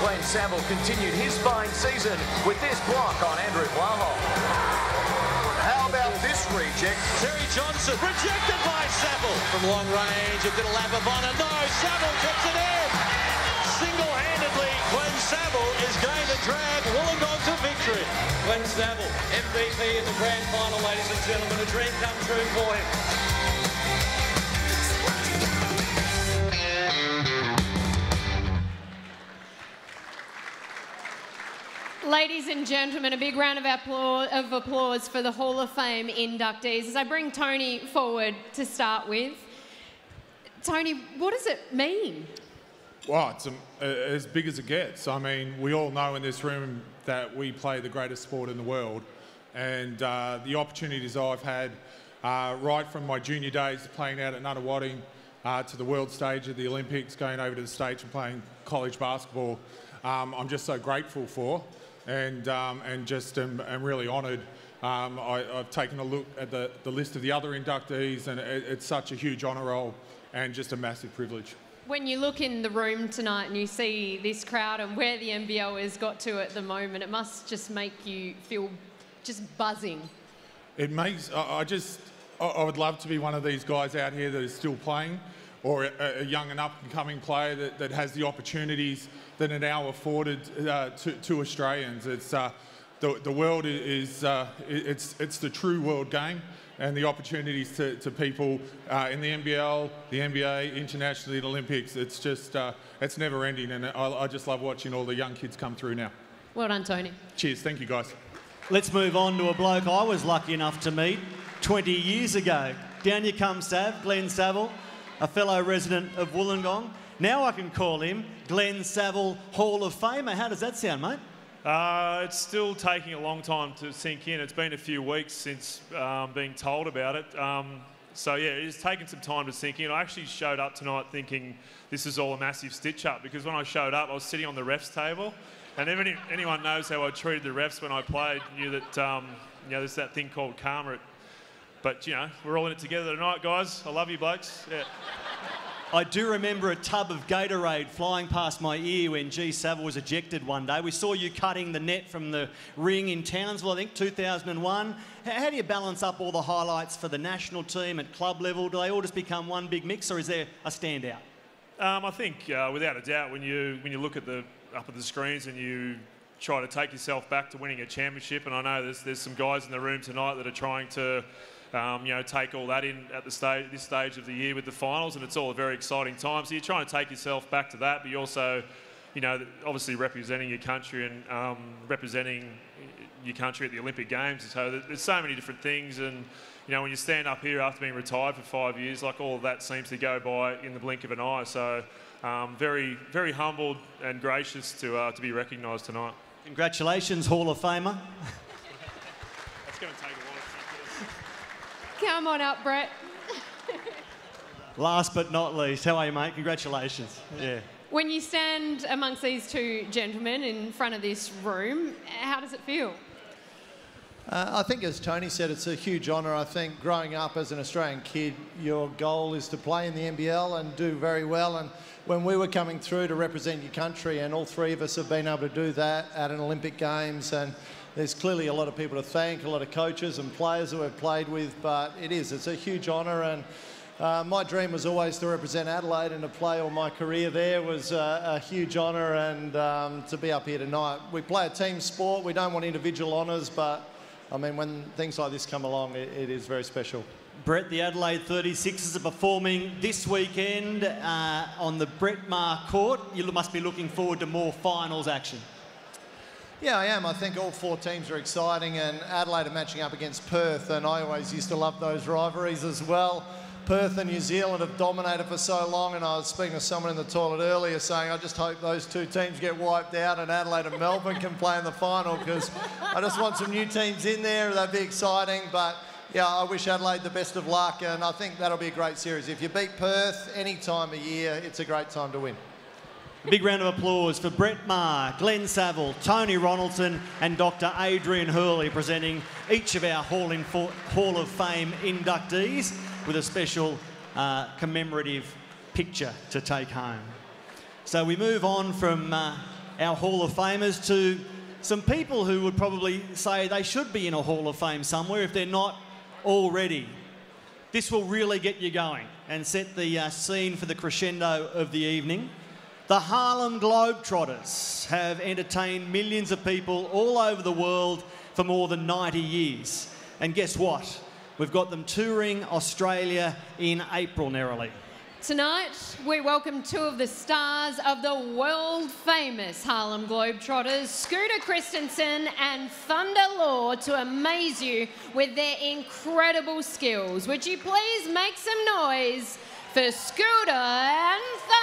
Glenn Saville continued his fine season with this block on Andrew Warhol. How about this reject? Terry Johnson rejected by Saville. From long range, a bit of lap of honour. No, Saville gets it in. single-handedly, Glenn Saville is going to drag Wollongong to victory. Glenn Saville, MVP in the grand final, ladies and gentlemen. A dream come true for him. Ladies and gentlemen, a big round of applause for the Hall of Fame inductees. As I bring Tony forward to start with. Tony, what does it mean? Well, it's as big as it gets. I mean, we all know in this room that we play the greatest sport in the world. And the opportunities I've had right from my junior days playing out at Nunawading to the world stage of the Olympics, going over to the stage and playing college basketball, I'm just so grateful for. And just am really honoured. I've taken a look at the list of the other inductees, and it's such a huge honour roll and just a massive privilege. When you look in the room tonight and you see this crowd and where the NBL has got to at the moment, it must just make you feel just buzzing. It makes, I would love to be one of these guys out here that is still playing, or a young and up-and-coming player that has the opportunities that are now afforded to Australians. It's the world is it's the true world game, and the opportunities to people in the NBL, the NBA, internationally, the Olympics. It's just it's never ending, and I just love watching all the young kids come through now. Well done, Tony. Cheers, thank you guys. Let's move on to a bloke I was lucky enough to meet 20 years ago. Down you come, Sav, Glenn Saville, a fellow resident of Wollongong. Now I can call him Glenn Saville Hall of Famer. How does that sound, mate? It's still taking a long time to sink in. It's been a few weeks since being told about it. So yeah, it's taken some time to sink in. I actually showed up tonight thinking this is all a massive stitch-up, because when I showed up, I was sitting on the refs table, and anyone knows how I treated the refs when I played knew that you know, there's that thing called karma. But you know, we're all in it together tonight, guys. I love you, blokes. Yeah. I do remember a tub of Gatorade flying past my ear when G. Saville was ejected one day. We saw you cutting the net from the ring in Townsville, I think, 2001. How do you balance up all the highlights for the national team at club level? Do they all just become one big mix, or is there a standout? I think, without a doubt, when you look at up at the screens and you try to take yourself back to winning a championship, and I know there's some guys in the room tonight that are trying to you know, take all that in at this stage of the year with the finals, and it's all a very exciting time. So you're trying to take yourself back to that, but you also, you know, obviously representing your country and representing your country at the Olympic Games. So there's so many different things, and you know, when you stand up here after being retired for 5 years, like, all of that seems to go by in the blink of an eye. So very, very humbled and gracious to be recognised tonight. Congratulations, Hall of Famer. That's going to take a while. Come on up, Brett. Last but not least, how are you, mate? Congratulations. Yeah. When you stand amongst these two gentlemen in front of this room, how does it feel? I think, as Tony said, it's a huge honour. I think growing up as an Australian kid, your goal is to play in the NBL and do very well. And when we were coming through to represent your country, and all three of us have been able to do that at an Olympic Games, and there's clearly a lot of people to thank, a lot of coaches and players who we've played with, but it's a huge honour. And my dream was always to represent Adelaide, and to play all my career there was a huge honour. And to be up here tonight, we play a team sport. We don't want individual honours, but I mean, when things like this come along, it is very special. Brett, the Adelaide 36ers are performing this weekend on the Brett Maher court. You must be looking forward to more finals action. Yeah, I am. I think all four teams are exciting, and Adelaide are matching up against Perth, and I always used to love those rivalries as well. Perth and New Zealand have dominated for so long, and I was speaking to someone in the toilet earlier saying I just hope those two teams get wiped out and Adelaide and Melbourne can play in the final, because I just want some new teams in there. That'd be exciting. But yeah, I wish Adelaide the best of luck, and I think that'll be a great series. If you beat Perth any time of year, it's a great time to win. A big round of applause for Brett Maher, Glenn Saville, Tony Ronaldson and Dr. Adrian Hurley, presenting each of our Hall of Fame inductees with a special commemorative picture to take home. So we move on from our Hall of Famers to some people who would probably say they should be in a Hall of Fame somewhere if they're not already. This will really get you going and set the scene for the crescendo of the evening. The Harlem Globetrotters have entertained millions of people all over the world for more than 90 years. And guess what? We've got them touring Australia in April, Nerily. Tonight, we welcome two of the stars of the world-famous Harlem Globetrotters, Scooter Christensen and Thunder Law, to amaze you with their incredible skills. Would you please make some noise for Scooter and Thunder?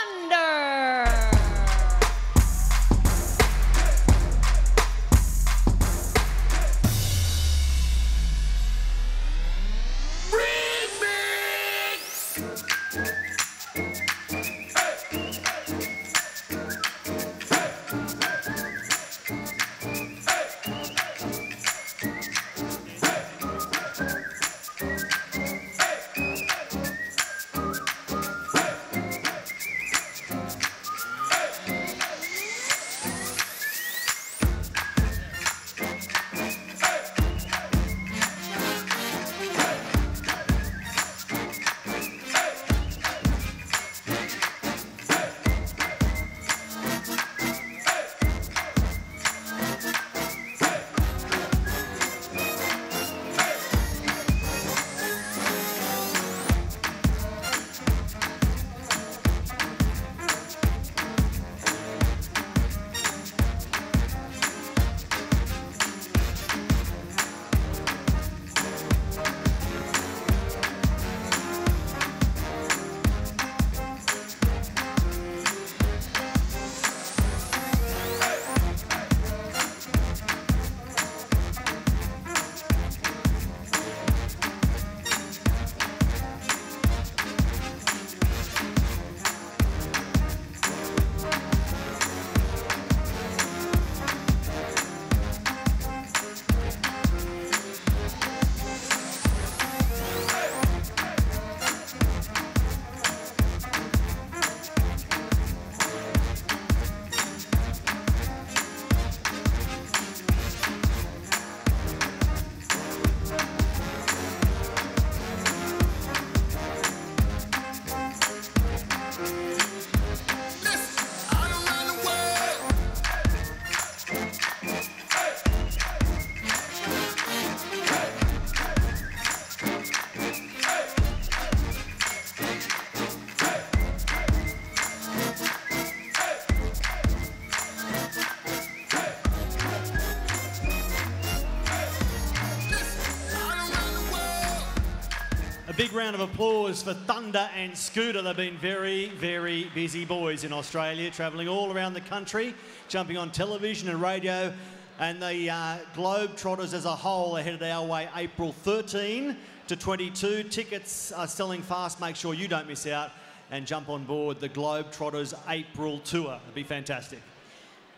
Big round of applause for Thunder and Scooter. They've been very, very busy boys in Australia, travelling all around the country, jumping on television and radio. And the Globetrotters as a whole are headed our way April 13 to 22. Tickets are selling fast. Make sure you don't miss out and jump on board the Globetrotters April tour. It'll be fantastic.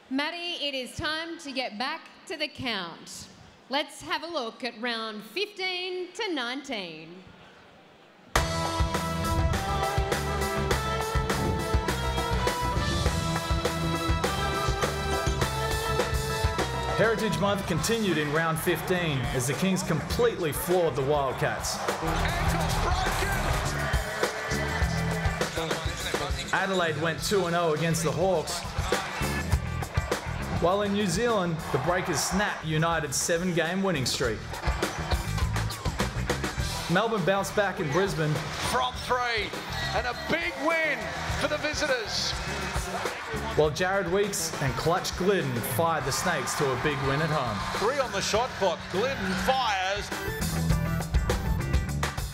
Maddie, it is time to get back to the count. Let's have a look at round 15 to 19. Heritage Month continued in round 15 as the Kings completely floored the Wildcats. Adelaide went 2-0 against the Hawks, while in New Zealand, the Breakers snapped United's 7-game winning streak. Melbourne bounced back in Brisbane. From 3, and a big win for the visitors. While Jared Weeks and Clutch Glidden fired the Snakes to a big win at home. 3 on the shot clock. Glidden fires.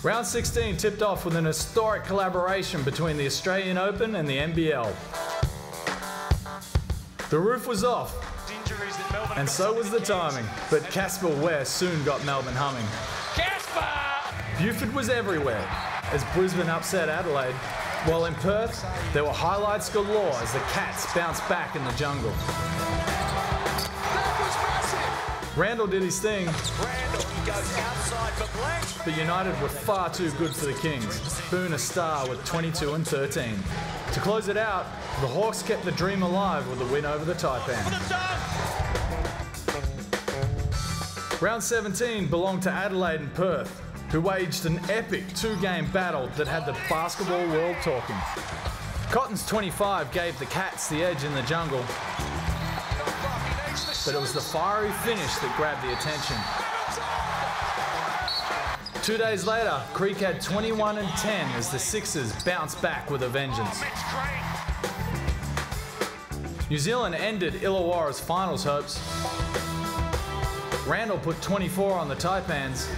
Round 16 tipped off with an historic collaboration between the Australian Open and the NBL. The roof was off, and so was the timing, but Casper Ware soon got Melbourne humming. Buford was everywhere as Brisbane upset Adelaide, while in Perth, there were highlights galore as the Cats bounced back in the jungle. Randall did his thing, but United were far too good for the Kings. Boone a star with 22 and 13. To close it out, the Hawks kept the dream alive with a win over the Taipan. Round 17 belonged to Adelaide and Perth, who waged an epic 2-game battle that had the basketball world talking. Cotton's 25 gave the Cats the edge in the jungle, but it was the fiery finish that grabbed the attention. 2 days later, Creek had 21 and 10 as the Sixers bounced back with a vengeance. New Zealand ended Illawarra's finals hopes. Randall put 24 on the Taipans.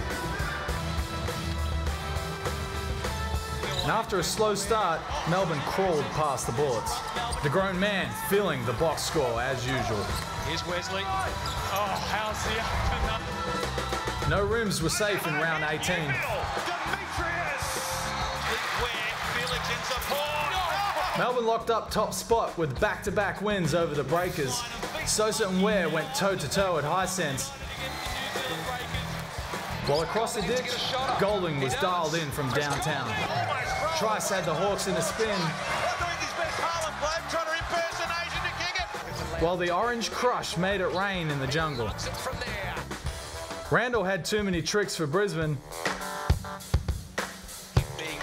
And after a slow start, Melbourne crawled past the Bullets. The grown man filling the box score as usual. Here's Wesley. Oh, how's the opener? No rooms were safe in round 18. Melbourne locked up top spot with back-to-back wins over the Breakers. Sosa and Ware went toe-to-toe at high sense. While across the ditch, Golding was dialed in from downtown. Trice had the Hawks in a spin, while the Orange Crush made it rain in the jungle. Randall had too many tricks for Brisbane,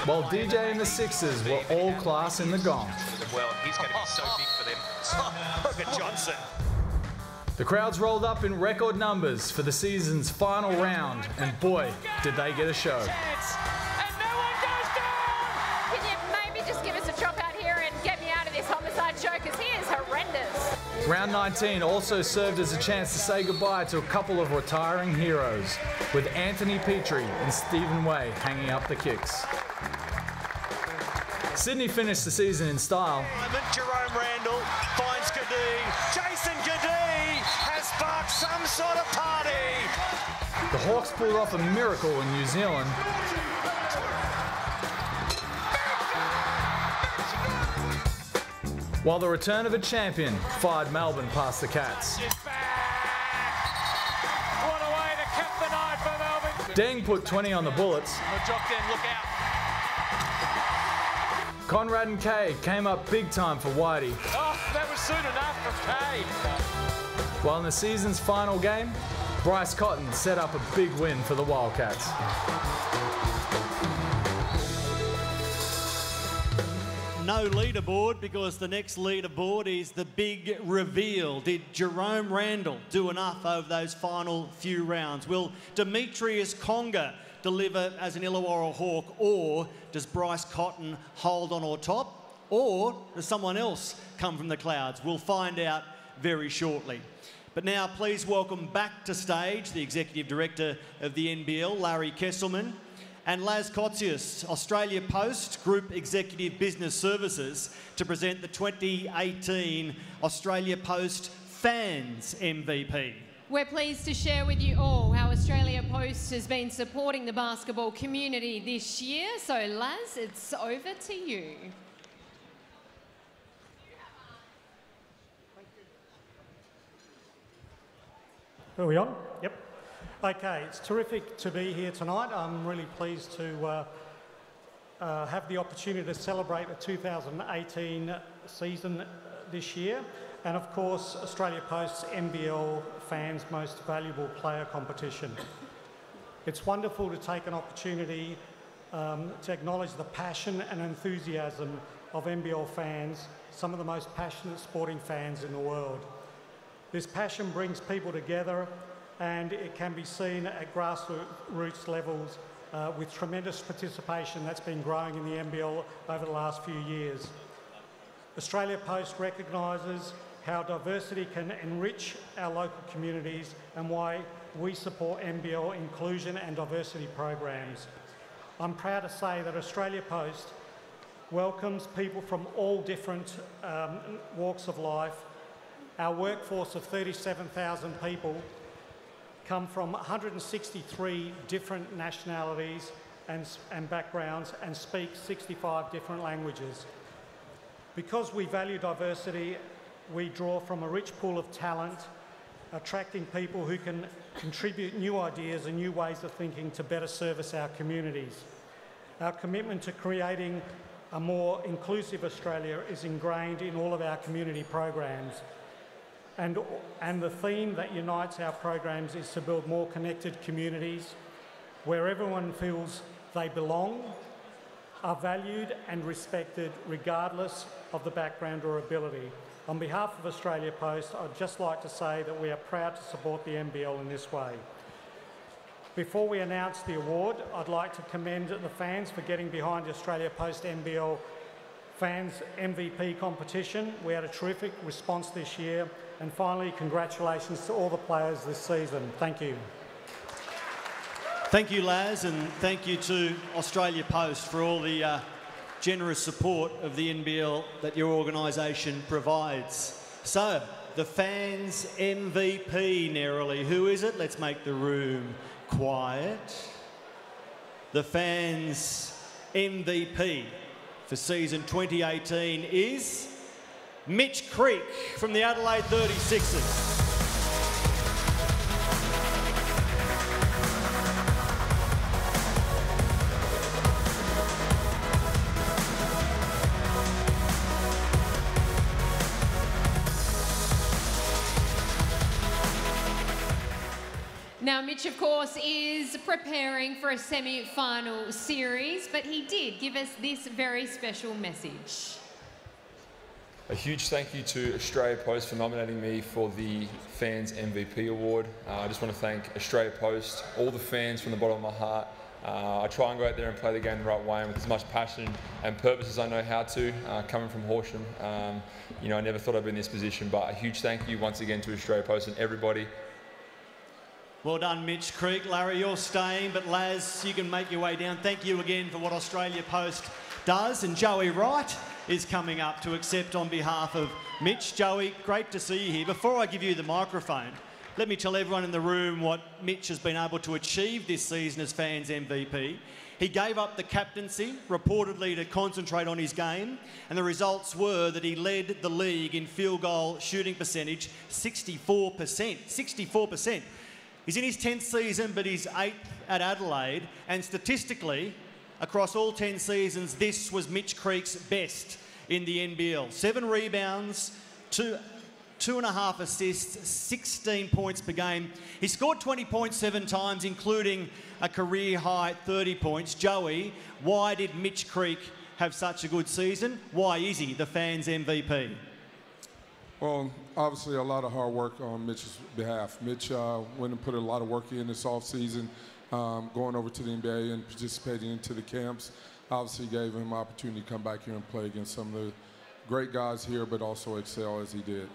while DJ and the Sixers were all class in the gong. Well, he's going to be so big for them. Look at Johnson. The crowds rolled up in record numbers for the season's final round, and boy, did they get a show. And no one goes down! Can you maybe just give us a chop out here and get me out of this homicide show, because he is horrendous. Round 19 also served as a chance to say goodbye to a couple of retiring heroes, with Anthony Petrie and Stephen Way hanging up the kicks. Sydney finished the season in style. Jerome Randall finds Gadee. Jason Gadee has sparked some sort of party. The Hawks pulled off a miracle in New Zealand. While the return of a champion fired Melbourne past the Cats. What a way to cap the night for Melbourne. Deng put 20 on the Bullets. Look out. Conrad and Kay came up big time for Whitey. Oh, that was soon enough for Kay. While in the season's final game, Bryce Cotton set up a big win for the Wildcats. No leaderboard, because the next leaderboard is the big reveal. Did Jerome Randall do enough over those final few rounds? Will Demetrius Conger deliver as an Illawarra Hawk, or does Bryce Cotton hold on or top, or does someone else come from the clouds? We'll find out very shortly. But now please welcome back to stage the Executive Director of the NBL, Larry Kesselman, and Laz Kotzius, Australia Post Group Executive Business Services, to present the 2018 Australia Post Fans MVP. We're pleased to share with you all how Australia Post has been supporting the basketball community this year. So, Laz, it's over to you. Are we on? Yep. Okay, it's terrific to be here tonight. I'm really pleased to have the opportunity to celebrate the 2018 season this year. And of course, Australia Post's NBL Fans Most Valuable Player competition. It's wonderful to take an opportunity to acknowledge the passion and enthusiasm of NBL fans, some of the most passionate sporting fans in the world. This passion brings people together, and it can be seen at grassroots levels with tremendous participation that's been growing in the NBL over the last few years. Australia Post recognises how diversity can enrich our local communities and why we support NBL inclusion and diversity programs. I'm proud to say that Australia Post welcomes people from all different walks of life. Our workforce of 37,000 people come from 163 different nationalities and backgrounds and speak 65 different languages. Because we value diversity, we draw from a rich pool of talent, attracting people who can contribute new ideas and new ways of thinking to better service our communities. Our commitment to creating a more inclusive Australia is ingrained in all of our community programs. And the theme that unites our programs is to build more connected communities where everyone feels they belong, are valued and respected regardless of the background or ability. On behalf of Australia Post, I'd just like to say that we are proud to support the NBL in this way. Before we announce the award, I'd like to commend the fans for getting behind the Australia Post NBL Fans MVP competition. We had a terrific response this year. And finally, congratulations to all the players this season. Thank you. Thank you, Laz, and thank you to Australia Post for all the generous support of the NBL that your organisation provides. So, the Fans MVP, narrowly. Who is it? Let's make the room quiet. The Fans MVP for season 2018 is Mitch Creek from the Adelaide 36ers. Now, Mitch, of course, is preparing for a semi-final series, but he did give us this very special message. A huge thank you to Australia Post for nominating me for the Fans MVP Award. I just want to thank Australia Post, all the fans from the bottom of my heart. I try and go out there and play the game the right way and with as much passion and purpose as I know how to, coming from Horsham. You know, I never thought I'd be in this position, but a huge thank you once again to Australia Post and everybody. Well done, Mitch Creek. Larry, you're staying, but Laz, you can make your way down. Thank you again for what Australia Post does. And Joey Wright is coming up to accept on behalf of Mitch. Joey, great to see you here. Before I give you the microphone, let me tell everyone in the room what Mitch has been able to achieve this season as Fans MVP. He gave up the captaincy, reportedly to concentrate on his game, and the results were that he led the league in field goal shooting percentage, 64%. 64%. He's in his 10th season, but he's 8th at Adelaide. And statistically, across all 10 seasons, this was Mitch Creek's best in the NBL. 7 rebounds, 2.5 assists, 16 points per game. He scored 20 points 7 times, including a career-high 30 points. Joey, why did Mitch Creek have such a good season? Why is he the Fans MVP? Well, obviously a lot of hard work on Mitch's behalf. Mitch went and put a lot of work in this offseason, going over to the NBA and participating into the camps. Obviously gave him an opportunity to come back here and play against some of the great guys here, but also excel as he did.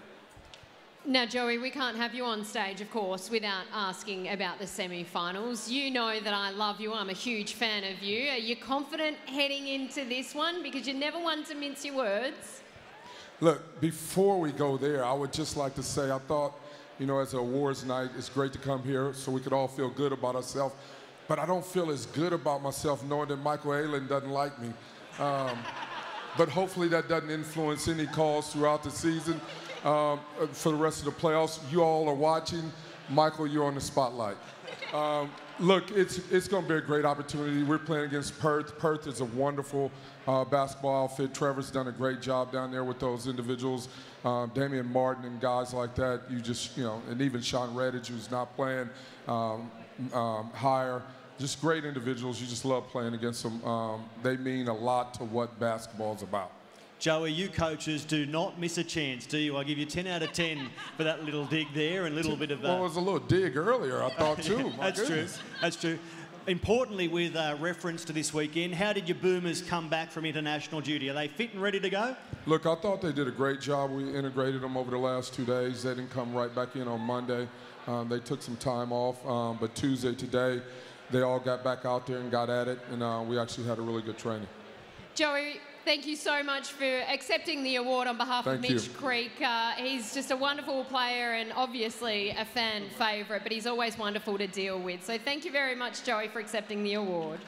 Now, Joey, we can't have you on stage, of course, without asking about the semi-finals. You know that I love you. I'm a huge fan of you. Are you confident heading into this one? Because you're never one to mince your words. Look, before we go there, I would just like to say I thought, you know, as an awards night, it's great to come here so we could all feel good about ourselves. But I don't feel as good about myself knowing that Michael Aylen doesn't like me. But hopefully that doesn't influence any calls throughout the season. For the rest of the playoffs, you all are watching. Michael, you're on the spotlight. Look, it's going to be a great opportunity. We're playing against Perth. Perth is a wonderful basketball outfit. Trevor's done a great job down there with those individuals. Damian Martin and guys like that. You just, you know, and even Sean Redditch, who's not playing higher. Just great individuals. You just love playing against them. They mean a lot to what basketball is about. Joey, you coaches do not miss a chance, do you? I give you 10 out of 10 for that little dig there and a little bit of... Well, it was a little dig earlier, I thought, too. Yeah, that's true. That's true. Importantly, with reference to this weekend, how did your Boomers come back from international duty? Are they fit and ready to go? Look, I thought they did a great job. We integrated them over the last 2 days. They didn't come right back in on Monday. They took some time off, but Tuesday, today, they all got back out there and got at it, and we actually had a really good training. Joey, thank you so much for accepting the award on behalf of Mitch Creek. He's just a wonderful player and obviously a fan favourite, but he's always wonderful to deal with. So thank you very much, Joey, for accepting the award.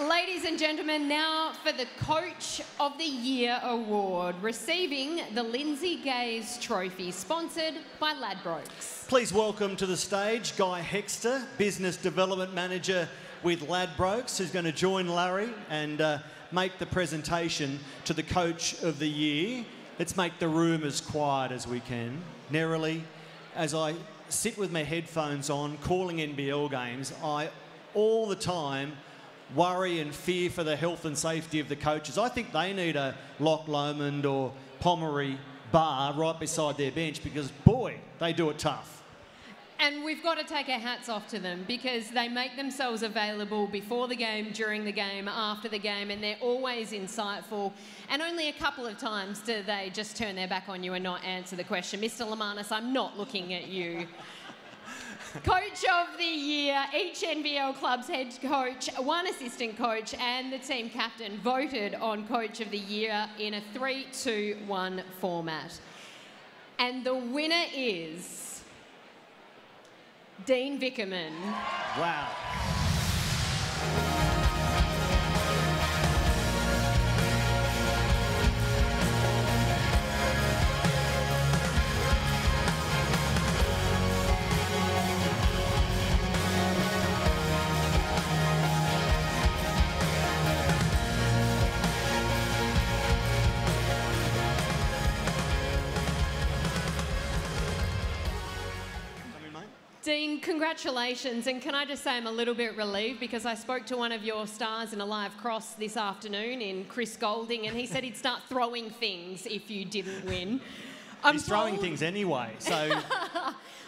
Ladies and gentlemen, now for the Coach of the Year award, receiving the Lindsay Gaze Trophy, sponsored by Ladbrokes. Please welcome to the stage Guy Hexter, Business Development Manager with Ladbrokes, who's going to join Larry and make the presentation to the Coach of the Year. Let's make the room as quiet as we can. Narrowly, as I sit with my headphones on, calling NBL games, I all the time worry and fear for the health and safety of the coaches. I think they need a Loch Lomond or Pomeroy bar right beside their bench because, boy, they do it tough. And we've got to take our hats off to them because they make themselves available before the game, during the game, after the game, and they're always insightful. And only a couple of times do they just turn their back on you and not answer the question. Mr. Lamanis, I'm not looking at you. Coach of the Year, each NBL club's head coach, one assistant coach and the team captain voted on Coach of the Year in a 3-2-1 format. And the winner is Dean Vickerman. Wow. Dean, congratulations, and can I just say I'm a little bit relieved because I spoke to one of your stars in a live cross this afternoon in Chris Golding and he said he'd start throwing things if you didn't win. He's throwing things anyway, so...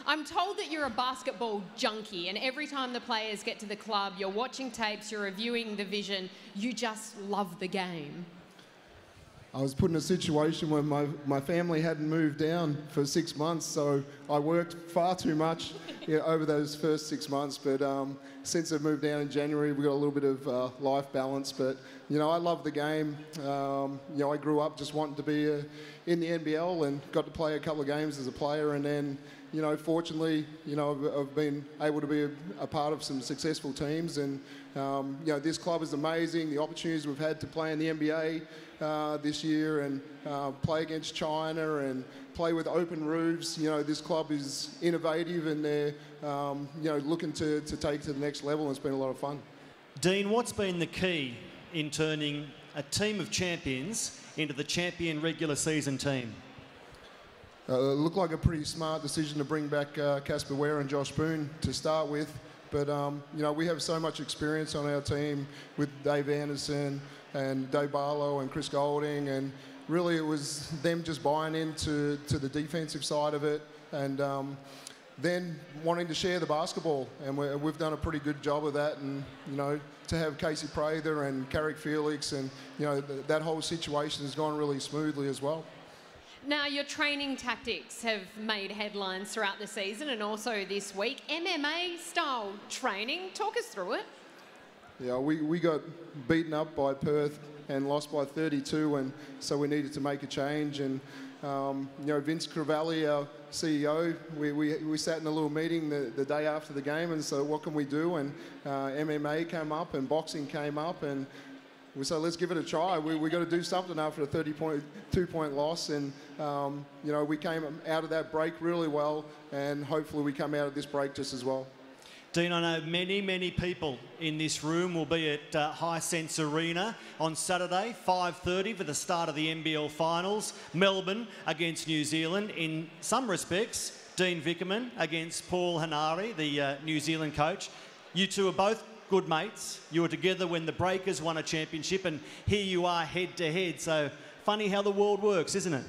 I'm told that you're a basketball junkie and every time the players get to the club, you're watching tapes, you're reviewing the vision, you just love the game. I was put in a situation where my family hadn't moved down for 6 months, so I worked far too much over those first 6 months. But since I've moved down in January, we've got a little bit of life balance. But, you know, I love the game. You know, I grew up just wanting to be in the NBL and got to play a couple of games as a player. And then, you know, fortunately, you know, I've been able to be a part of some successful teams. And, you know, this club is amazing. The opportunities we've had to play in the NBA this year and play against China and play with open roofs. You know, this club is innovative and they're, you know, looking to take to the next level, and it's been a lot of fun. Dean, what's been the key in turning a team of champions into the champion regular season team? It looked like a pretty smart decision to bring back Casper Ware and Josh Boone to start with. But, you know, we have so much experience on our team with Dave Anderson and Dave Barlow and Chris Golding, and really it was them just buying into the defensive side of it and then wanting to share the basketball, and we've done a pretty good job of that. And, you know, to have Casey Prather and Carrick Felix and, you know, that whole situation has gone really smoothly as well. Now, your training tactics have made headlines throughout the season and also this week. MMA-style training, talk us through it. Yeah, we got beaten up by Perth and lost by 32, and so we needed to make a change. And, you know, Vince Crivelli, our CEO, we sat in a little meeting the day after the game and so what can we do? And MMA came up and boxing came up, and we said, let's give it a try. We got to do something after a 32-point loss. And, you know, we came out of that break really well, and hopefully we come out of this break just as well. Dean, I know many people in this room will be at Hisense Arena on Saturday, 5:30 for the start of the NBL finals. Melbourne against New Zealand. In some respects, Dean Vickerman against Paul Hanari, the New Zealand coach. You two are both good mates. You were together when the Breakers won a championship, and here you are head to head. So funny how the world works, isn't it?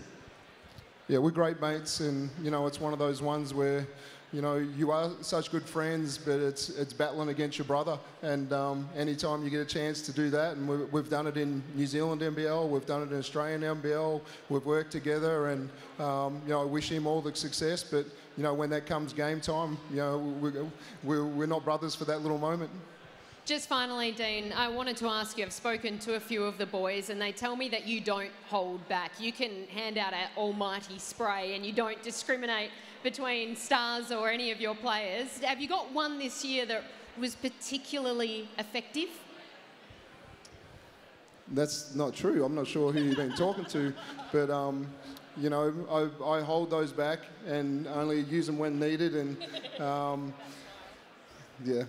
Yeah, we're great mates, and, you know, it's one of those ones where, you know, you are such good friends, but it's battling against your brother. And anytime you get a chance to do that, and we've done it in New Zealand NBL, we've done it in Australian NBL, we've worked together, and, you know, I wish him all the success. But, you know, when that comes game time, you know, we're not brothers for that little moment. Just finally, Dean, I wanted to ask you, I've spoken to a few of the boys and they tell me that you don't hold back. You can hand out an almighty spray and you don't discriminate between stars or any of your players. Have you got one this year that was particularly effective? That's not true. I'm not sure who you've been talking to, but, you know, I hold those back and only use them when needed, and, yeah.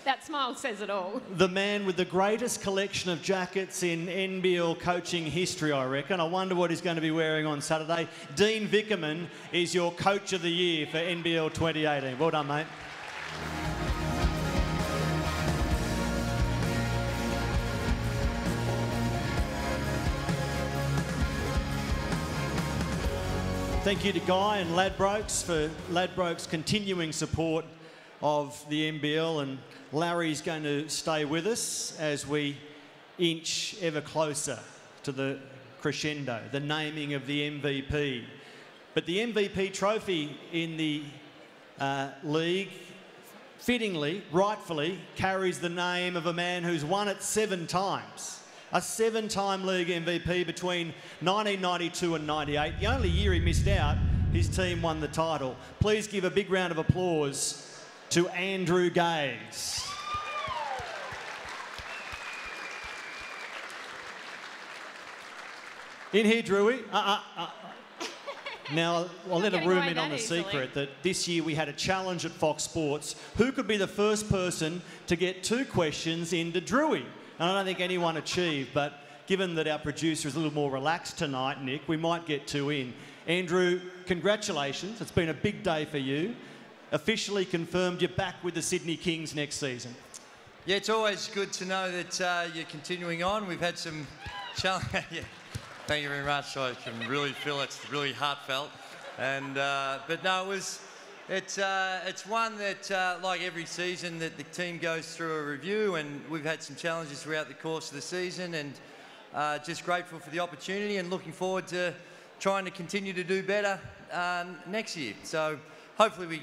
That smile says it all. The man with the greatest collection of jackets in NBL coaching history, I reckon. I wonder what he's going to be wearing on Saturday. Dean Vickerman is your Coach of the Year for NBL 2018. Well done, mate. Thank you to Guy and Ladbrokes for Ladbrokes' continuing support of the NBL, and Larry's going to stay with us as we inch ever closer to the crescendo, the naming of the MVP. But the MVP trophy in the league, fittingly, rightfully, carries the name of a man who's won it 7 times. A 7-time league MVP between 1992 and 98. The only year he missed out, his team won the title. Please give a big round of applause to Andrew Gaze. In here, Drewy. Now, I'll let a room in on the secret that this year we had a challenge at Fox Sports. Who could be the first person to get 2 questions into Drewy? And I don't think anyone achieved, but given that our producer is a little more relaxed tonight, Nick, we might get 2 in. Andrew, congratulations. It's been a big day for you. Officially confirmed you're back with the Sydney Kings next season. Yeah, it's always good to know that you're continuing on. We've had some challenge. Yeah. Thank you very much. I can really feel it's really heartfelt. And but no, it's one that, like every season, that the team goes through a review, and we've had some challenges throughout the course of the season, and just grateful for the opportunity and looking forward to trying to continue to do better next year. So hopefully we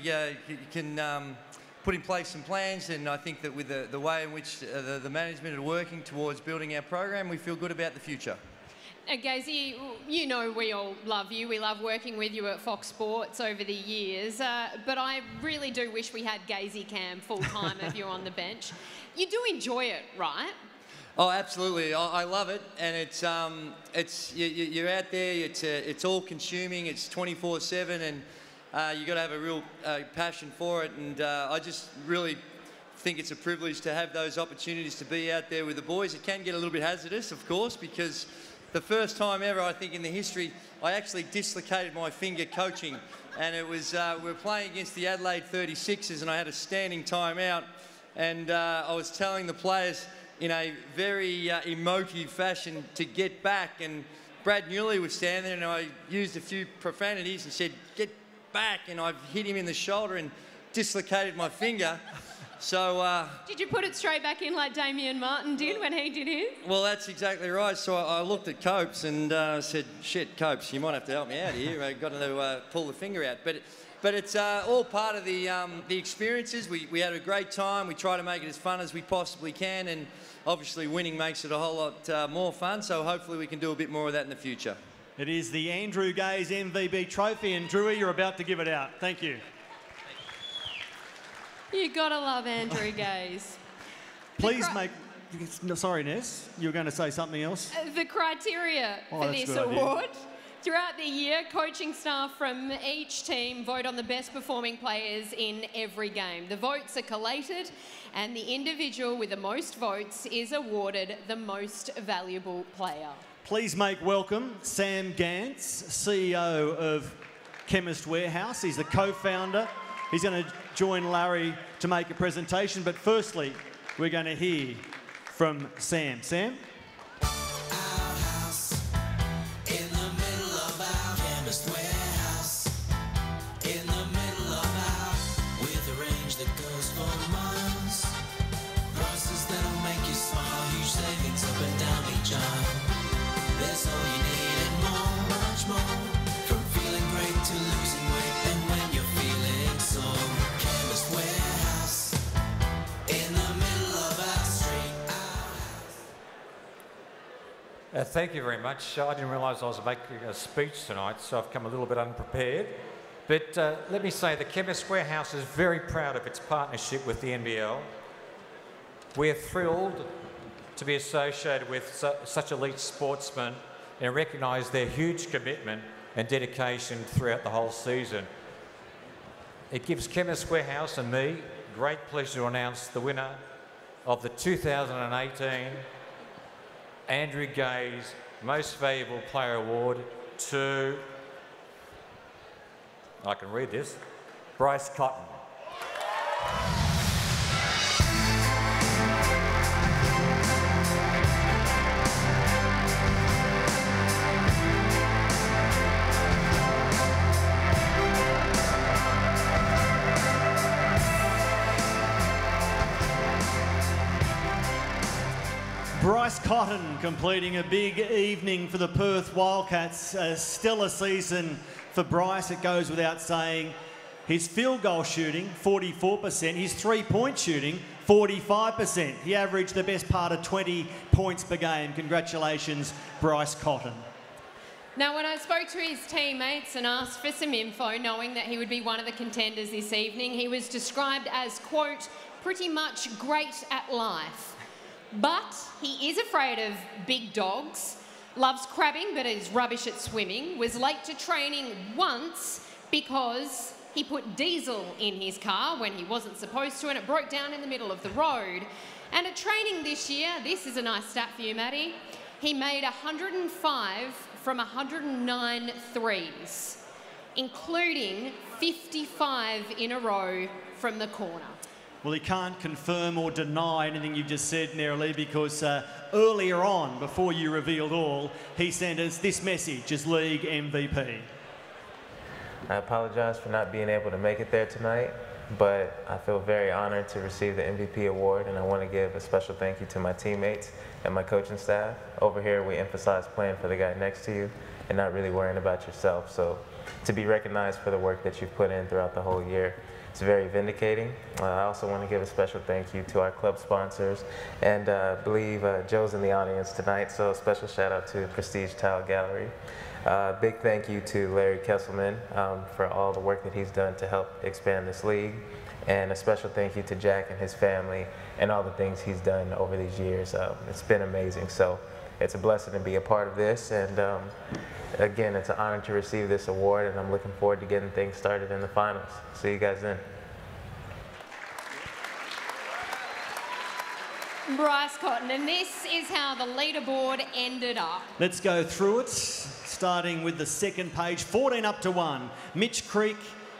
can put in place some plans, and I think that with the way in which the management are working towards building our program, we feel good about the future. Gazy, you know we all love you. We love working with you at Fox Sports over the years. But I really do wish we had Gazy Cam full-time of you on the bench. You do enjoy it, right? Oh, absolutely. I love it. And you're out there, it's all-consuming, it's 24/7, and you've got to have a real passion for it. And I just really think it's a privilege to have those opportunities to be out there with the boys. It can get a little bit hazardous, of course, because the first time ever, I think, in the history, I actually dislocated my finger coaching. And it was, we were playing against the Adelaide 36ers, and I had a standing timeout. And I was telling the players in a very emotive fashion to get back. And Brad Newley was standing there, and I used a few profanities and said, "Get back." And I hit him in the shoulder and dislocated my finger. So, did you put it straight back in like Damian Martin did when he did his? Well, that's exactly right. So I looked at Copes and said, "Shit, Copes, you might have to help me out here. I've got to pull the finger out." But it's all part of the experiences. We had a great time. We try to make it as fun as we possibly can, and obviously winning makes it a whole lot more fun. So hopefully we can do a bit more of that in the future. It is the Andrew Gaze MVP trophy, and Drewy, you're about to give it out. Thank you. You gotta love Andrew Gaze. Please make... Sorry, Ness, you were going to say something else? The criteria for this award. Throughout the year, coaching staff from each team vote on the best performing players in every game. The votes are collated, and the individual with the most votes is awarded the most valuable player. Please make welcome Sam Gantz, CEO of Chemist Warehouse. He's the co-founder. He's going to join Larry to make a presentation, but firstly, we're going to hear from Sam. Sam? Thank you very much. I didn't realise I was making a speech tonight, so I've come a little bit unprepared. But let me say the Chemist Warehouse is very proud of its partnership with the NBL. We're thrilled to be associated with such elite sportsmen and recognise their huge commitment and dedication throughout the whole season. It gives Chemist Warehouse and me great pleasure to announce the winner of the 2018 Andrew Gaze Most Valuable Player Award to, I can read this, Bryce Cotton. Cotton completing a big evening for the Perth Wildcats. A stellar season for Bryce, it goes without saying. His field goal shooting, 44%. His three-point shooting, 45%. He averaged the best part of 20 points per game. Congratulations, Bryce Cotton. Now, when I spoke to his teammates and asked for some info, knowing that he would be one of the contenders this evening, he was described as, quote, pretty much great at life. But he is afraid of big dogs, loves crabbing but is rubbish at swimming, was late to training once because he put diesel in his car when he wasn't supposed to and it broke down in the middle of the road. And at training this year, this is a nice stat for you, Maddie, he made 105 from 109 threes, including 55 in a row from the corner. Well, he can't confirm or deny anything you've just said, Nerily, because earlier on, before you revealed all, he sent us this message as League MVP. I apologize for not being able to make it there tonight, but I feel very honored to receive the MVP award, and I want to give a special thank you to my teammates and my coaching staff. Over here, we emphasize playing for the guy next to you and not really worrying about yourself. So to be recognized for the work that you've put in throughout the whole year, it's very vindicating. I also want to give a special thank you to our club sponsors, and I believe Joe's in the audience tonight, so a special shout out to Prestige Tile Gallery. Big thank you to Larry Kesselman for all the work that he's done to help expand this league, and a special thank you to Jack and his family and all the things he's done over these years. It's been amazing, so it's a blessing to be a part of this, and again, it's an honor to receive this award, and I'm looking forward to getting things started in the finals. See you guys then. Bryce Cotton, and this is how the leaderboard ended up. Let's go through it, starting with the second page, 14 up to 1. Mitch Creek,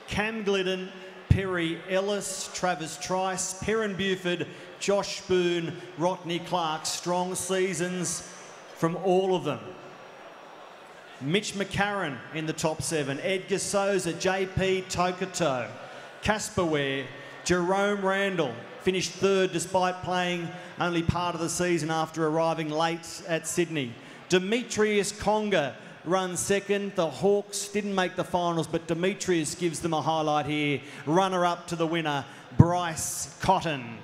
Cam Glidden, Perry Ellis, Travis Trice, Perrin Buford, Josh Boone, Rodney Clark. Strong seasons from all of them. Mitch McCarron in the top 7, Edgar Souza, JP Tokoto, Casper Ware, Jerome Randall finished 3rd despite playing only part of the season after arriving late at Sydney. Demetrius Conga runs 2nd. The Hawks didn't make the finals, but Demetrius gives them a highlight here. Runner-up to the winner, Bryce Cotton.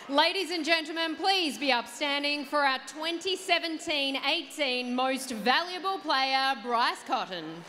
Ladies and gentlemen, please be upstanding for our 2017-18 Most Valuable Player, Bryce Cotton.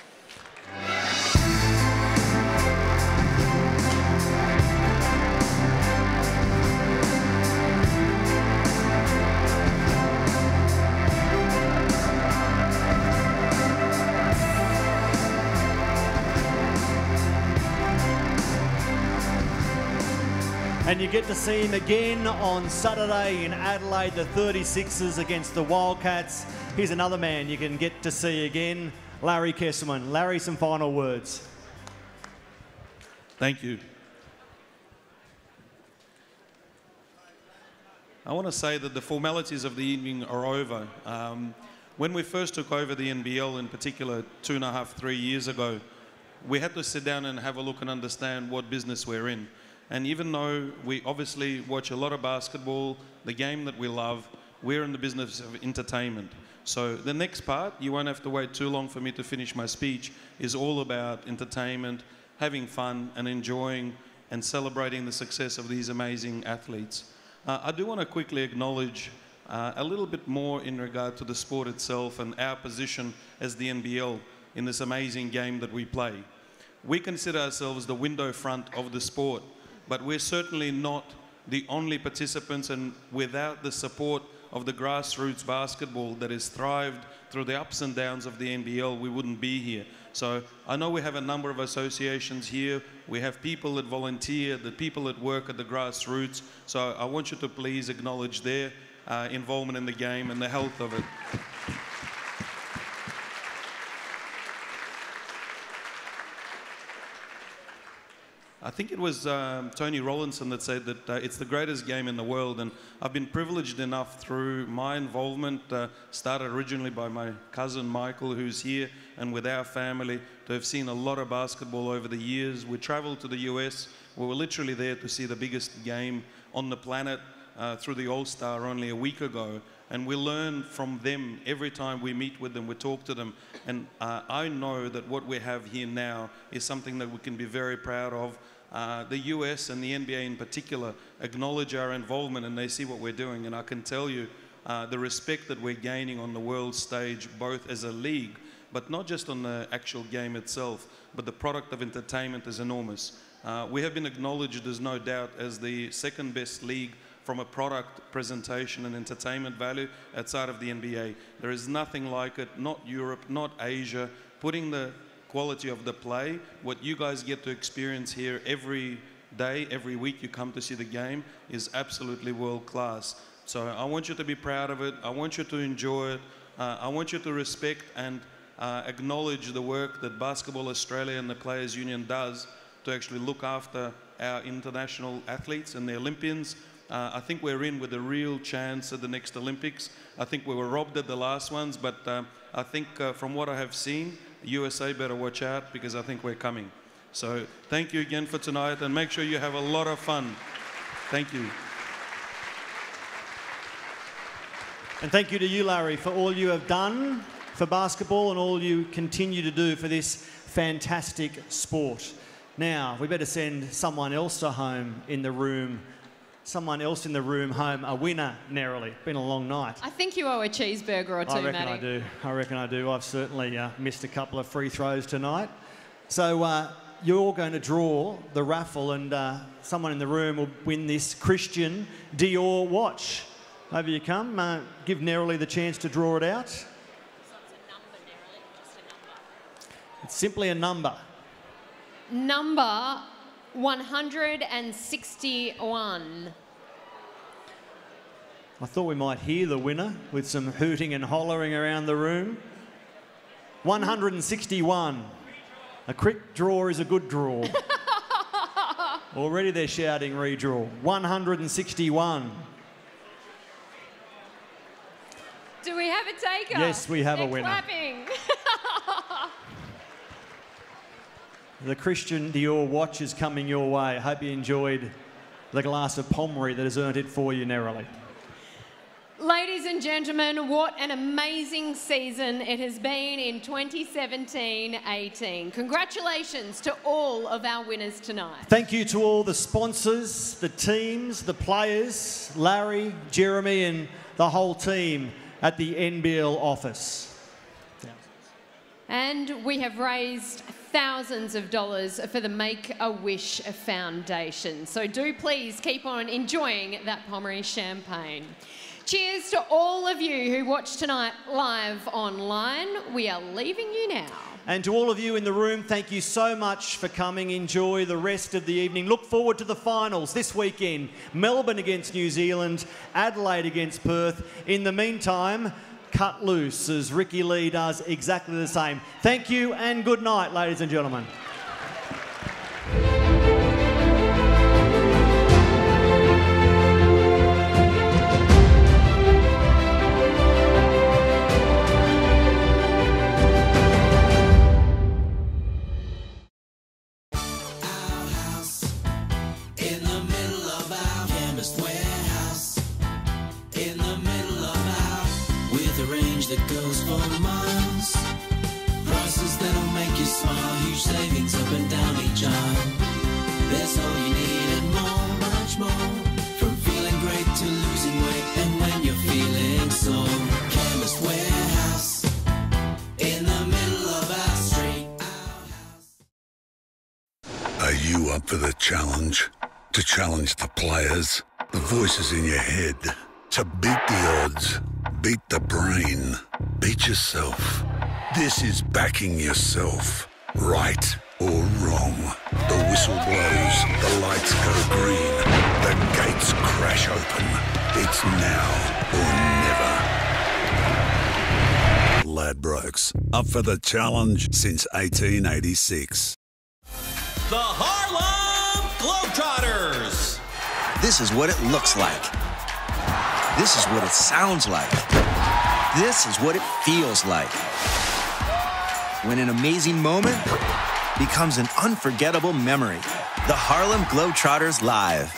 And you get to see him again on Saturday in Adelaide, the 36ers against the Wildcats. Here's another man you can get to see again, Larry Kesselman. Larry, some final words. Thank you. I want to say that the formalities of the evening are over. When we first took over the NBL, in particular 2.5, 3 years ago, we had to sit down and have a look and understand what business we're in. And even though we obviously watch a lot of basketball, the game that we love, we're in the business of entertainment. So the next part, you won't have to wait too long for me to finish my speech, is all about entertainment, having fun and enjoying and celebrating the success of these amazing athletes. I do want to quickly acknowledge a little bit more in regard to the sport itself and our position as the NBL in this amazing game that we play. We consider ourselves the window front of the sport, but we're certainly not the only participants, and without the support of the grassroots basketball that has thrived through the ups and downs of the NBL, we wouldn't be here. So I know we have a number of associations here. We have people that volunteer, the people that work at the grassroots. So I want you to please acknowledge their involvement in the game and the health of it. I think it was Tony Rollinson that said that it's the greatest game in the world, and I've been privileged enough through my involvement, started originally by my cousin Michael, who's here, and with our family, to have seen a lot of basketball over the years. We traveled to the US. We were literally there to see the biggest game on the planet. through the All-Star only a week ago, and we learn from them every time we meet with them, we talk to them, and I know that what we have here now is something that we can be very proud of. The US and the NBA in particular acknowledge our involvement, and they see what we're doing, and I can tell you the respect that we're gaining on the world stage, both as a league, but not just on the actual game itself, but the product of entertainment is enormous. We have been acknowledged, there's no doubt, as the second best league from a product presentation and entertainment value outside of the NBA. There is nothing like it, not Europe, not Asia, putting the quality of the play, what you guys get to experience here every day, every week you come to see the game, is absolutely world class. So I want you to be proud of it, I want you to enjoy it, I want you to respect and acknowledge the work that Basketball Australia and the Players Union does to actually look after our international athletes and the Olympians. I think we're in with a real chance at the next Olympics. I think we were robbed at the last ones, but I think from what I have seen, USA better watch out, because I think we're coming. So thank you again for tonight, and make sure you have a lot of fun. Thank you. And thank you to you, Larry, for all you have done for basketball and all you continue to do for this fantastic sport. Now, we better send someone else home in the room. Someone else in the room home, a winner, narrowly. Been a long night. I think you owe a cheeseburger or two, Matty. I reckon I do. I reckon I do. I've certainly missed a couple of free throws tonight. So you're all going to draw the raffle, and someone in the room will win this Christian Dior watch. Over you come. Give Nerily the chance to draw it out. So it's a number, Nerily, just a number. It's simply a number. Number 161. I thought we might hear the winner with some hooting and hollering around the room. 161. A quick draw is a good draw. Already they're shouting redraw. 161. Do we have a taker? Yes, we have a winner. Clapping. The Christian Dior watch is coming your way. I hope you enjoyed the glass of Pommery that has earned it for you narrowly. Ladies and gentlemen, what an amazing season it has been in 2017-18. Congratulations to all of our winners tonight. Thank you to all the sponsors, the teams, the players, Larry, Jeremy and the whole team at the NBL office. And we have raised thousands of dollars for the Make-A-Wish Foundation. So do please keep on enjoying that Pommery champagne. Cheers to all of you who watched tonight live online. We are leaving you now. And to all of you in the room, thank you so much for coming. Enjoy the rest of the evening. Look forward to the finals this weekend. Melbourne against New Zealand, Adelaide against Perth. In the meantime, cut loose as Ricky Lee does exactly the same. Thank you and good night, ladies and gentlemen. That goes for miles. Prices that'll make you smile. Huge savings up and down each aisle. There's all you need and more, much more. From feeling great to losing weight, and when you're feeling sore, Chemist Warehouse in the middle of our street. Are you up for the challenge? To challenge the players, the voices in your head, to beat the odds, beat the brain, beat yourself. This is backing yourself. Right or wrong. The whistle blows, the lights go green, the gates crash open. It's now or never. Ladbrokes, up for the challenge since 1886. The Harlem Globetrotters. This is what it looks like. This is what it sounds like. This is what it feels like. When an amazing moment becomes an unforgettable memory. The Harlem Globetrotters Live.